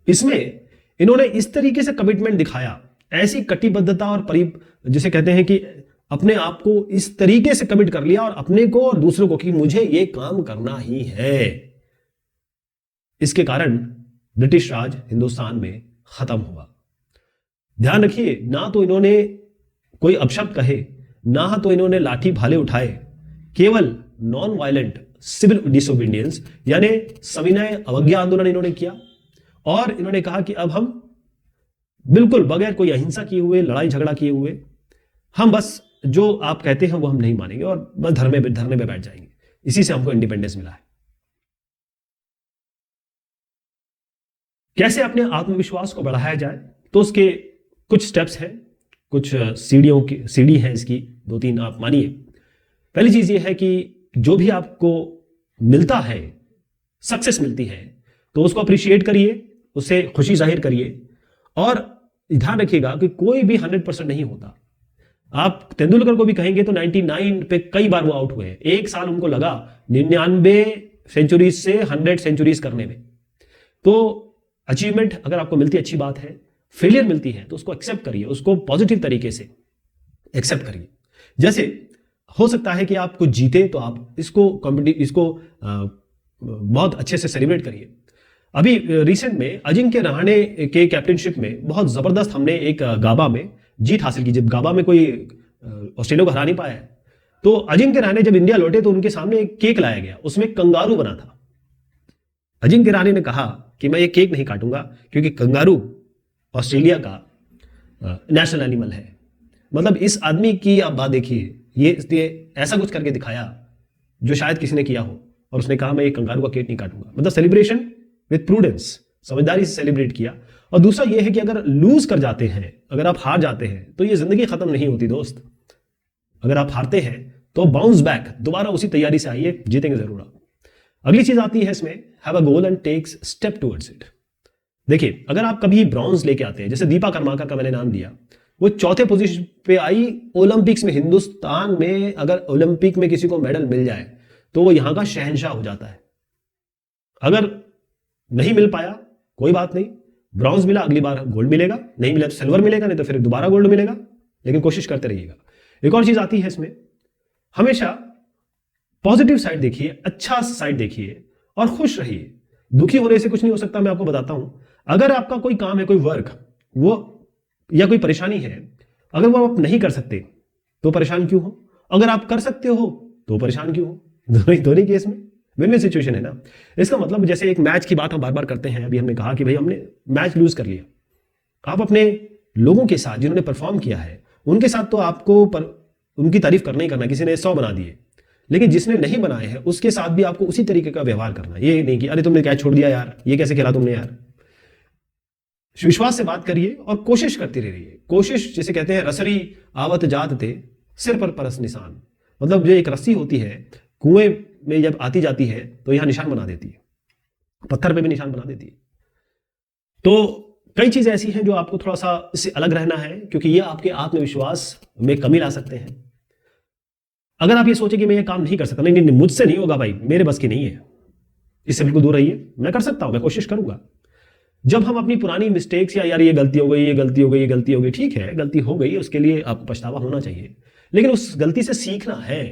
इसमें इन्होंने इस तरीके से कमिटमेंट दिखाया, ऐसी कटिबद्धता और जिसे कहते हैं कि अपने आप को इस तरीके से कमिट कर लिया, और अपने को और दूसरों को, कि मुझे यह काम करना ही है। इसके कारण ब्रिटिश राज हिंदुस्तान में खत्म हुआ। ध्यान रखिए, ना तो इन्होंने कोई अपशब्द कहे, ना तो इन्होंने लाठी भाले उठाए, केवल नॉन वायलेंट सिविल डिसोबीडियंस यानी सविनय अवज्ञा आंदोलन इन्होंने किया, और इन्होंने कहा कि अब हम बिल्कुल बगैर कोई अहिंसा किए हुए, लड़ाई झगड़ा किए हुए, हम बस जो आप कहते हैं वो हम नहीं मानेंगे, और बस धरने पे बैठ जाएंगे। इसी से हमको इंडिपेंडेंस मिला है। कैसे अपने आत्मविश्वास को बढ़ाया जाए, तो उसके कुछ स्टेप्स हैं, कुछ सीढ़ी है इसकी, 2-3 आप मानिए। पहली चीज ये है कि जो भी आपको मिलता है, सक्सेस मिलती है, तो उसको अप्रिशिएट करिए, उससे खुशी जाहिर करिए, और ध्यान रखिएगा कि कोई भी 100% नहीं होता। आप तेंदुलकर को भी कहेंगे तो 99 पे कई बार वो आउट हुए हैं। एक साल उनको लगा 99 सेंचुरीज से 100 सेंचुरीज करने में। तो अचीवमेंट अगर आपको मिलती है अच्छी बात है, फेलियर मिलती है तो उसको एक्सेप्ट करिए, उसको पॉजिटिव तरीके से एक्सेप्ट करिए। जैसे हो सकता है कि आप कुछ जीते तो आप इसको बहुत अच्छे से सेलिब्रेट करिए। अभी रिसेंट में अजिंक्य रहाणे के कैप्टनशिप में बहुत जबरदस्त हमने एक गाबा में जीत हासिल की। जब गाबा में कोई ऑस्ट्रेलिया को हरा नहीं पाया है। तो अजिंक्य रहाणे जब इंडिया लौटे तो उनके सामने एक केक लाया गया, उसमें कंगारू बना था। अजिंक्य रहाणे ने कहा कि मैं ये केक नहीं काटूंगा क्योंकि कंगारू ऑस्ट्रेलिया का नेशनल एनिमल है। मतलब इस आदमी की आप बात देखिए, ये ऐसा कुछ करके दिखाया जो शायद किसी ने किया हो, और उसने कहा मैं ये कंगारू का केक नहीं काटूंगा। मतलब सेलिब्रेशन विद प्रूडेंस, समझदारी से सेलिब्रेट किया। और दूसरा ये है कि अगर लूज कर जाते हैं, अगर आप हार जाते हैं तो ये जिंदगी खत्म नहीं होती दोस्त। अगर आप हारते हैं तो बाउंस बैक, दोबारा उसी तैयारी से आइए, जीतेंगे जरूर आप। अगली चीज आती है इसमें, have a goal and takes step towards it. देखिए अगर आप कभी ब्रॉन्ज लेके आते हैं, जैसे दीपा कर्माकर का मैंने नाम दिया, वो चौथे पोजीशन पे आई ओलंपिक्स में। हिंदुस्तान में अगर ओलंपिक में किसी को मेडल मिल जाए तो वो यहां का शहंशाह हो जाता है। अगर नहीं मिल पाया कोई बात नहीं, ब्रॉन्ज मिला, अगली बार गोल्ड मिलेगा, नहीं मिला तो सिल्वर मिलेगा, नहीं तो फिर दोबारा गोल्ड मिलेगा, लेकिन कोशिश करते रहिएगा। एक और चीज आती है इसमें, हमेशा पॉजिटिव साइड देखिए, अच्छा साइड देखिए और खुश रहिए। दुखी होने से कुछ नहीं हो सकता, मैं आपको बताता हूं। अगर आपका कोई काम है, कोई वर्क, वो या कोई परेशानी है, अगर वो आप नहीं कर सकते तो परेशान क्यों हो, अगर आप कर सकते हो तो परेशान क्यों हो। दोनों केस में विन विन सिचुएशन है ना। इसका मतलब जैसे एक मैच की बात हम बार बार करते हैं, अभी हमने कहा कि भाई हमने मैच लूज कर लिया। आप अपने लोगों के साथ जिन्होंने परफॉर्म किया है उनके साथ तो आपको उनकी तारीफ करना ही करना। किसी ने 100 बना दिए, लेकिन जिसने नहीं बनाए हैं उसके साथ भी आपको उसी तरीके का व्यवहार करना। ये नहीं कि अरे तुमने कैच छोड़ दिया यार, ये कैसे खेला तुमने यार। विश्वास से बात करिए और कोशिश करती रहिए। कोशिश जिसे कहते हैं, रसरी आवत जात थे सिर पर परस निशान। मतलब जो एक रस्सी होती है कुएं में जब आती जाती है तो यहां निशान बना देती है, पत्थर पे भी निशान बना देती है। तो कई चीजें ऐसी हैं जो आपको थोड़ा सा इससे अलग रहना है, क्योंकि ये आपके आत्मविश्वास में कमी ला सकते हैं। अगर आप ये सोचे कि मैं ये काम नहीं कर सकता, नहीं नहीं मुझसे नहीं होगा भाई, मेरे बस की नहीं है, इससे बिल्कुल दूर रहिए। मैं कर सकता हूं, मैं कोशिश करूंगा। जब हम अपनी पुरानी मिस्टेक्स या यार ये गलती हो गई, ये गलती हो गई, ये गलती हो गई, ठीक है गलती हो गई, उसके लिए आपको पछतावा होना चाहिए, लेकिन उस गलती से सीखना है।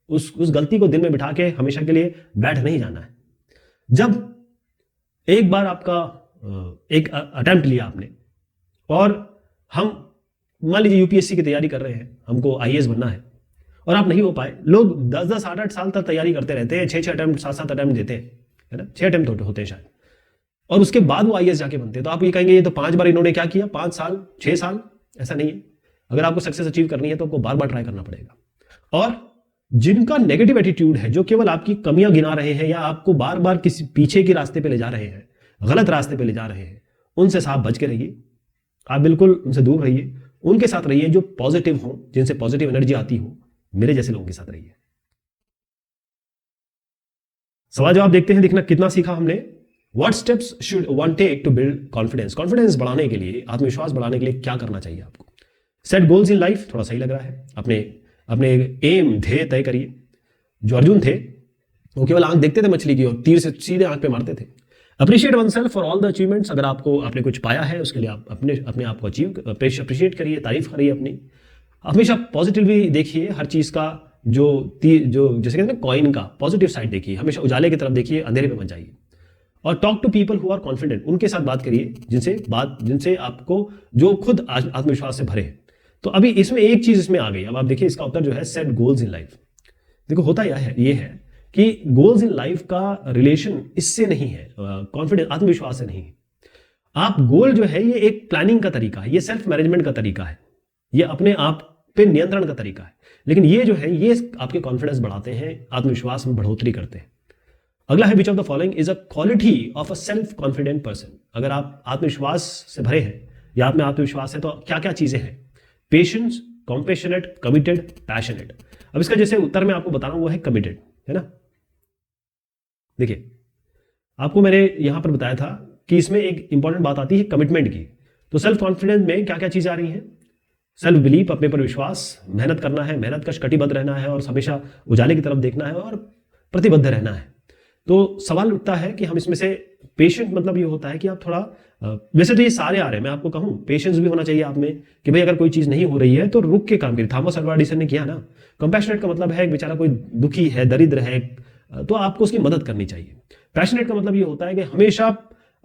उस गलती को दिल में बिठा के हमेशा के लिए बैठ नहीं जाना है। जब एक बार आपका एक अटेम्प्ट लिया आपने, और हम मान लीजिए यूपीएससी की तैयारी कर रहे हैं, हमको आईएएस बनना है, और आप नहीं हो पाए। लोग 10-10, 8-8 साल तक तैयारी करते रहते हैं, 6-6 अटेम्प्ट, 7-7 अटेम्प्ट देते हैं, है ना, 6 अटेम्प्ट होते हैं शायद, और उसके बाद वो आईएएस जाके बनते हैं। तो आप ये कहेंगे ये तो 5 बार इन्होंने क्या किया, 5 साल 6 साल, ऐसा नहीं है। अगर आपको सक्सेस अचीव करनी है तो आपको बार बार ट्राई करना पड़ेगा। और जिनका नेगेटिव एटीट्यूड है, जो केवल आपकी कमियां गिना रहे हैं या आपको बार बार किसी पीछे के रास्ते पे ले जा रहे हैं, गलत रास्ते पे ले जा रहे हैं, उनसे साफ बच के रहिए। आप बिल्कुल उनसे दूर रहिए, उनके साथ रहिए जो पॉजिटिव हो, जिनसे पॉजिटिव एनर्जी आती हो। मेरे जैसे लोगों के साथ रहिए। सवाल जवाब देखते हैं, देखना कितना सीखा हमने। What steps should one take to build confidence. Confidence बढ़ाने के लिए, आत्मविश्वास बढ़ाने के लिए क्या करना चाहिए आपको। सेट गोल्स इन लाइफ, थोड़ा सही लग रहा है। अपने एम, ध्येय तय करिए। जो अर्जुन थे वो केवल आंख देखते थे मछली की और तीर से सीधे आंख पे मारते थे। Appreciate one self for all the achievements. अगर आपने कुछ पाया है उसके लिए आप अपने आप को अप्रिशिएट करिए, तारीफ करिए अपनी। हमेशा पॉजिटिवली देखिए हर चीज का, जो जैसे कहते हैं कॉइन का पॉजिटिव साइड देखिए, हमेशा उजाले की तरफ देखिए, अंधेरे पे मत जाइए। और talk to people who are confident. उनके साथ बात करिए जिनसे आपको, जो खुद आत्मविश्वास से भरे हैं। तो अभी इसमें एक चीज इसमें आ गई। अब आप देखिए इसका उत्तर जो है, सेट गोल्स इन लाइफ। देखो होता ये है कि गोल्स इन लाइफ का रिलेशन इससे नहीं है, कॉन्फिडेंस आत्मविश्वास से नहीं है। आप गोल जो है ये एक प्लानिंग का तरीका है, ये सेल्फ मैनेजमेंट का तरीका है, ये अपने आप पे नियंत्रण का तरीका है। लेकिन ये जो है ये आपके कॉन्फिडेंस बढ़ाते हैं, आत्मविश्वास में बढ़ोतरी करते हैं। अगला है, which of the following is a quality of a self confident person. अगर आप आत्मविश्वास से भरे हैं या आप में आत्मविश्वास है तो क्या क्या चीजें हैं। Patience, compassionate, committed, passionate. अब इसका जैसे उत्तर मैं आपको बता रहा हूं वो है कमिटेड, है ना। देखिए आपको मैंने यहां पर बताया था कि इसमें एक इंपॉर्टेंट बात आती है कमिटमेंट की। तो सेल्फ कॉन्फिडेंस में क्या क्या चीजें आ रही हैं। सेल्फ बिलीफ, अपने पर विश्वास, मेहनत करना है, मेहनत का कटिबद्ध रहना है और हमेशा उजाले की तरफ देखना है और प्रतिबद्ध रहना है। तो सवाल उठता है कि हम इसमें से पेशेंट, मतलब ये होता है कि आप थोड़ा, वैसे तो ये सारे आ रहे हैं, मैं आपको कहूं पेशेंस भी होना चाहिए आप में कि भाई अगर कोई चीज नहीं हो रही है तो रुक के काम करिए। थॉमस अल्वा एडिसन ने किया ना। कंपैशनेट का मतलब है बेचारा कोई दुखी है, दरिद्र है, तो आपको उसकी मदद करनी चाहिए। पैशनेट का मतलब ये होता है कि हमेशा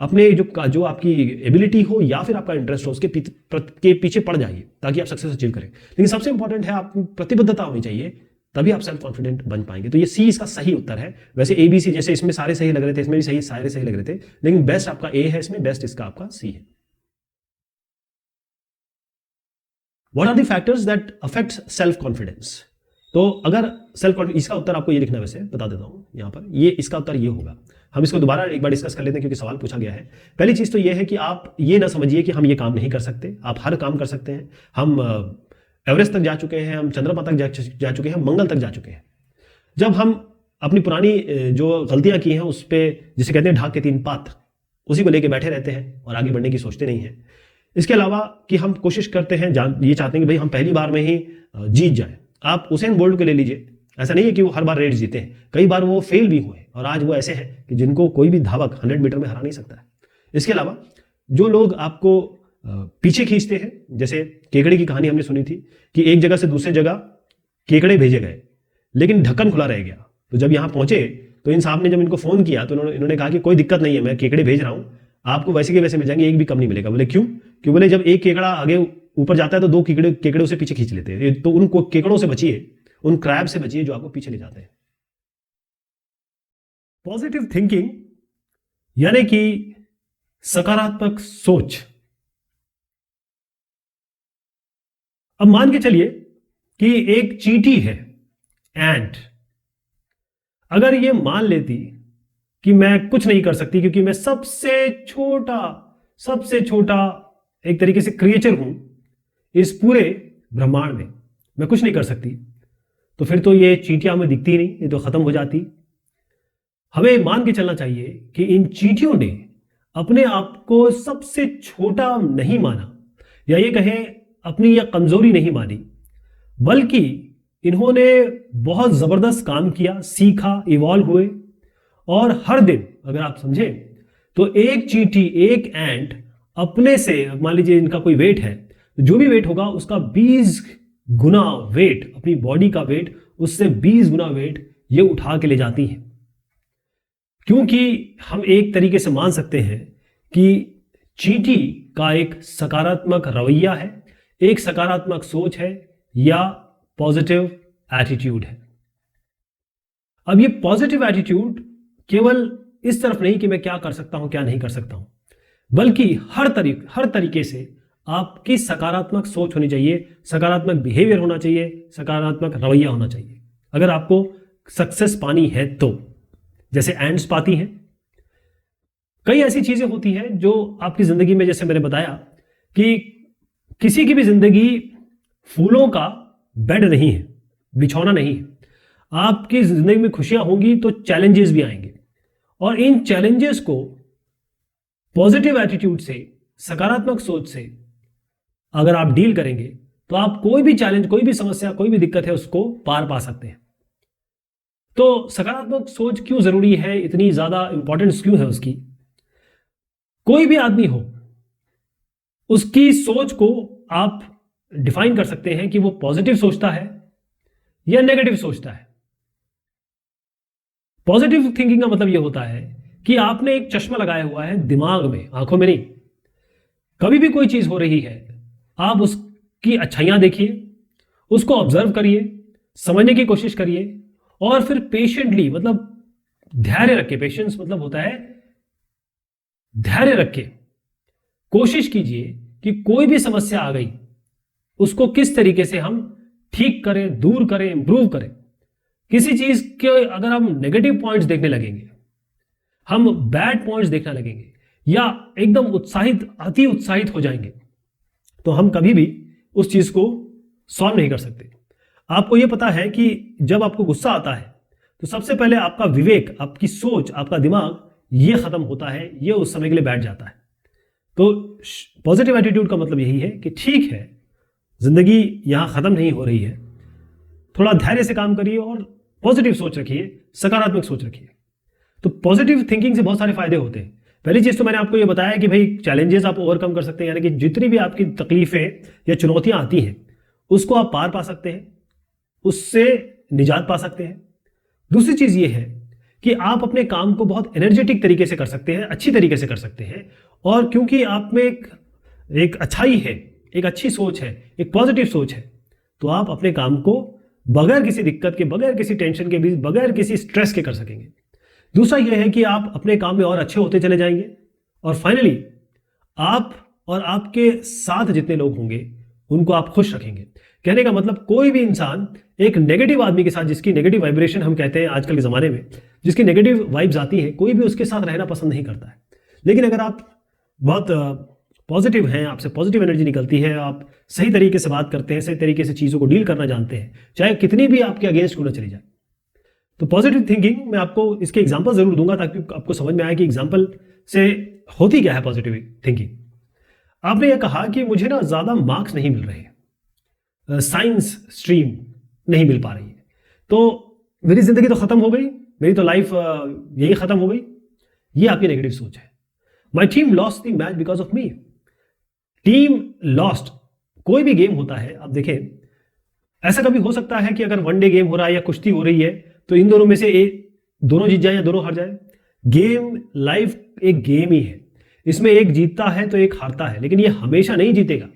अपने जो आपकी एबिलिटी हो या फिर आपका इंटरेस्ट हो उसके के पीछे पड़ जाइए ताकि आप सक्सेस अचीव करें। लेकिन सबसे इंपॉर्टेंट है आपकी प्रतिबद्धता होनी चाहिए, तभी आप सेल्फ कॉन्फिडेंट बन पाएंगे। तो ये सी इसका सही उत्तर है। वैसे ए बी सी जैसे इसमें सारे सही लग रहे थे, इसमें भी सही सारे सही लग रहे थे, लेकिन बेस्ट आपका ए है, इसमें बेस्ट इसका आपका सी है। What are the factors that affect self confidence? तो अगर सेल्फ कॉन्फिडेंस, इसका उत्तर आपको ये लिखना है, वैसे बता देता हूं यहां पर, ये इसका उत्तर ये होगा। हम इसको दोबारा एक बार डिस्कस कर लेते हैं क्योंकि सवाल पूछा गया है। पहली चीज तो ये है कि आप ये ना समझिए कि हम ये काम नहीं कर सकते, आप हर काम कर सकते हैं। हम एवरेस्ट तक जा चुके हैं, हम चंद्रमा तक जा चुके हैं, मंगल तक जा चुके हैं। जब हम अपनी पुरानी जो गलतियां की हैं उस पर, जिसे कहते हैं ढाक के 3 पात, उसी को लेके बैठे रहते हैं और आगे बढ़ने की सोचते नहीं हैं। इसके अलावा कि हम कोशिश करते हैं, ये चाहते हैं कि भाई हम पहली बार में ही जीत जाए। आप उसेन बोल्ट को ले लीजिए, ऐसा नहीं है कि वो हर बार रेस जीते हैं, कई बार वो फेल भी हुए और आज वो ऐसे हैं कि जिनको कोई भी धावक 100 मीटर में हरा नहीं सकता है। इसके अलावा जो लोग आपको पीछे खींचते हैं, जैसे केकड़े की कहानी हमने सुनी थी कि एक जगह से दूसरी जगह केकड़े भेजे गए लेकिन ढक्कन खुला रह गया। तो जब यहां पहुंचे तो इन साहब ने जब इनको फोन किया तो इन्होंने कहा कि कोई दिक्कत नहीं है, मैं केकड़े भेज रहा हूं, आपको वैसे के वैसे मिल जाएंगे, एक भी कम नहीं मिलेगा। बोले क्यों? क्यों? बोले जब एक केकड़ा आगे ऊपर जाता है तो 2 केकड़े उसे पीछे खींच लेते हैं। तो उन केकड़ों से बचिए, उन क्रैब से बचिए जो आपको पीछे ले जाते हैं। पॉजिटिव थिंकिंग यानी कि सकारात्मक सोच। अब मान के चलिए कि एक चींटी है, एंट, अगर ये मान लेती कि मैं कुछ नहीं कर सकती क्योंकि मैं सबसे छोटा एक तरीके से क्रिएचर हूं इस पूरे ब्रह्मांड में, मैं कुछ नहीं कर सकती, तो फिर तो ये चींटियां हमें दिखती नहीं, ये तो खत्म हो जाती। हमें मान के चलना चाहिए कि इन चींटियों ने अपने आप को सबसे छोटा नहीं माना, या ये कहें अपनी यह कमजोरी नहीं मानी, बल्कि इन्होंने बहुत जबरदस्त काम किया, सीखा, इवॉल्व हुए। और हर दिन अगर आप समझें तो एक चींटी, एक एंट अपने से, मान लीजिए इनका कोई वेट है, जो भी वेट होगा उसका 20 गुना वेट, अपनी बॉडी का वेट, उससे 20 गुना वेट ये उठा के ले जाती है। क्योंकि हम एक तरीके से मान सकते हैं कि चींटी का एक सकारात्मक रवैया है, एक सकारात्मक सोच है या पॉजिटिव एटीट्यूड है। अब ये पॉजिटिव एटीट्यूड केवल इस तरफ नहीं कि मैं क्या कर सकता हूं क्या नहीं कर सकता हूं, बल्कि हर तरीके से आपकी सकारात्मक सोच होनी चाहिए, सकारात्मक बिहेवियर होना चाहिए, सकारात्मक रवैया होना चाहिए अगर आपको सक्सेस पानी है तो। जैसे एंड्स पाती हैं, कई ऐसी चीजें होती हैं जो आपकी जिंदगी में, जैसे मैंने बताया कि किसी की भी जिंदगी फूलों का बेड नहीं है, बिछौना नहीं है। आपकी जिंदगी में खुशियां होंगी तो चैलेंजेस भी आएंगे, और इन चैलेंजेस को पॉजिटिव एटीट्यूड से, सकारात्मक सोच से अगर आप डील करेंगे तो आप कोई भी चैलेंज, कोई भी समस्या, कोई भी दिक्कत है उसको पार पा सकते हैं। तो सकारात्मक सोच क्यों जरूरी है, इतनी ज्यादा इंपॉर्टेंस क्यों है उसकी? कोई भी आदमी हो, उसकी सोच को आप डिफाइन कर सकते हैं कि वो पॉजिटिव सोचता है या नेगेटिव सोचता है। पॉजिटिव थिंकिंग का मतलब यह होता है कि आपने एक चश्मा लगाया हुआ है दिमाग में, आंखों में नहीं। कभी भी कोई चीज हो रही है, आप उसकी अच्छाइयां देखिए, उसको ऑब्जर्व करिए, समझने की कोशिश करिए, और फिर पेशेंटली, मतलब धैर्य रख के, पेशेंस मतलब होता है धैर्य रख के कोशिश कीजिए कि कोई भी समस्या आ गई उसको किस तरीके से हम ठीक करें, दूर करें, इंप्रूव करें। किसी चीज के अगर हम नेगेटिव पॉइंट्स देखने लगेंगे, हम बैड पॉइंट्स देखने लगेंगे, या एकदम अति उत्साहित हो जाएंगे, तो हम कभी भी उस चीज को सॉल्व नहीं कर सकते। आपको यह पता है कि जब आपको गुस्सा आता है तो सबसे पहले आपका विवेक, आपकी सोच, आपका दिमाग, यह खत्म होता है, यह उस समय के लिए बैठ जाता है। तो पॉजिटिव एटीट्यूड का मतलब यही है कि ठीक है, जिंदगी यहां खत्म नहीं हो रही है, थोड़ा धैर्य से काम करिए और पॉजिटिव सोच रखिए, सकारात्मक सोच रखिए। तो पॉजिटिव थिंकिंग से बहुत सारे फायदे होते हैं। पहली चीज तो मैंने आपको यह बताया कि भाई चैलेंजेस आप ओवरकम कर सकते हैं, यानी कि जितनी भी आपकी तकलीफें या चुनौतियां आती हैं उसको आप पार पा सकते हैं, उससे निजात पा सकते हैं। दूसरी चीज यह है कि आप अपने काम को बहुत एनर्जेटिक तरीके से कर सकते हैं, अच्छी तरीके से कर सकते हैं। और क्योंकि आप में एक अच्छाई है, एक अच्छी सोच है, एक पॉजिटिव सोच है, तो आप अपने काम को बगैर किसी दिक्कत के, बगैर किसी टेंशन के, बीच बगैर किसी स्ट्रेस के कर सकेंगे। दूसरा यह है कि आप अपने काम में और अच्छे होते चले जाएंगे। और फाइनली आप और आपके साथ जितने लोग होंगे उनको आप खुश रखेंगे। कहने का मतलब कोई भी इंसान एक नेगेटिव आदमी के साथ, जिसकी नेगेटिव वाइब्रेशन हम कहते हैं आजकल के ज़माने में, जिसकी नेगेटिव वाइब्स आती हैं, कोई भी उसके साथ रहना पसंद नहीं करता है। लेकिन अगर आप बहुत पॉजिटिव हैं, आपसे पॉजिटिव एनर्जी निकलती है, आप सही तरीके से बात करते हैं, सही तरीके से चीज़ों को डील करना जानते हैं, चाहे कितनी भी आपके अगेंस्ट क्यों ना चली जाए। तो पॉजिटिव थिंकिंग मैं आपको इसके एग्जाम्पल जरूर दूंगा ताकि आपको समझ में आए कि एग्जाम्पल से होती क्या है पॉजिटिव थिंकिंग। आपने यह कहा कि मुझे ना ज़्यादा मार्क्स नहीं मिल रहे, साइंस स्ट्रीम नहीं मिल पा रही है, तो मेरी ज़िंदगी तो ख़त्म हो गई, मेरी तो लाइफ यही ख़त्म हो गई। ये आपकी नेगेटिव सोच है। My team lost the match because of me. Team lost, कोई भी गेम होता है, आप देखें, ऐसा कभी हो सकता है कि अगर वनडे गेम हो रहा है या कुश्ती हो रही है तो इन दोनों में से दोनों जीत जाए या दोनों हार जाए। गेम, लाइफ एक गेम ही है, इसमें एक जीतता है तो एक हारता है, लेकिन ये हमेशा नहीं जीतेगा।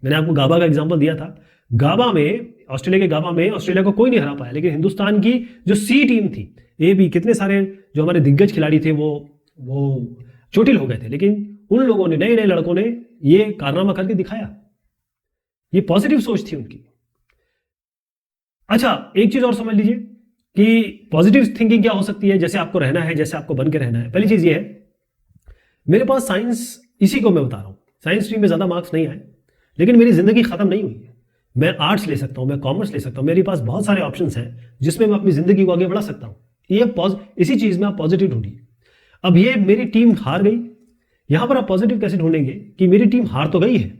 मैंने आपको गाबा का एग्जांपल दिया था। गाबा में, ऑस्ट्रेलिया के गाबा में ऑस्ट्रेलिया को कोई नहीं हरा पाया, लेकिन हिंदुस्तान की जो सी टीम थी, ए बी, कितने सारे जो हमारे दिग्गज खिलाड़ी थे वो चोटिल हो गए थे, लेकिन उन लोगों ने, नए नए लड़कों ने ये कारनामा करके दिखाया। ये पॉजिटिव सोच थी उनकी। अच्छा, एक चीज और समझ लीजिए कि पॉजिटिव थिंकिंग क्या हो सकती है, जैसे आपको रहना है, जैसे आपको बन के रहना है। पहली चीज ये है, मेरे पास साइंस, इसी को मैं बता रहा हूं, साइंस स्ट्रीम में ज्यादा मार्क्स नहीं आए, लेकिन मेरी जिंदगी खत्म नहीं हुई है। मैं आर्ट्स ले सकता हूं, मैं कॉमर्स ले सकता हूं, मेरे पास बहुत सारे ऑप्शंस हैं जिसमें मैं अपनी जिंदगी को आगे बढ़ा सकता हूं। इसी चीज में आप पॉजिटिव ढूंढिए। अब ये मेरी टीम हार गई, यहां पर आप पॉजिटिव कैसे ढूंढेंगे कि मेरी टीम हार तो गई है,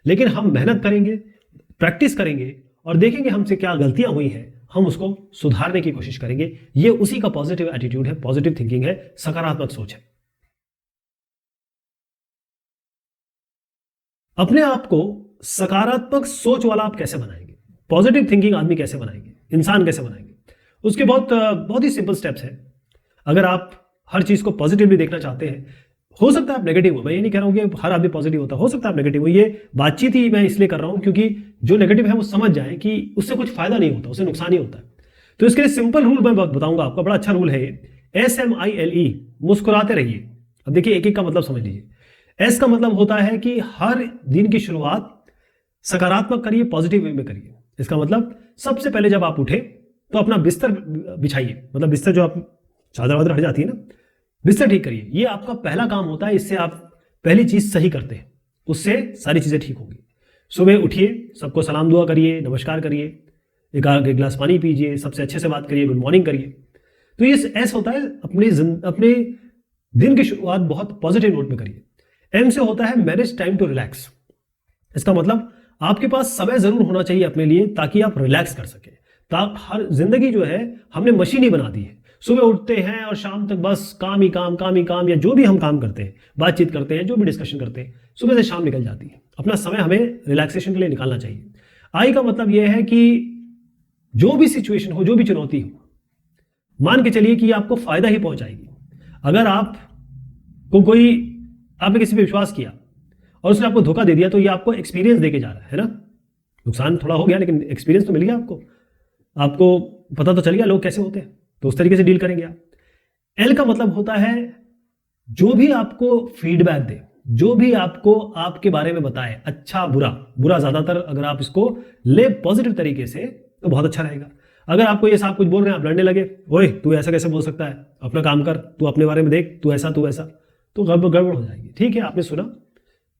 लेकिन हम मेहनत करेंगे, प्रैक्टिस करेंगे और देखेंगे हमसे क्या गलतियां हुई हैं, हम उसको सुधारने की कोशिश करेंगे। ये उसी का पॉजिटिव एटीट्यूड है, पॉजिटिव थिंकिंग है, सकारात्मक सोच है। अपने आप को सकारात्मक सोच वाला आप कैसे बनाएंगे, पॉजिटिव थिंकिंग आदमी कैसे बनाएंगे, इंसान कैसे बनाएंगे, उसके बहुत ही सिंपल स्टेप्स हैं। अगर आप हर चीज को पॉजिटिवली देखना चाहते हैं, हो सकता है आप नेगेटिव हो, मैं ये नहीं कह रहा हूं कि हर आदमी पॉजिटिव होता, हो सकता है आप नेगेटिव हो। ये बातचीत ही मैं इसलिए कर रहा हूं क्योंकि जो नेगेटिव है वो समझ जाए कि उससे कुछ फायदा नहीं होता, उससे नुकसान ही होता है। तो इसके लिए सिंपल रूल मैं बताऊंगा आपका, बड़ा अच्छा रूल है ये, SMILE, मुस्कुराते रहिए। अब देखिए, एक एक का मतलब समझ लीजिए। एस का मतलब होता है कि हर दिन की शुरुआत सकारात्मक करिए, पॉजिटिव वे में करिए। इसका मतलब सबसे पहले जब आप उठे तो अपना बिस्तर बिछाइए, मतलब बिस्तर जो आप चादर वादर हट जाती है ना, बिस्तर ठीक करिए। ये आपका पहला काम होता है, इससे आप पहली चीज सही करते हैं, उससे सारी चीजें ठीक होंगी। सुबह उठिए, सबको सलाम दुआ करिए, नमस्कार करिए, एक गिलास पानी पीजिए, सबसे अच्छे से बात करिए, गुड मॉर्निंग करिए। तो ये एस होता है अपने दिन की शुरुआत बहुत पॉजिटिव नोट में करिए। एम से होता है मैनेज टाइम टू रिलैक्स। इसका मतलब आपके पास समय जरूर होना चाहिए अपने लिए ताकि आप रिलैक्स कर सके। हर जिंदगी जो है हमने मशीन ही बना दी है, सुबह उठते हैं और शाम तक बस काम ही काम, काम ही काम, या जो भी हम काम करते हैं, बातचीत करते हैं, जो भी डिस्कशन करते हैं, सुबह से शाम निकल जाती है। अपना समय हमें रिलैक्सेशन के लिए निकालना चाहिए। आई का मतलब यह है कि जो भी सिचुएशन हो, जो भी चुनौती हो, मान के चलिए कि आपको फायदा ही पहुंचाएगी। अगर आपने किसी पे विश्वास किया और उसने आपको धोखा दे दिया, तो ये आपको एक्सपीरियंस देके जा रहा है ना। नुकसान थोड़ा हो गया, लेकिन एक्सपीरियंस तो मिल गया आपको पता तो चल गया लोग कैसे होते हैं, तो उस तरीके से डील करेंगे आप। एल का मतलब होता है जो भी आपको फीडबैक दे, जो भी आपको आपके बारे में बताए, अच्छा बुरा ज्यादातर अगर आप इसको ले पॉजिटिव तरीके से तो बहुत अच्छा रहेगा। अगर आपको ये साहब कुछ बोल रहे हैं, आप लड़ने लगे, ओए तू ऐसा कैसे बोल सकता है, अपना काम कर, तू अपने बारे में देख, तू ऐसा, तो गड़बड़ हो जाएगी। ठीक है, आपने सुना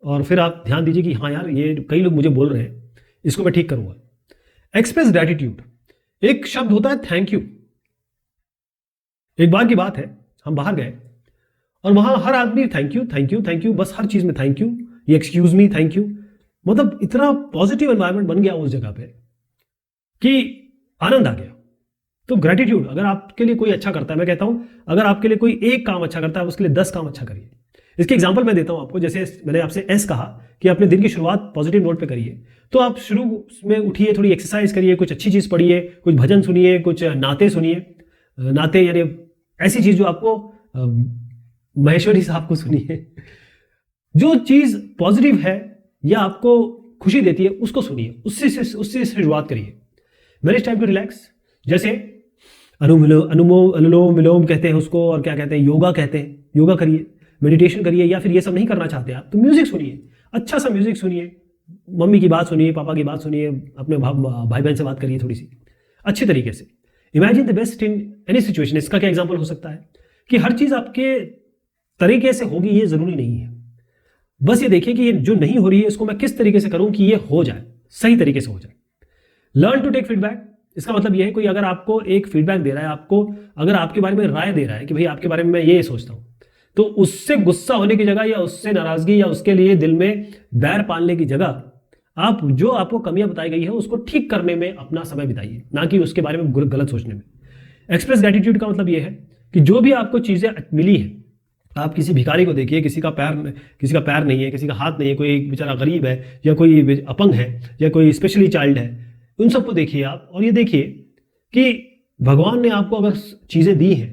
और फिर आप ध्यान दीजिए कि हाँ यार, ये कई लोग मुझे बोल रहे हैं, इसको मैं ठीक करूंगा। एक्सप्रेस ग्रैटिट्यूड, एक शब्द होता है थैंक यू। एक बार की बात है, हम बाहर गए और वहां हर आदमी thank you thank you thank you, बस हर चीज में थैंक यू, ये एक्सक्यूज मी, थैंक यू, मतलब इतना पॉजिटिव एनवायरनमेंट बन गया उस जगह पे कि आनंद आ गया। तो ग्रेटिट्यूड, अगर आपके लिए कोई अच्छा करता है, मैं कहता हूं अगर आपके लिए कोई एक काम अच्छा करता है, उसके लिए 10 काम अच्छा करिए। इसके एग्जांपल मैं देता हूं आपको। जैसे मैंने आपसे एस कहा कि अपने दिन की शुरुआत पॉजिटिव नोट पे करिए, तो आप शुरू में उठिए, थोड़ी एक्सरसाइज करिए, कुछ अच्छी चीज पढ़िए, कुछ भजन सुनिए, कुछ नाते सुनिए। नाते यानी ऐसी चीज जो आपको महेश्वरी साहब को सुनिए, जो चीज पॉजिटिव है या आपको खुशी देती है उसको सुनिए, उससे शुरुआत करिए। वेरी टाइम टू रिलैक्स, जैसे अनुलोम विलोम कहते हैं उसको, और क्या कहते हैं, योगा कहते हैं, योगा करिए, मेडिटेशन करिए, या फिर ये सब नहीं करना चाहते आप तो म्यूजिक सुनिए, अच्छा सा म्यूजिक सुनिए, मम्मी की बात सुनिए, पापा की बात सुनिए, अपने भाई बहन से बात करिए थोड़ी सी अच्छे तरीके से। Imagine the best in any situation. इसका क्या एग्जाम्पल हो सकता है कि हर चीज आपके तरीके से होगी ये जरूरी नहीं है, बस ये देखिए कि ये जो नहीं हो रही है इसको मैं किस तरीके से करूं कि ये हो जाए, सही तरीके से हो जाए। लर्न टू टेक फीडबैक, इसका मतलब ये है कोई अगर आपको एक फीडबैक दे रहा है, आपको अगर आपके बारे में राय दे रहा है कि भाई आपके बारे में मैं ये सोचता हूं, तो उससे गुस्सा होने की जगह या उससे नाराजगी या उसके लिए दिल में बैर पालने की जगह आप जो आपको कमियां बताई गई है उसको ठीक करने में अपना समय बिताइए, ना कि उसके बारे में गलत सोचने में। एक्सप्रेस ग्रेटिट्यूड का मतलब यह है कि जो भी आपको चीजें मिली है, आप किसी भिखारी को देखिए, किसी का पैर नहीं है, किसी का हाथ नहीं है, कोई बेचारा गरीब है या कोई अपंग है या कोई स्पेशली चाइल्ड है, उन सबको देखिए आप और ये देखिए कि भगवान ने आपको अगर चीजें दी हैं,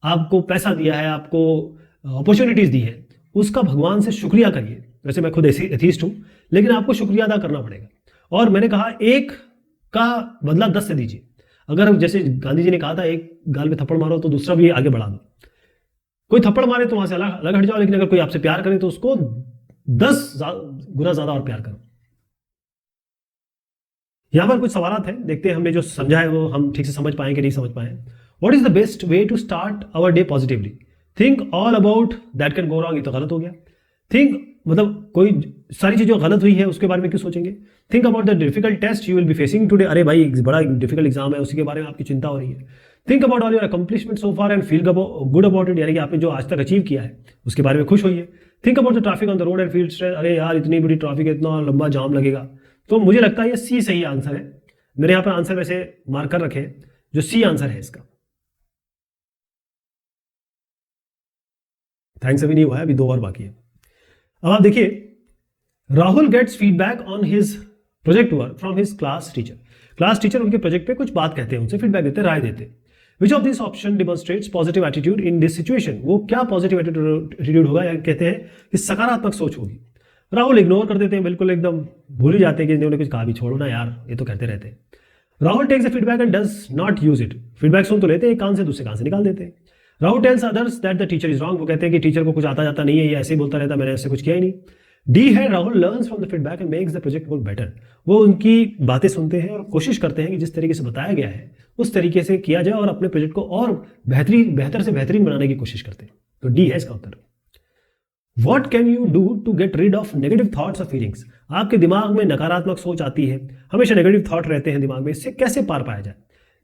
आपको पैसा दिया है, आपको अपॉर्चुनिटीज दी है, उसका भगवान से शुक्रिया करिए। वैसे मैं खुद एथीस्ट हूं, लेकिन आपको शुक्रिया अदा करना पड़ेगा। और मैंने कहा एक का बदला 10 से दीजिए। अगर जैसे गांधी जी ने कहा था एक गाल पे थप्पड़ मारो तो दूसरा भी आगे बढ़ा दो। कोई थप्पड़ मारे तो वहां से अलग हट जाओ, लेकिन अगर कोई आपसे प्यार करे तो उसको 10 गुना ज्यादा और प्यार करो। यहां पर कुछ सवाल हैं, देखते हैं हमने जो समझा है वो हम ठीक से समझ पाए कि नहीं समझ पाए। What is the best way to start our day positively? Think all about that can go wrong. ये तो गलत हो गया। थिंक मतलब कोई सारी चीजें गलत हुई है उसके बारे में क्यों सोचेंगे? Think about the difficult test you will be facing today. अरे भाई बड़ा डिफिकल्ट एग्जाम है, उसी के बारे में आपकी चिंता हो रही है। Think about all your accomplishment so far and feel good about it, यानी कि आपने जो आज तक अचीव किया है उसके बारे में खुश होइए। Think about the traffic on the road and feel stress. अरे यार इतनी बड़ी ट्रैफिक है, इतना लंबा जाम लगेगा। तो मुझे लगता है ये सी सही आंसर है। मेरे यहाँ पर आंसर वैसे मार्क कर रखे हैं, जो सी आंसर है इसका। थैंक्स अभी नहीं हुआ है, अभी 2 और बाकी है। अब आप देखिए, Rahul gets feedback on his project work from his class teacher. Class teacher उनके प्रोजेक्ट पे कुछ बात कहते हैं, उनसे फीडबैक देते हैं, राय देते हैं। Which of this option demonstrates positive attitude in this situation? वो क्या पॉजिटिव एटीट्यूड होगा, या कहते हैं कि सकारात्मक सोच होगी। राहुल इग्नोर कर देते हैं, बिल्कुल एकदम भूल ही जाते हैं कि इन्होंने कुछ कहा भी, छोड़ो ना यार, ये तो कहते रहते हैं। Rahul takes the feedback and does not use it. Feedback सुन तो लेते हैं, एक कान से दूसरे कान से निकाल देते हैं। Rahul tells others that the teacher is wrong. वो कहते हैं कि टीचर को कुछ आता जाता नहीं है, ये ऐसे ही बोलता रहता, मैंने ऐसे कुछ किया ही नहीं। डी है, Rahul learns from the feedback and makes the project work better. वो उनकी बातें सुनते हैं और कोशिश करते हैं कि जिस तरीके से बताया गया है उस तरीके से किया जाए और अपने प्रोजेक्ट को और बेहतर से बेहतरीन बनाने की कोशिश करते हैं। तो डी है इसका उत्तर। What can you do to get rid of negative thoughts or feelings? आपके दिमाग में नकारात्मक सोच आती है, हमेशा नेगेटिव थॉट रहते हैं दिमाग में, इससे कैसे पार पाया जाए?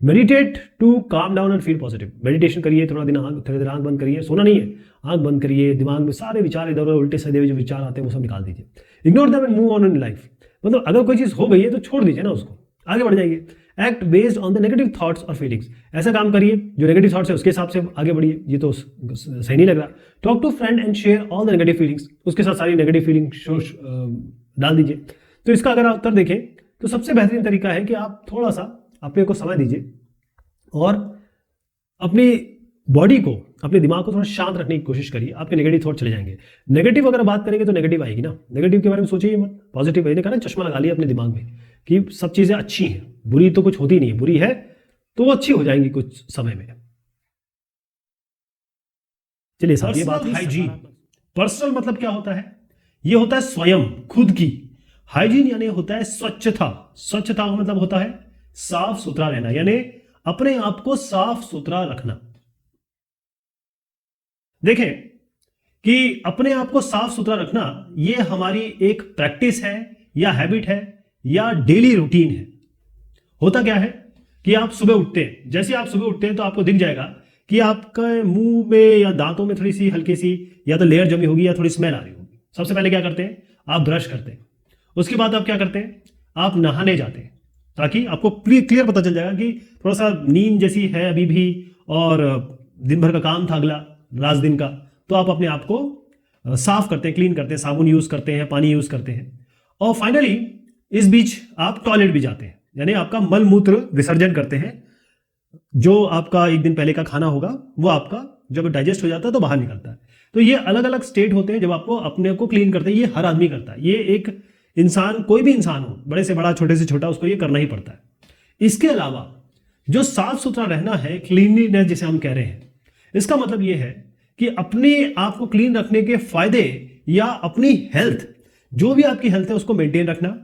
Meditate to calm down and feel positive. Meditation करिए, थोड़ी देर आंख बंद करिए, सोना नहीं है, आंख बंद करिए, दिमाग में सारे विचार इधर उधर उल्टे सीधे जो विचार आते हैं वो सब निकाल दीजिए। Ignore them and move on in life. मतलब अगर कोई चीज हो गई है तो छोड़ दीजिए ना उसको, आगे बढ़ जाइए। Act based on the negative thoughts और फीलिंग्स। ऐसा काम करिए जो नेगेटिव थॉट्स है उसके हिसाब से आगे बढ़िए। ये तो सही नहीं लग रहा। Talk to friend and share all the negative feelings. उसके साथ सारी नेगेटिव फीलिंग डाल दीजिए। तो इसका अगर आप उत्तर देखें तो सबसे बेहतरीन तरीका है कि आप थोड़ा सा अपने को समय दीजिए और अपनी बॉडी को, अपने दिमाग को थोड़ा शांत रखने की कोशिश करिए। आपके नेगेटिव थॉट चले जाएंगे। नेगेटिव अगर बात करेंगे तो नेगेटिव आएगी ना, नेगेटिव के बारे में सोचिए मत, पॉजिटिव है। कारण चश्मा लगा लिया अपने दिमाग में कि सब चीजें अच्छी हैं, बुरी तो कुछ होती नहीं है, बुरी है तो वो अच्छी हो जाएंगी कुछ समय में। चलिए साहब, ये बात हाइजीन। पर्सनल मतलब क्या होता है? ये होता है स्वयं, खुद की। हाइजीन यानी होता है स्वच्छता। स्वच्छता का मतलब होता है साफ सुथरा रहना, यानी अपने आप को साफ सुथरा रखना। देखें कि अपने आप को साफ सुथरा रखना ये हमारी एक प्रैक्टिस है या हैबिट है या डेली रूटीन है। होता क्या है कि आप सुबह उठते हैं, जैसे आप सुबह उठते हैं तो आपको दिख जाएगा कि आपके मुंह में या दांतों में थोड़ी सी हल्की सी या तो लेयर जमी होगी या थोड़ी स्मेल आ रही होगी। सबसे पहले क्या करते हैं? आप ब्रश करते हैं। उसके बाद आप क्या करते हैं? आप नहाने जाते हैं, ताकि आपको क्लियर पता चल जाएगा कि थोड़ा सा नींद जैसी है अभी भी और दिन भर का काम था अगला रात दिन का, तो आप अपने आप को साफ करते हैं, क्लीन करते हैं, साबुन यूज करते हैं, पानी यूज करते हैं। और फाइनली इस बीच आप टॉयलेट भी जाते हैं, यानी आपका मल मूत्र विसर्जन करते हैं जो आपका एक दिन पहले का खाना होगा वो आपका जब डाइजेस्ट हो जाता है तो बाहर निकलता है। तो ये अलग अलग स्टेट होते हैं जब आपको अपने को क्लीन करते हैं। ये हर आदमी करता है, ये एक इंसान, कोई भी इंसान हो, बड़े से बड़ा छोटे से छोटा, उसको ये करना ही पड़ता है। इसके अलावा जो साफ सुथरा रहना है, क्लीनलीनेस जिसे हम कह रहे हैं, इसका मतलब ये है कि अपने आप को क्लीन रखने के फायदे या अपनी हेल्थ, जो भी आपकी हेल्थ है उसको मेंटेन रखना,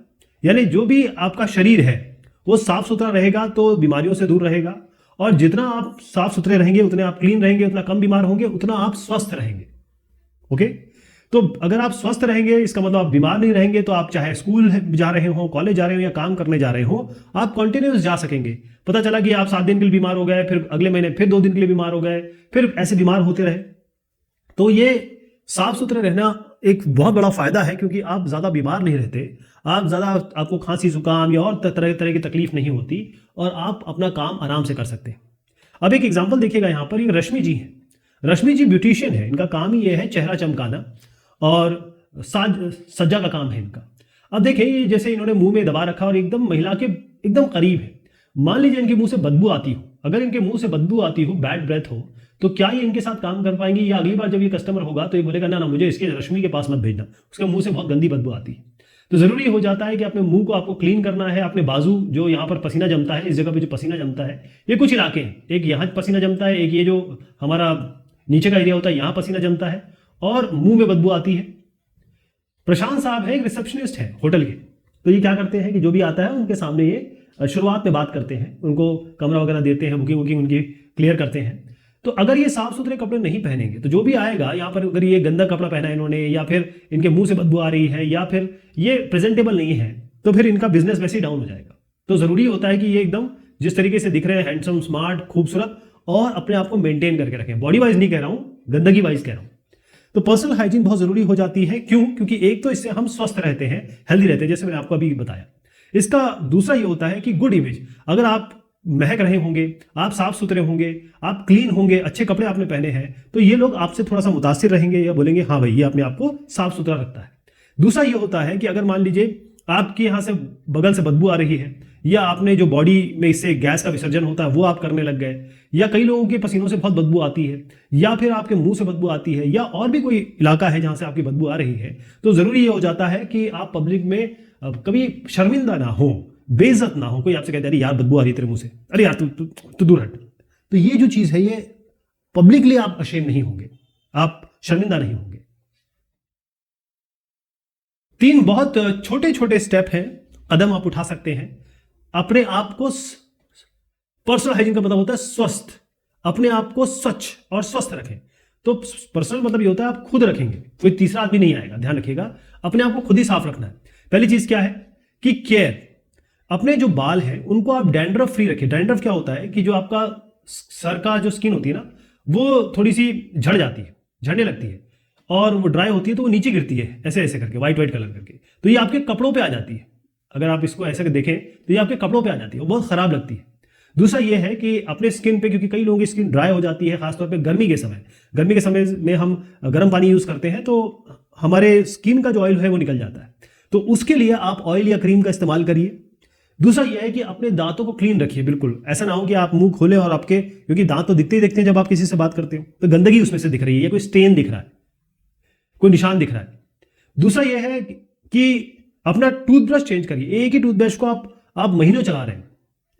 यानी जो भी आपका शरीर है वो साफ सुथरा रहेगा तो बीमारियों से दूर रहेगा। और जितना आप साफ सुथरे रहेंगे, उतने आप क्लीन रहेंगे, उतना कम बीमार होंगे, उतना आप स्वस्थ रहेंगे। ओके, तो अगर आप स्वस्थ रहेंगे इसका मतलब आप बीमार नहीं रहेंगे, तो आप चाहे स्कूल जा रहे हो, कॉलेज जा रहे हो या काम करने जा रहे हो, आप कंटिन्यूस जा सकेंगे। पता चला कि आप 7 दिन के लिए बीमार हो गए, फिर अगले महीने फिर 2 दिन के लिए बीमार हो गए, फिर ऐसे बीमार होते रहे। तो ये साफ सुथरे रहना एक बहुत बड़ा फायदा है, क्योंकि आप ज्यादा बीमार नहीं रहते, आप ज्यादा, आपको खांसी जुकाम या और तरह तरह की तकलीफ नहीं होती, और आप अपना काम आराम से कर सकते हैं। अब एक एग्जांपल देखिएगा, यहाँ पर ये रश्मि जी हैं। रश्मि जी ब्यूटिशियन है, इनका काम ही ये है चेहरा चमकाना और साज सज्जा का काम है इनका। अब देखिए, ये जैसे इन्होंने मुंह में दबा रखा और एकदम महिला के एकदम करीब है। मान लीजिए इनके मुंह से बदबू आती हो, अगर इनके मुंह से बदबू आती हो, बैड ब्रेथ हो, तो क्या ये इनके साथ काम कर पाएंगे? या अगली बार जब ये कस्टमर होगा तो ये बोलेगा ना ना, मुझे इसके रश्मि के पास मत भेजना, उसके मुंह से बहुत गंदी बदबू आती है। तो जरूरी हो जाता है कि अपने मुंह को आपको क्लीन करना है। अपने बाजू, जो यहाँ पर पसीना जमता है, इस जगह पे जो पसीना जमता है, ये कुछ इलाके हैं, एक यहाँ पसीना जमता है, एक ये जो हमारा नीचे का एरिया होता है यहाँ पसीना जमता है, और मुंह में बदबू आती है। प्रशांत साहब है, एक रिसेप्शनिस्ट है होटल के। तो ये क्या करते हैं कि जो भी आता है उनके सामने ये शुरुआत में बात करते हैं, उनको कमरा वगैरह देते हैं, बुकिंग वुकिंग उनकी क्लियर करते हैं। तो अगर ये साफ सुथरे कपड़े नहीं पहनेंगे तो जो भी आएगा यहाँ पर, अगर ये गंदा कपड़ा पहना है इन्होंने, या फिर इनके मुंह से बदबू आ रही है, या फिर ये प्रेजेंटेबल नहीं है, तो फिर इनका बिजनेस वैसे ही डाउन हो जाएगा। तो जरूरी होता है कि ये एकदम जिस तरीके से दिख रहे हैं, हैंडसम, स्मार्ट, खूबसूरत, और अपने आप को मेंटेन करके रखें। बॉडी वाइज नहीं कह रहा हूं, गंदगी वाइज कह रहा हूं। तो पर्सनल हाइजीन बहुत जरूरी हो जाती है। क्यों? क्योंकि एक तो इससे हम स्वस्थ रहते हैं, हेल्दी रहते हैं, जैसे मैंने आपको अभी बताया। इसका दूसरा ये होता है कि गुड इमेज, अगर आप महक रहे होंगे, आप साफ सुथरे होंगे, आप क्लीन होंगे, अच्छे कपड़े आपने पहने हैं, तो ये लोग आपसे थोड़ा सा मुतासिर रहेंगे, या बोलेंगे हाँ भाई ये अपने आप को साफ सुथरा रखता है। दूसरा ये होता है कि अगर मान लीजिए आपके यहाँ से बगल से बदबू आ रही है, या आपने जो बॉडी में इससे गैस का विसर्जन होता है वो आप करने लग गए, या कई लोगों के पसीनों से बहुत बदबू आती है, या फिर आपके मुंह से बदबू आती है, या और भी कोई इलाका है जहां से आपकी बदबू आ रही है, तो जरूरी ये हो जाता है कि आप पब्लिक में कभी शर्मिंदा ना हो, बेइज्जत ना हो। कोई आपसे कहते अरे यार बदबू आ रही है तेरे मुंह से, अरे यार तू दूर हट। तो ये जो चीज है, ये पब्लिकली आप अशेम नहीं होंगे, आप शर्मिंदा नहीं होंगे। 3 बहुत छोटे छोटे स्टेप हैं, कदम आप उठा सकते हैं अपने आप को। पर्सनल हाइजीन का मतलब होता है स्वस्थ, अपने आप को स्वच्छ और स्वस्थ रखें। तो पर्सनल मतलब ये होता है आप खुद रखेंगे, कोई तीसरा आदमी नहीं आएगा। ध्यान रखिएगा, अपने आप को खुद ही साफ रखना है। पहली चीज क्या है कि केयर, अपने जो बाल हैं उनको आप डैंड्रफ फ्री रखें। डैंड्रफ क्या होता है कि जो आपका सर का जो स्किन होती है ना, वो थोड़ी सी झड़ जाती है, झड़ने लगती है, और वो ड्राई होती है तो वो नीचे गिरती है ऐसे ऐसे करके, व्हाइट व्हाइट कलर करके। तो ये आपके कपड़ों पे आ जाती है, अगर आप इसको ऐसे देखें तो ये आपके कपड़ों पे आ जाती है, वो बहुत खराब लगती है। दूसरा ये है कि अपने स्किन पे, क्योंकि कई लोगों की स्किन ड्राई हो जाती है, खासतौर पे गर्मी के समय में हम गर्म पानी यूज करते हैं तो हमारे स्किन का जो ऑयल है वो निकल जाता है। तो उसके लिए आप ऑयल या क्रीम का इस्तेमाल करिए। दूसरा यह है कि अपने दांतों को क्लीन रखिए, बिल्कुल ऐसा ना हो कि आप मुंह खोले और आपके, क्योंकि दांत तो दिखते ही दिखते हैं जब आप किसी से बात करते हो, तो गंदगी उसमें से दिख रही है, या कोई स्टेन दिख रहा है, कोई निशान दिख रहा है। दूसरा यह है कि अपना टूथब्रश चेंज करिए। एक ही टूथब्रश को आप महीनों चला रहे हैं,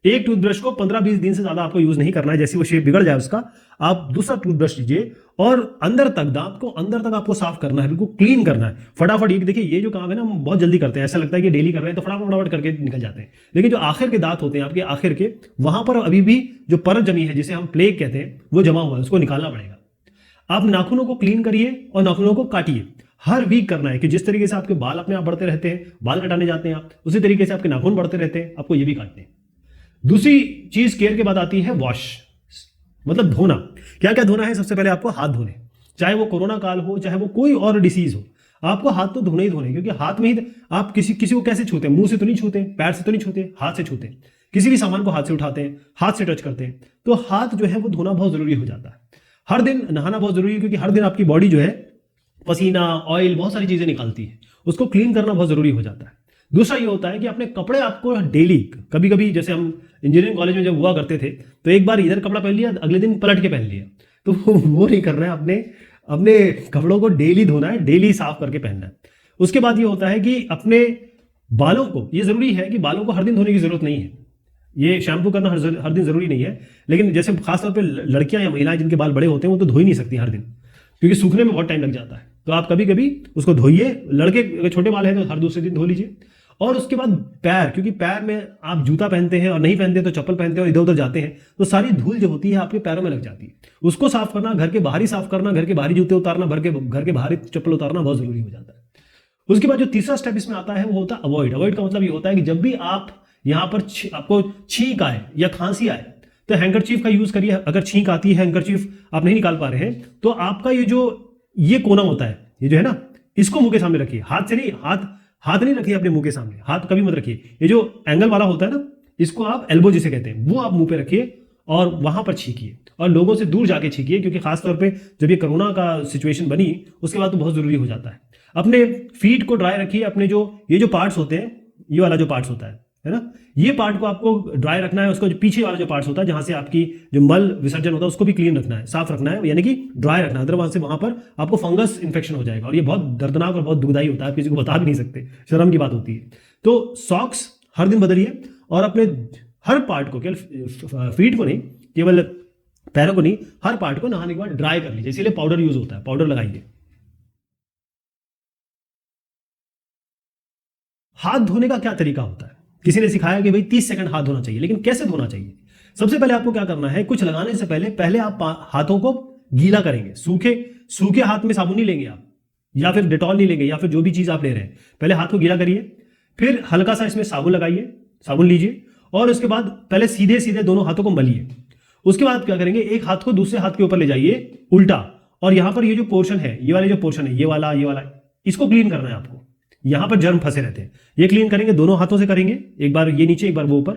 एक टूथब्रश को 15-20 दिन से ज्यादा आपको यूज नहीं करना है, जैसे वो शेप बिगड़ जाए उसका, आप दूसरा टूथब्रश लीजिए और अंदर तक, दांत को अंदर तक आपको साफ करना है, बिल्कुल क्लीन करना है फटाफट। ये देखिए, ये जो काम है ना हम बहुत जल्दी करते हैं, ऐसा लगता है कि डेली कर रहे हैं तो फटाफट करके निकल जाते हैं, लेकिन जो आखिर के दांत होते हैं आपके आखिर के, वहां पर अभी भी जो परत जमी है, जिसे हम प्लेग कहते हैं, वो जमा हुआ है, उसको निकालना पड़ेगा। आप नाखूनों को क्लीन करिए और नाखूनों को काटिए। हर वीक करना है कि जिस तरीके से आपके बाल अपने आप बढ़ते रहते हैं, बाल कटाने जाते हैं आप, उसी तरीके से आपके नाखून बढ़ते रहते हैं, आपको ये भी काटने हैं। दूसरी चीज केयर के बाद आती है वॉश, मतलब धोना। क्या क्या धोना है? सबसे पहले आपको हाथ धोने, चाहे वो कोरोना काल हो, चाहे वो कोई और डिसीज हो, आपको हाथ तो धोने ही धोने, क्योंकि हाथ में ही आप किसी को कैसे छूते हैं? मुंह से तो नहीं छूते, पैर से तो नहीं छूते, हाथ से छूते हैं। किसी भी सामान को हाथ से उठाते हैं, हाथ से टच करते हैं, तो हाथ जो है वो धोना बहुत जरूरी हो जाता है। हर दिन नहाना बहुत जरूरी है, क्योंकि हर दिन आपकी बॉडी जो है पसीना, ऑयल, बहुत सारी चीजें निकालती है, उसको क्लीन करना बहुत जरूरी हो जाता है। दूसरा ये होता है कि अपने कपड़े आपको डेली, कभी कभी जैसे हम इंजीनियरिंग कॉलेज में जब हुआ करते थे तो एक बार इधर कपड़ा पहन लिया, अगले दिन पलट के पहन लिया, तो वो नहीं करना है। अपने अपने कपड़ों को डेली धोना है, डेली साफ करके पहनना है। उसके बाद ये होता है कि अपने बालों को, ये जरूरी है कि बालों को हर दिन धोने की जरूरत नहीं है, ये शैम्पू करना हर दिन जरूरी नहीं है। लेकिन जैसे खासतौर पे लड़कियां या महिलाएं जिनके बाल बड़े होते हैं वो तो धो ही नहीं सकती हर दिन, क्योंकि सूखने में बहुत टाइम लग जाता है। तो आप कभी कभी उसको धोइए। लड़के अगर छोटे बाल हैं तो हर दूसरे दिन धो लीजिए। और उसके बाद पैर, क्योंकि पैर में आप जूता पहनते हैं और नहीं पहनते तो चप्पल पहनते हैं और इधर उधर जाते हैं, तो सारी धूल जो होती है आपके पैरों में लग जाती है। उसको साफ करना, घर के बाहर ही साफ करना, घर के बाहरी जूते उतारना, घर के बाहरी चप्पल उतारना बहुत जरूरी हो जाता है। उसके बाद जो तीसरा स्टेप इसमें आता है वो होता है अवॉइड। अवॉइड का मतलब ये होता है कि जब भी आप यहां पर आपको छींक आए या खांसी आए तो हैंकरचीफ का यूज करिए। अगर छींक आती है, हैंकरचीफ आप नहीं निकाल पा रहे हैं, तो आपका ये कोना होता है, ये जो है ना, इसको मुंह के सामने रखिए। हाथ से नहीं, हाथ नहीं रखिए अपने मुंह के सामने, हाथ कभी मत रखिए। ये जो एंगल वाला होता है ना, इसको आप एल्बो जिसे कहते हैं, वो आप मुंह पे रखिए और वहां पर छींकिए और लोगों से दूर जाके छींकिए, क्योंकि खासतौर पे जब ये कोरोना का सिचुएशन बनी उसके बाद तो बहुत जरूरी हो जाता है। अपने फीट को ड्राई रखिए। अपने ये जो पार्ट्स होते हैं, ये वाला जो पार्ट्स होता है ना, ये पार्ट को आपको ड्राई रखना है। उसको जो पीछे वाला जो पार्ट्स होता है जहां से आपकी जो मल विसर्जन होता है उसको भी क्लीन रखना है, साफ रखना है, यानी कि ड्राई रखना है। अदरवाइज से वहां पर आपको फंगस इन्फेक्शन हो जाएगा और ये बहुत दर्दनाक और बहुत दुखदायी होता है, आप किसी को बता भी नहीं सकते, शर्म की बात होती है। तो सॉक्स हर दिन बदलिए और अपने हर पार्ट को, केवल फीट को नहीं, केवल पैरों को नहीं, हर पार्ट को नहाने के बाद ड्राई कर लीजिए। इसीलिए पाउडर यूज होता है, पाउडर लगाइए। हाथ धोने का क्या तरीका होता है? किसी ने सिखाया कि भाई 30 सेकंड हाथ धोना चाहिए, लेकिन कैसे धोना चाहिए? सबसे पहले आपको क्या करना है, कुछ लगाने से पहले आप हाथों को गीला करेंगे। सूखे हाथ में साबुन नहीं लेंगे आप, या फिर डेटॉल नहीं लेंगे, या फिर जो भी चीज आप ले रहे हैं, पहले हाथ को गीला करिए, फिर हल्का सा इसमें साबुन लगाइए, साबुन लीजिए और उसके बाद पहले सीधे सीधे दोनों हाथों को मलिए। उसके बाद क्या करेंगे, एक हाथ को दूसरे हाथ के ऊपर ले जाइए उल्टा, और यहां पर ये जो पोर्शन है, ये वाले जो पोर्शन है, ये वाला इसको क्लीन करना है आपको। यहां पर जर्म फंसे रहते हैं, ये क्लीन करेंगे, दोनों हाथों से करेंगे, एक बार ये नीचे एक बार वो ऊपर,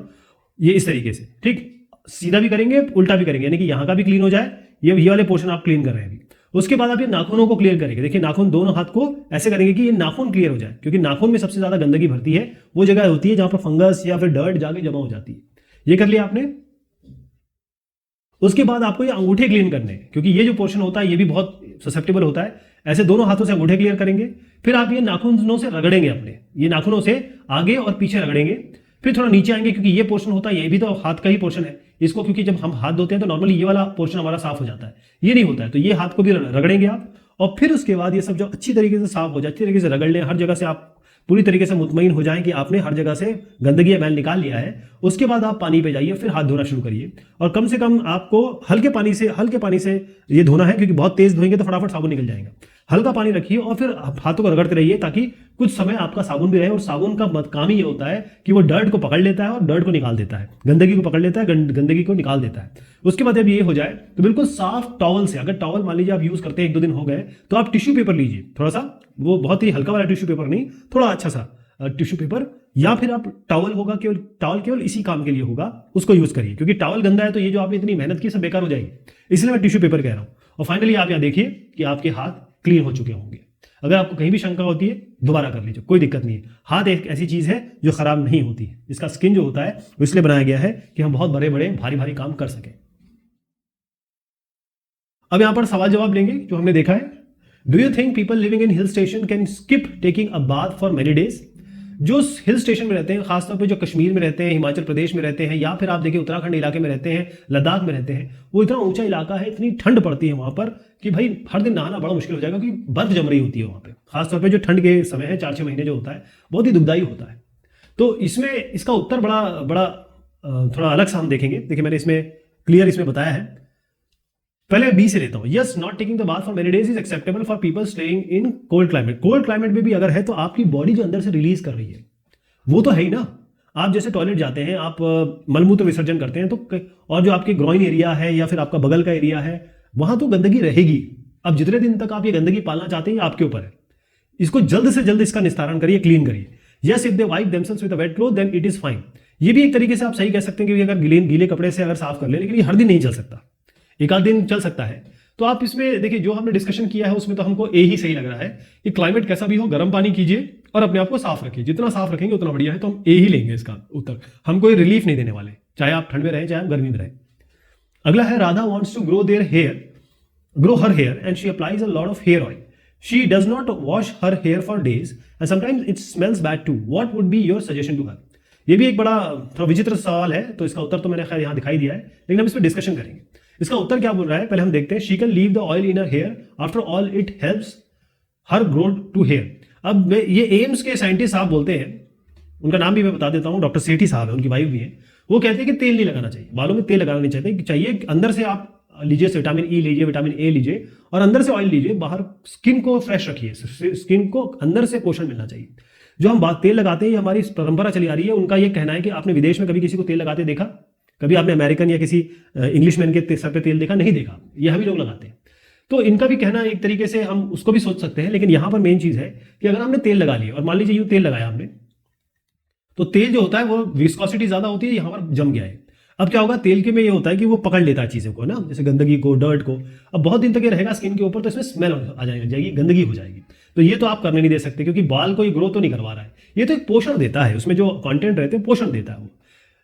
ये इस तरीके से, ठीक, सीधा भी करेंगे उल्टा भी करेंगे, यानी कि यहां का भी क्लीन हो जाए। ये वाले पोर्शन आप क्लीन कर रहे हैं अभी। उसके बाद आप ये नाखूनों को क्लियर करेंगे। देखिए नाखून, दोनों हाथ को ऐसे करेंगे कि ये नाखून क्लियर हो जाए, क्योंकि नाखून में सबसे ज्यादा गंदगी भरती है, वो जगह होती है जहां पर फंगस या फिर डर्ट जाके जमा हो जाती है। ये कर लिया आपने। उसके बाद आपको ये अंगूठे क्लीन करने हैं, क्योंकि ये जो पोर्शन होता है ये भी बहुत ससेप्टेबल होता है। ऐसे दोनों हाथों से अंगूठे क्लियर करेंगे। फिर आप ये नाखूनों से रगड़ेंगे, अपने ये नाखूनों से आगे और पीछे रगड़ेंगे। फिर थोड़ा नीचे आएंगे, क्योंकि ये पोर्शन होता है, ये भी तो हाथ का ही पोर्शन है। इसको, क्योंकि जब हम हाथ धोते हैं तो नॉर्मली ये वाला पोर्शन हमारा साफ हो जाता है, ये नहीं होता है, तो ये हाथ को भी रगड़ेंगे आप। और फिर उसके बाद ये सब जब अच्छी तरीके से साफ हो जाए, अच्छी तरीके से रगड़ लें, हर जगह से आप पूरी तरीके से मुतमईन हो जाएं कि आपने हर जगह से गंदगी या मैल निकाल लिया है। उसके बाद आप पानी पे जाइए, फिर हाथ धोना शुरू करिए। और कम से कम आपको हल्के पानी से ये धोना है, क्योंकि बहुत तेज धोएंगे तो फटाफट साबुन निकल जाएगा। हल्का पानी रखिए और फिर हाथों को रगड़ते रहिए, ताकि कुछ समय आपका साबुन भी रहे। और साबुन का काम ही ये होता है कि वो डर्ट को पकड़ लेता है और डर्ट को निकाल देता है, गंदगी को पकड़ लेता है, गंदगी को निकाल देता है। उसके बाद जब ये हो जाए तो बिल्कुल साफ टॉवल से, अगर टॉवल मान लीजिए आप यूज करते हैं 1-2 दिन हो गए, तो आप टिश्यू पेपर लीजिए, थोड़ा सा, वो बहुत ही हल्का वाला टिश्यू पेपर नहीं, थोड़ा अच्छा सा टिश्यू पेपर, या फिर आप टॉवल होगा, टॉवल केवल इसी काम के लिए होगा, उसको यूज करिए। क्योंकि टॉवल गंदा है तो ये जो आपने इतनी मेहनत की सब बेकार हो जाएगी, इसलिए मैं टिश्यू पेपर कह रहा हूं। और फाइनली आप यहाँ देखिए कि आपके हाथ क्लीन हो चुके होंगे। अगर आपको कहीं भी शंका होती है दोबारा कर लीजिए, कोई दिक्कत नहीं है। हाथ एक ऐसी चीज है जो खराब नहीं होती है। इसका स्किन जो होता है वो इसलिए बनाया गया है कि हम बहुत बड़े बड़े भारी भारी काम कर सकें। अब यहां पर सवाल जवाब लेंगे जो हमने देखा है। Do you think people living in hill station can skip taking a bath for many days? जो हिल स्टेशन में रहते हैं, खासतौर पे जो कश्मीर में रहते हैं, हिमाचल प्रदेश में रहते हैं, या फिर आप देखिए उत्तराखंड इलाके में रहते हैं, लद्दाख में रहते हैं, वो इतना ऊंचा इलाका है, इतनी ठंड पड़ती है वहां पर कि भाई हर दिन नहाना बड़ा मुश्किल हो जाएगा, क्योंकि बर्फ जम रही होती है वहां पे। खासतौर पे जो ठंड के समय है, 4-6 महीने जो होता है, बहुत ही दुखदायी होता है। तो इसमें इसका उत्तर बड़ा थोड़ा अलग सा हम देखेंगे। देखिए मैंने इसमें क्लियर इसमें बताया है। पहले बी से लेता हूं। Yes, not taking the bath for many days is acceptable for people staying in cold climate. Cold climate में भी अगर है तो आपकी बॉडी जो अंदर से रिलीज कर रही है वो तो है ही ना। आप जैसे टॉयलेट जाते हैं, आप मलमूत्र विसर्जन करते हैं, तो और जो आपके ग्रोइन एरिया है या फिर आपका बगल का एरिया है, वहां तो गंदगी रहेगी। अब जितने दिन तक आप ये गंदगी पालना चाहते हैं आपके ऊपर है। इसको जल्द से जल्द इसका निस्तारण करिए, क्लीन करिए। Yes, if they wipe themselves with a wet cloth then it is fine. ये भी एक तरीके से आप सही कह सकते हैं कि अगर गीले कपड़े से अगर साफ कर ले, लेकिन ये हर दिन नहीं चल सकता, एक आध दिन चल सकता है। तो आप इसमें देखिए, जो हमने डिस्कशन किया है उसमें तो हमको ए ही सही लग रहा है कि क्लाइमेट कैसा भी हो, गर्म पानी कीजिए और अपने आप को साफ रखिए। जितना साफ रखेंगे उतना बढ़िया है, तो हम ए ही लेंगे इसका उत्तर। हम कोई रिलीफ नहीं देने वाले, चाहे आप ठंड में रहें चाहे आप गर्मी में रहें। अगला है Radha wants to grow her hair and she applies a lot of hair oil. She does not wash her hair for days and sometimes it smells bad too. What would be your suggestion to her? ये भी एक बड़ा थोड़ा विचित्र सवाल है, तो इसका उत्तर तो मैंने खैर यहाँ दिखाई दिया है, लेकिन हम इस पर डिस्कशन करेंगे। इसका उत्तर क्या बोल रहा है, पहले हम देखते हैं। She can leave the oil in her hair, after all it helps her grow to hair. अब ये एम्स के साइंटिस्ट साहब बोलते हैं, उनका नाम भी मैं बता देता हूँ, डॉक्टर सेठी साहब है, उनकी वाइफ भी है। वो कहते हैं कि तेल नहीं लगाना चाहिए, बालों में तेल लगाना नहीं चाहिए। अंदर से आप लीजिए, विटामिन ई लीजिए, विटामिन ए लीजिए और अंदर से ऑयल लीजिए, बाहर स्किन को फ्रेश रखिए, स्किन को अंदर से पोषण मिलना चाहिए। जो हम बात तेल लगाते हैं, ये हमारी परंपरा चली आ रही है। उनका ये कहना है कि आपने विदेश में कभी किसी को तेल लगाते देखा? कभी आपने अमेरिकन या किसी इंग्लिशमैन के सर पे तेल देखा? नहीं देखा। ये हम ही लोग लगाते हैं। तो इनका भी कहना एक तरीके से हम उसको भी सोच सकते हैं, लेकिन यहां पर मेन चीज है कि अगर हमने तेल लगा लिया और मान लीजिए यूं तेल लगाया हमने, तो तेल जो होता है वो विस्कोसिटी ज्यादा होती है, यहां पर जम गया है। अब क्या होगा, तेल के में ये होता है कि वो पकड़ लेता है चीज़ों को ना, जैसे गंदगी को, डर्ट को। अब बहुत दिन तक ये रहेगा स्किन के ऊपर, तो इसमें स्मेल आ जाएगी, गंदगी हो जाएगी। तो ये तो आप करने नहीं दे सकते, क्योंकि बाल को ये ग्रो तो नहीं करवा रहा है, ये तो एक पोषण देता है, उसमें जो कंटेंट रहते हैं पोषण देता है वो।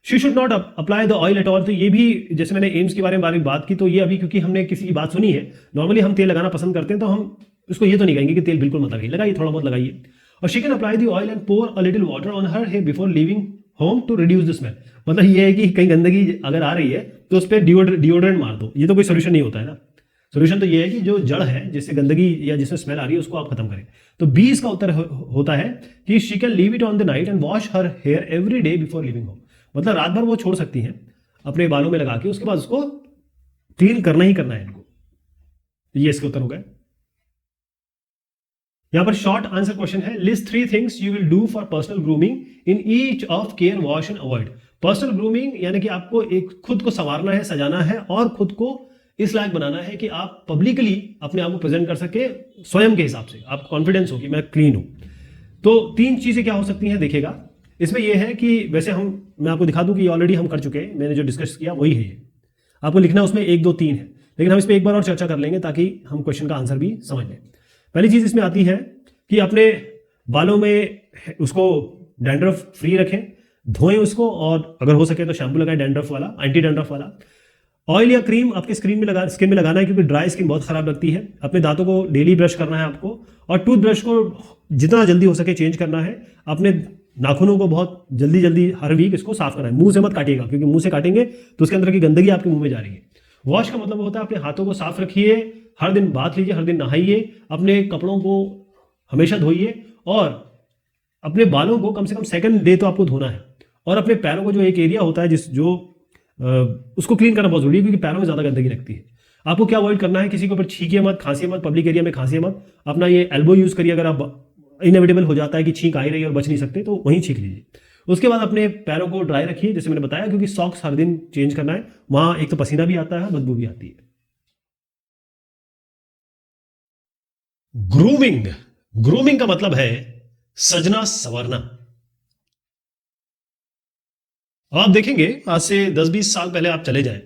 She should not apply the oil at all. तो ये भी, जैसे मैंने एम्स के बारे में बात की, तो ये अभी क्योंकि हमने किसी की बात सुनी है, नॉर्मली हम तेल लगाना पसंद करते हैं, तो हम उसको ये तो नहीं कहेंगे कि तेल बिल्कुल मत लगाइए, लगाइए, थोड़ा बहुत लगाइए। और she can apply the oil and pour a little water on her hair before leaving home to reduce the smell. मतलब ये है कि कहीं गंदगी अगर आ रही है तो उस पर डिओड्रेंट मार दो। ये तो कोई सोल्यूशन नहीं होता है ना। सोल्यूशन तो ये है कि जो जड़ है, जिससे गंदगी या जिसमें स्मेल आ रही है, उसको आप खत्म करें। तो 20 का उत्तर होता है कि she can leave it on the night and wash her hair every day before leaving home. मतलब रात भर वो छोड़ सकती हैं अपने बालों में लगा के, उसके बाद उसको क्लीन करना ही करना है इनको। ये इसके उत्तर हो गए। यहां पर शॉर्ट आंसर क्वेश्चन है, list 3 things you will do for personal grooming in each of care, wash and avoid. Personal grooming यानी कि आपको एक खुद को संवारना है, सजाना है और खुद को इस लायक बनाना है कि आप पब्लिकली अपने आप को प्रेजेंट कर सके स्वयं के हिसाब से, आपको कॉन्फिडेंस हो कि मैं क्लीन हूं। तो 3 चीजें क्या हो सकती हैं, देखिएगा। इसमें यह है कि वैसे मैं आपको दिखा दूं कि ऑलरेडी हम कर चुके हैं, मैंने जो डिस्कस किया वही है ये। आपको लिखना उसमें 1 2 3 है, लेकिन हम इस पर एक बार और चर्चा कर लेंगे ताकि हम क्वेश्चन का आंसर भी समझ लें। पहली चीज इसमें आती है कि अपने बालों में उसको डैंड्रफ फ्री रखें, धोएं उसको, और अगर हो सके तो शैम्पू लगाएं डैंड्रफ वाला, एंटी डैंड्रफ वाला। ऑयल या क्रीम आपकी स्किन में लगाना है, क्योंकि ड्राई स्किन बहुत खराब लगती है। अपने दांतों को डेली ब्रश करना है आपको, और टूथब्रश को जितना जल्दी हो सके चेंज करना है। अपने नाखूनों को बहुत जल्दी हर वीक इसको साफ करना है। मुंह से मत काटिएगा, क्योंकि मुंह से काटेंगे तो उसके अंदर की गंदगी आपके मुंह में जा रही है। वॉश का मतलब होता है अपने हाथों को साफ रखिए, हर दिन बाथ लीजिए, हर दिन नहाइए, अपने कपड़ों को हमेशा धोइए, और अपने बालों को कम से कम सेकंड डे तो आपको धोना है। और अपने पैरों को जो एक एरिया होता है उसको क्लीन करना बहुत जरूरी है, क्योंकि पैरों में ज्यादा गंदगी लगती है। आपको क्या अवॉइड करना है, किसी के ऊपर छींकिए मत, खांसिए मत, पब्लिक एरिया में खांसिए मत। अपना ये एल्बो यूज करिए, अगर आप इनएविटेबल हो जाता है कि छींक आ ही रही है और बच नहीं सकते, तो वहीं छींक लीजिए। उसके बाद अपने पैरों को ड्राई रखिए, जैसे मैंने बताया, क्योंकि सॉक्स हर दिन चेंज करना है, वहां एक तो पसीना भी आता है, बदबू भी आती है। ग्रूमिंग का मतलब है सजना संवरना। आप देखेंगे आज से 10-20 साल पहले आप चले जाएं,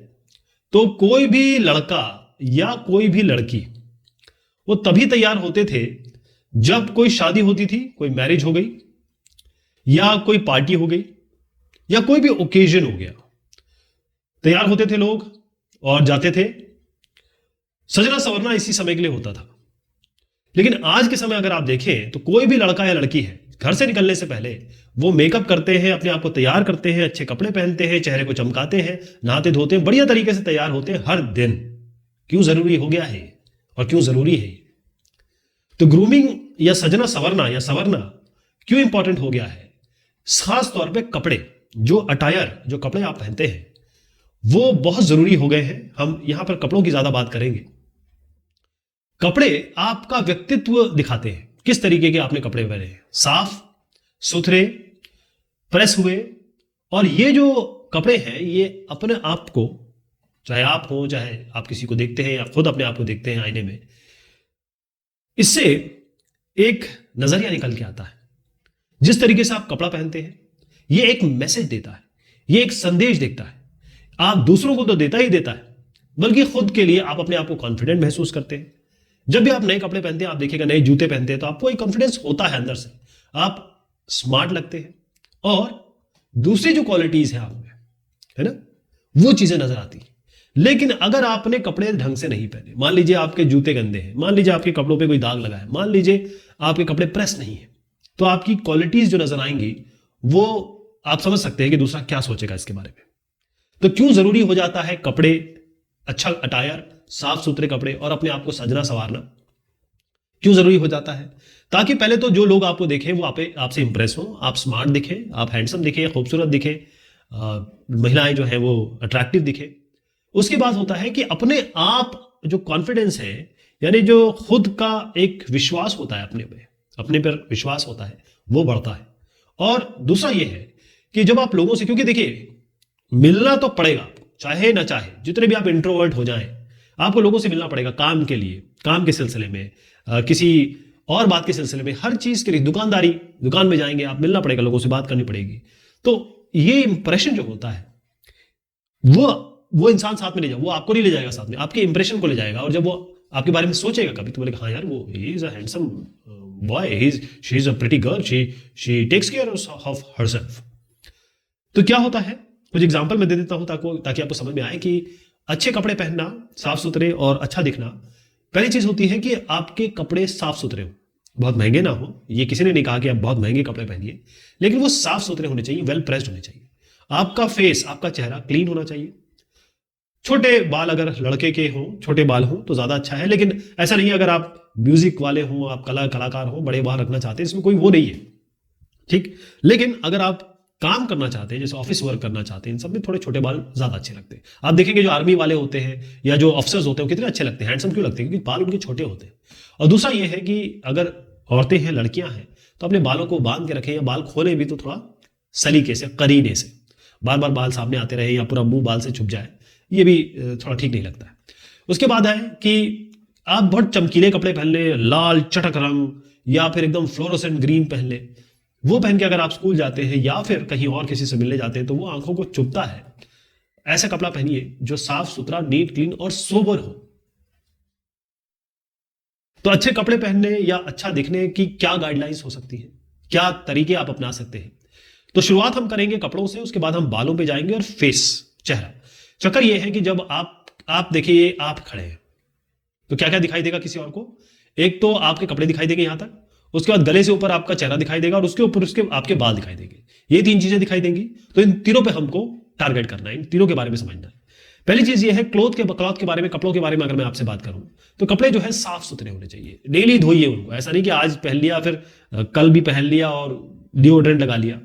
तो कोई भी लड़का या कोई भी लड़की वो तभी तैयार होते थे जब कोई शादी होती थी, कोई मैरिज हो गई, या कोई पार्टी हो गई, या कोई भी ओकेजन हो गया, तैयार होते थे लोग और जाते थे। सजना संवरना इसी समय के लिए होता था। लेकिन आज के समय अगर आप देखें तो कोई भी लड़का या लड़की है, घर से निकलने से पहले वो मेकअप करते हैं, अपने आप को तैयार करते हैं, अच्छे कपड़े पहनते हैं, चेहरे को चमकाते हैं, नहाते धोते हैं, बढ़िया तरीके से तैयार होते हैं हर दिन। क्यों जरूरी हो गया है और क्यों जरूरी है? तो ग्रूमिंग या सजना संवरना या संवरना क्यों इंपॉर्टेंट हो गया है? खास तौर पे कपड़े, जो अटायर, जो कपड़े आप पहनते हैं, वो बहुत जरूरी हो गए हैं। हम यहां पर कपड़ों की ज्यादा बात करेंगे। कपड़े आपका व्यक्तित्व दिखाते हैं, किस तरीके के आपने कपड़े पहने हैं, साफ सुथरे, प्रेस हुए। और ये जो कपड़े हैं, ये अपने आप को, चाहे आप हो, चाहे आप किसी को देखते हैं या खुद अपने आप को देखते हैं आईने में, इससे एक नजरिया निकल के आता है। जिस तरीके से आप कपड़ा पहनते हैं, ये एक मैसेज देता है, ये एक संदेश देता है। आप दूसरों को तो देता ही देता है, बल्कि खुद के लिए आप अपने आप को कॉन्फिडेंट महसूस करते हैं। जब भी आप नए कपड़े पहनते हैं, आप देखिएगा नए जूते पहनते हैं, तो आपको एक कॉन्फिडेंस होता है अंदर से, आप स्मार्ट लगते हैं और दूसरी जो क्वालिटीज है आप में, है ना, वो चीजें नजर आती है। लेकिन अगर आपने कपड़े ढंग से नहीं पहने, मान लीजिए आपके जूते गंदे हैं, मान लीजिए आपके कपड़ों पे कोई दाग लगा है, मान लीजिए आपके कपड़े प्रेस नहीं है, तो आपकी क्वालिटीज जो नजर आएंगी वो आप समझ सकते हैं कि दूसरा क्या सोचेगा इसके बारे में। तो क्यों जरूरी हो जाता है कपड़े, अच्छा अटायर, साफ सुथरे कपड़े और अपने आप को सजना संवारना क्यों जरूरी हो जाता है? ताकि पहले तो जो लोग आपको देखें वो आपसे इंप्रेस हो, आप स्मार्ट दिखे, आप हैंडसम दिखे, खूबसूरत दिखे, महिलाएं जो है वो अट्रैक्टिव दिखे। उसके बाद होता है कि अपने आप जो कॉन्फिडेंस है, यानी जो खुद का एक विश्वास होता है, अपने पर विश्वास होता है, वो बढ़ता है। और दूसरा ये है कि जब आप लोगों से, क्योंकि देखिए मिलना तो पड़ेगा आपको, चाहे ना चाहे, जितने भी आप इंट्रोवर्ट हो जाएं, आपको लोगों से मिलना पड़ेगा, काम के लिए, काम के सिलसिले में, किसी और बात के सिलसिले में, हर चीज के लिए, दुकान में जाएंगे आप, मिलना पड़ेगा, लोगों से बात करनी पड़ेगी। तो ये इंप्रेशन जो होता है वो इंसान साथ में ले जाए, वो आपको नहीं ले जाएगा साथ में, आपके इंप्रेशन को ले जाएगा। और जब वो आपके बारे में सोचेगा कभी, तो बोलेगा हाँ यार, वो he is a handsome boy, she is a pretty girl, she takes care of herself. तो क्या होता है, कुछ एग्जांपल मैं दे देता हूं ताकि आपको समझ में आए कि अच्छे कपड़े पहनना, साफ सुथरे और अच्छा दिखना, पहली चीज होती है कि आपके कपड़े साफ सुथरे हो, बहुत महंगे ना हो। ये किसी ने नहीं कहा कि आप बहुत महंगे कपड़े पहनिए, लेकिन वो साफ सुथरे होने चाहिए, वेल प्रेस्ड होने चाहिए। आपका फेस, आपका चेहरा क्लीन होना चाहिए। छोटे बाल अगर लड़के के हों, छोटे बाल हों तो ज्यादा अच्छा है, लेकिन ऐसा नहीं है अगर आप म्यूजिक वाले हों, आप कलाकार हो, बड़े बाल रखना चाहते हैं, इसमें कोई वो नहीं है, ठीक। लेकिन अगर आप काम करना चाहते हैं, जैसे ऑफिस वर्क करना चाहते हैं, इन सब में थोड़े छोटे बाल ज्यादा अच्छे लगते हैं। आप देखेंगे जो आर्मी वाले होते हैं या जो अफसर्स होते हैं, वो कितने अच्छे लगते हैं, हैंडसम क्यों लगते हैं? क्योंकि बाल उनके छोटे होते हैं। और दूसरा ये है कि अगर औरतें हैं, लड़कियां हैं, तो अपने बालों को बांध के रखें, या बाल खोले भी तो थोड़ा सलीके से, करीने से, बार बार बाल सामने आते रहे या पूरा मुंह बाल से छुप जाए, ये भी थोड़ा ठीक नहीं लगता है। उसके बाद है कि आप बहुत चमकीले कपड़े पहन ले, लाल चटक रंग या फिर एकदम फ्लोरोसेंट ग्रीन पहन ले, वो पहन के अगर आप स्कूल जाते हैं या फिर कहीं और किसी से मिलने जाते हैं, तो वो आंखों को चुभता है। ऐसा कपड़ा पहनिए जो साफ सुथरा, नीट, क्लीन और सोबर हो। तो अच्छे कपड़े पहनने या अच्छा दिखने की क्या गाइडलाइंस हो सकती है, क्या तरीके आप अपना सकते हैं? तो शुरुआत हम करेंगे कपड़ों से, उसके बाद हम बालों पे जाएंगे और फेस, चेहरा। चक्कर यह है कि जब आप देखिए, आप खड़े हैं तो क्या क्या दिखाई देगा किसी और को? एक तो आपके कपड़े दिखाई देंगे यहां तक, उसके बाद गले से ऊपर आपका चेहरा दिखाई देगा, और उसके ऊपर उसके आपके बाल दिखाई देंगे। ये तीन चीजें दिखाई देंगी। तो इन तीनों पे हमको टारगेट करना है, इन तीनों के बारे में समझना है। पहली चीज ये है, क्लॉथ के बारे में, कपड़ों के बारे में अगर मैं आपसे बात करूं, तो कपड़े जो है साफ सुथरे होने चाहिए। डेली धोइए उनको, ऐसा नहीं कि आज पहन लिया फिर कल भी पहन लिया और डिओड्रेंट लगा लिया।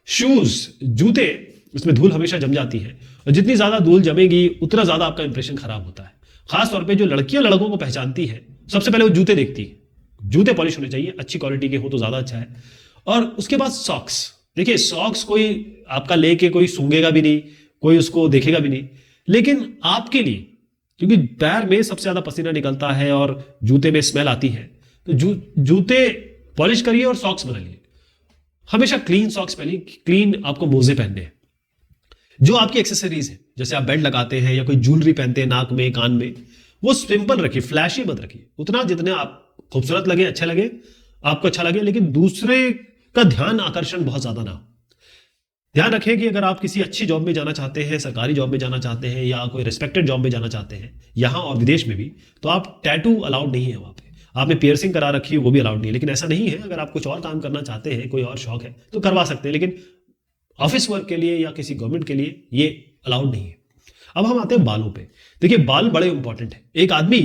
शूज, जूते, इसमें धूल हमेशा जम जाती है, और जितनी ज्यादा धूल जमेगी उतना ज्यादा आपका इंप्रेशन खराब होता है। खास तौर पे जो लड़कियां लड़कों को पहचानती है, सबसे पहले वो जूते देखती है। जूते पॉलिश होने चाहिए, अच्छी क्वालिटी के हो तो ज्यादा अच्छा है। और उसके बाद सॉक्स। देखिए सॉक्स कोई आपका लेके कोई सूंघेगा भी नहीं, कोई उसको देखेगा भी नहीं, लेकिन आपके लिए, क्योंकि पैर में सबसे ज्यादा पसीना निकलता है और जूते में स्मेल आती है, तो जूते पॉलिश करिए और सॉक्स बनाइए। हमेशा क्लीन सॉक्स पहनिए, क्लीन आपको मोजे पहनने हैं। जो आपकी एक्सेसरीज है, जैसे आप बेल्ट लगाते हैं या कोई ज्वेलरी पहनते हैं नाक में, कान में, वो सिंपल रखिए, फ्लैशी मत रखिए। उतना जितने आप खूबसूरत लगे, अच्छे लगे, आपको अच्छा लगे, लेकिन दूसरे का ध्यान आकर्षण बहुत ज्यादा ना हो। ध्यान रखें कि अगर आप किसी अच्छी जॉब में जाना चाहते हैं, सरकारी जॉब में जाना चाहते हैं या कोई रिस्पेक्टेड जॉब में जाना चाहते हैं, यहां और विदेश में भी, तो आप टैटू अलाउड नहीं है वहां पे। आपने पियर्सिंग करा रखी है, वो भी अलाउड नहीं है। लेकिन ऐसा नहीं है, अगर आप कुछ और काम करना चाहते हैं, कोई और शौक है, तो करवा सकते हैं, लेकिन ऑफिस वर्क के लिए या किसी गवर्नमेंट के लिए ये अलाउड नहीं है। अब हम आते हैं बालों पे। देखिए बाल बड़े इंपॉर्टेंट है। एक आदमी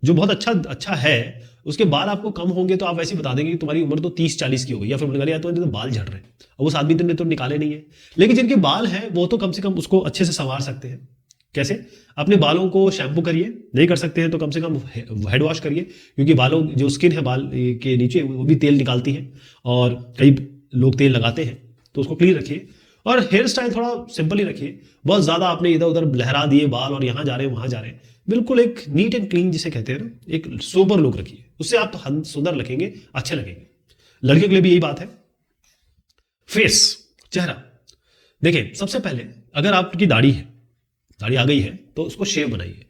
जो बहुत अच्छा है, उसके बाल आपको कम होंगे तो आप वैसे ही बता देंगे कि तुम्हारी उम्र तो 30-40 की हो गई, या फिर बोलेगा यार तो बाल झड़ रहे हैं, और उस आदमी ने तो निकाले नहीं है। लेकिन जिनके बाल हैं वो तो कम से कम उसको अच्छे से संवार सकते हैं। कैसे? अपने बालों को शैम्पू करिए, नहीं कर सकते हैं तो कम से कम हेड वॉश करिए, क्योंकि बालों जो स्किन है बाल के नीचे वो भी तेल निकालती है, और कई लोग तेल लगाते हैं, तो उसको क्लीन रखिए। और हेयर स्टाइल थोड़ा सिंपल ही रखिए। बहुत ज्यादा आपने इधर उधर लहरा दिए बाल और यहां जा रहे हैं वहां जा रहे हैं, बिल्कुल एक नीट एंड क्लीन जिसे कहते हैं ना, एक सोबर लुक रखिए। उससे आप सुंदर लगेंगे, अच्छे लगेंगे। लड़के के लिए भी यही बात है। फेस, चेहरा। देखिए सबसे पहले अगर आपकी दाढ़ी है, दाढ़ी आ गई है, तो उसको शेव बनाइए।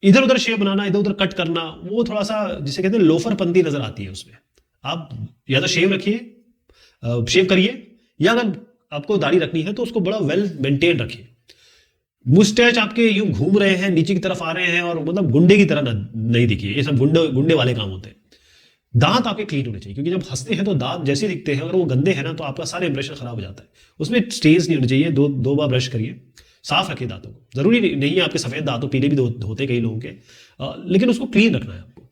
इधर उधर शेप बनाना, इधर उधर कट करना, वो थोड़ा सा जिसे कहते हैं लोफरपंती नजर आती है उसमें। आप या तो शेव रखिए, शेव करिए, या अगर आपको दाढ़ी रखनी है तो उसको बड़ा वेल मेंटेन रखिए। मुस्टैच आपके यूं घूम रहे हैं, नीचे की तरफ आ रहे हैं, और मतलब गुंडे की तरह नहीं दिखिए, ये सब गुंडे गुंडे वाले काम होते हैं। दांत आपके क्लीन होने चाहिए, क्योंकि जब हंसते हैं तो दांत जैसे दिखते हैं, अगर वो गंदे हैं ना तो आपका सारा इंप्रेशन खराब हो जाता है। उसमें स्टेन्स नहीं होने चाहिए। दो बार ब्रश करिए, साफ रखिए दांतों को। जरूरी नहीं है आपके सफेद दांत हो, पीले भी होते कई लोगों के, लेकिन उसको क्लीन रखना है आपको।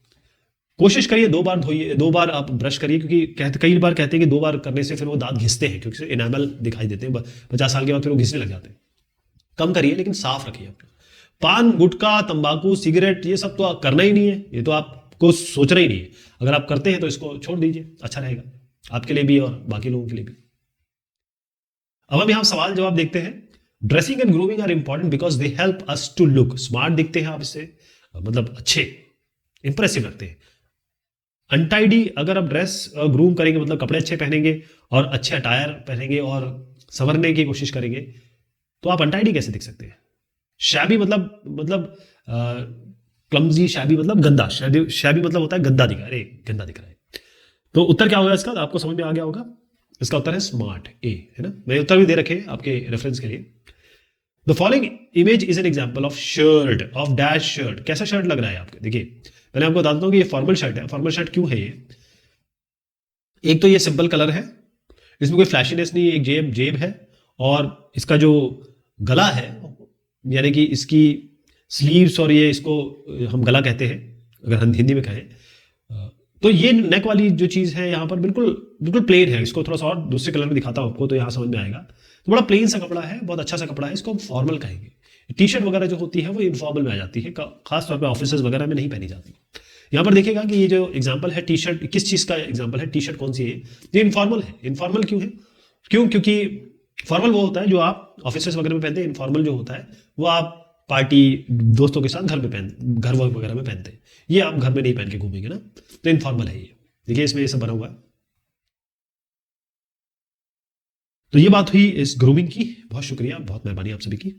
कोशिश करिए 2 बार धोइए, 2 बार आप ब्रश करिए, क्योंकि कई बार कहते हैं कि 2 बार करने से फिर वो दांत घिसते हैं, क्योंकि इनामल दिखाई देते हैं 50 साल के बाद, फिर वो घिसने लग जाते हैं। कम करिए, लेकिन साफ रखिए अपना। पान, गुटखा, तंबाकू, सिगरेट, ये सब तो आप करना ही नहीं है, ये तो आपको सोचना ही नहीं है। अगर आप करते हैं तो इसको छोड़ दीजिए, अच्छा रहेगा आपके लिए भी और बाकी लोगों के लिए भी। अब हम यहां सवाल जवाब देखते हैं। Dressing and grooming are important because they help us to look smart. दिखते हैं आप इससे, मतलब अच्छे, इंप्रेसिव लगते हैं। अनटाइडी, अगर आप ड्रेस ग्रूम करेंगे, मतलब कपड़े अच्छे पहनेंगे और अच्छे अटायर पहनेंगे और संवरने की कोशिश करेंगे, तो आप अनटाइडी कैसे दिख सकते हैं? शैबी मतलब क्लमजी, शैबी मतलब गंदा, शैबी मतलब होता है गंदा दिख रहा है, अरे गंदा दिख रहा है। तो उत्तर क्या होगा इसका? आपको समझ में आ गया होगा। इसका उत्तर है स्मार्ट, ए, है ना। मैंने उत्तर भी दे रखे हैं आपके रेफरेंस के लिए। The following image is an example of shirt, of dash shirt. कैसा शर्ट लग रहा है आपको? देखिए, मैंने आपको बता देता हूँ कि ये फॉर्मल शर्ट है। फॉर्मल शर्ट क्यों है ये? एक तो ये सिंपल कलर है, इसमें कोई फ्लैशीनेस नहीं, एक जेब है, और इसका जो गला है, यानी कि इसकी स्लीव्स, और ये इसको हम गला कहते हैं अगर हम हिंदी में कहें, तो ये नेक वाली जो चीज़ है यहाँ पर बिल्कुल बिल्कुल प्लेन है। इसको थोड़ा सा और दूसरे कलर में दिखाता हूँ आपको, तो यहाँ समझ में आएगा। तो बड़ा प्लेन सा कपड़ा है, बहुत अच्छा सा कपड़ा है, इसको हम फॉर्मल कहेंगे। टी शर्ट वगैरह जो होती है वो इनफॉर्मल में आ जाती है, खास तौर पर ऑफिस वगैरह में नहीं पहनी जाती। यहाँ पर देखिएगा कि ये जो एग्जाम्पल है टी शर्ट, किस चीज़ का एग्जाम्पल है? टी शर्ट कौन सी है? ये इनफॉर्मल है। इनफॉर्मल क्यों है? क्योंकि फॉर्मल वो होता है जो आप ऑफिस वगैरह में पहनते हैं, इनफॉर्मल जो होता है वो आप पार्टी, दोस्तों के साथ घर वगैरह में पहनते हैं। ये आप घर में नहीं पहन के घूमेंगे ना, तो इनफॉर्मल है ये। देखिए इसमें ये सब बना हुआ है। तो ये बात हुई इस ग्रूमिंग की। बहुत शुक्रिया, बहुत मेहरबानी आप सभी की।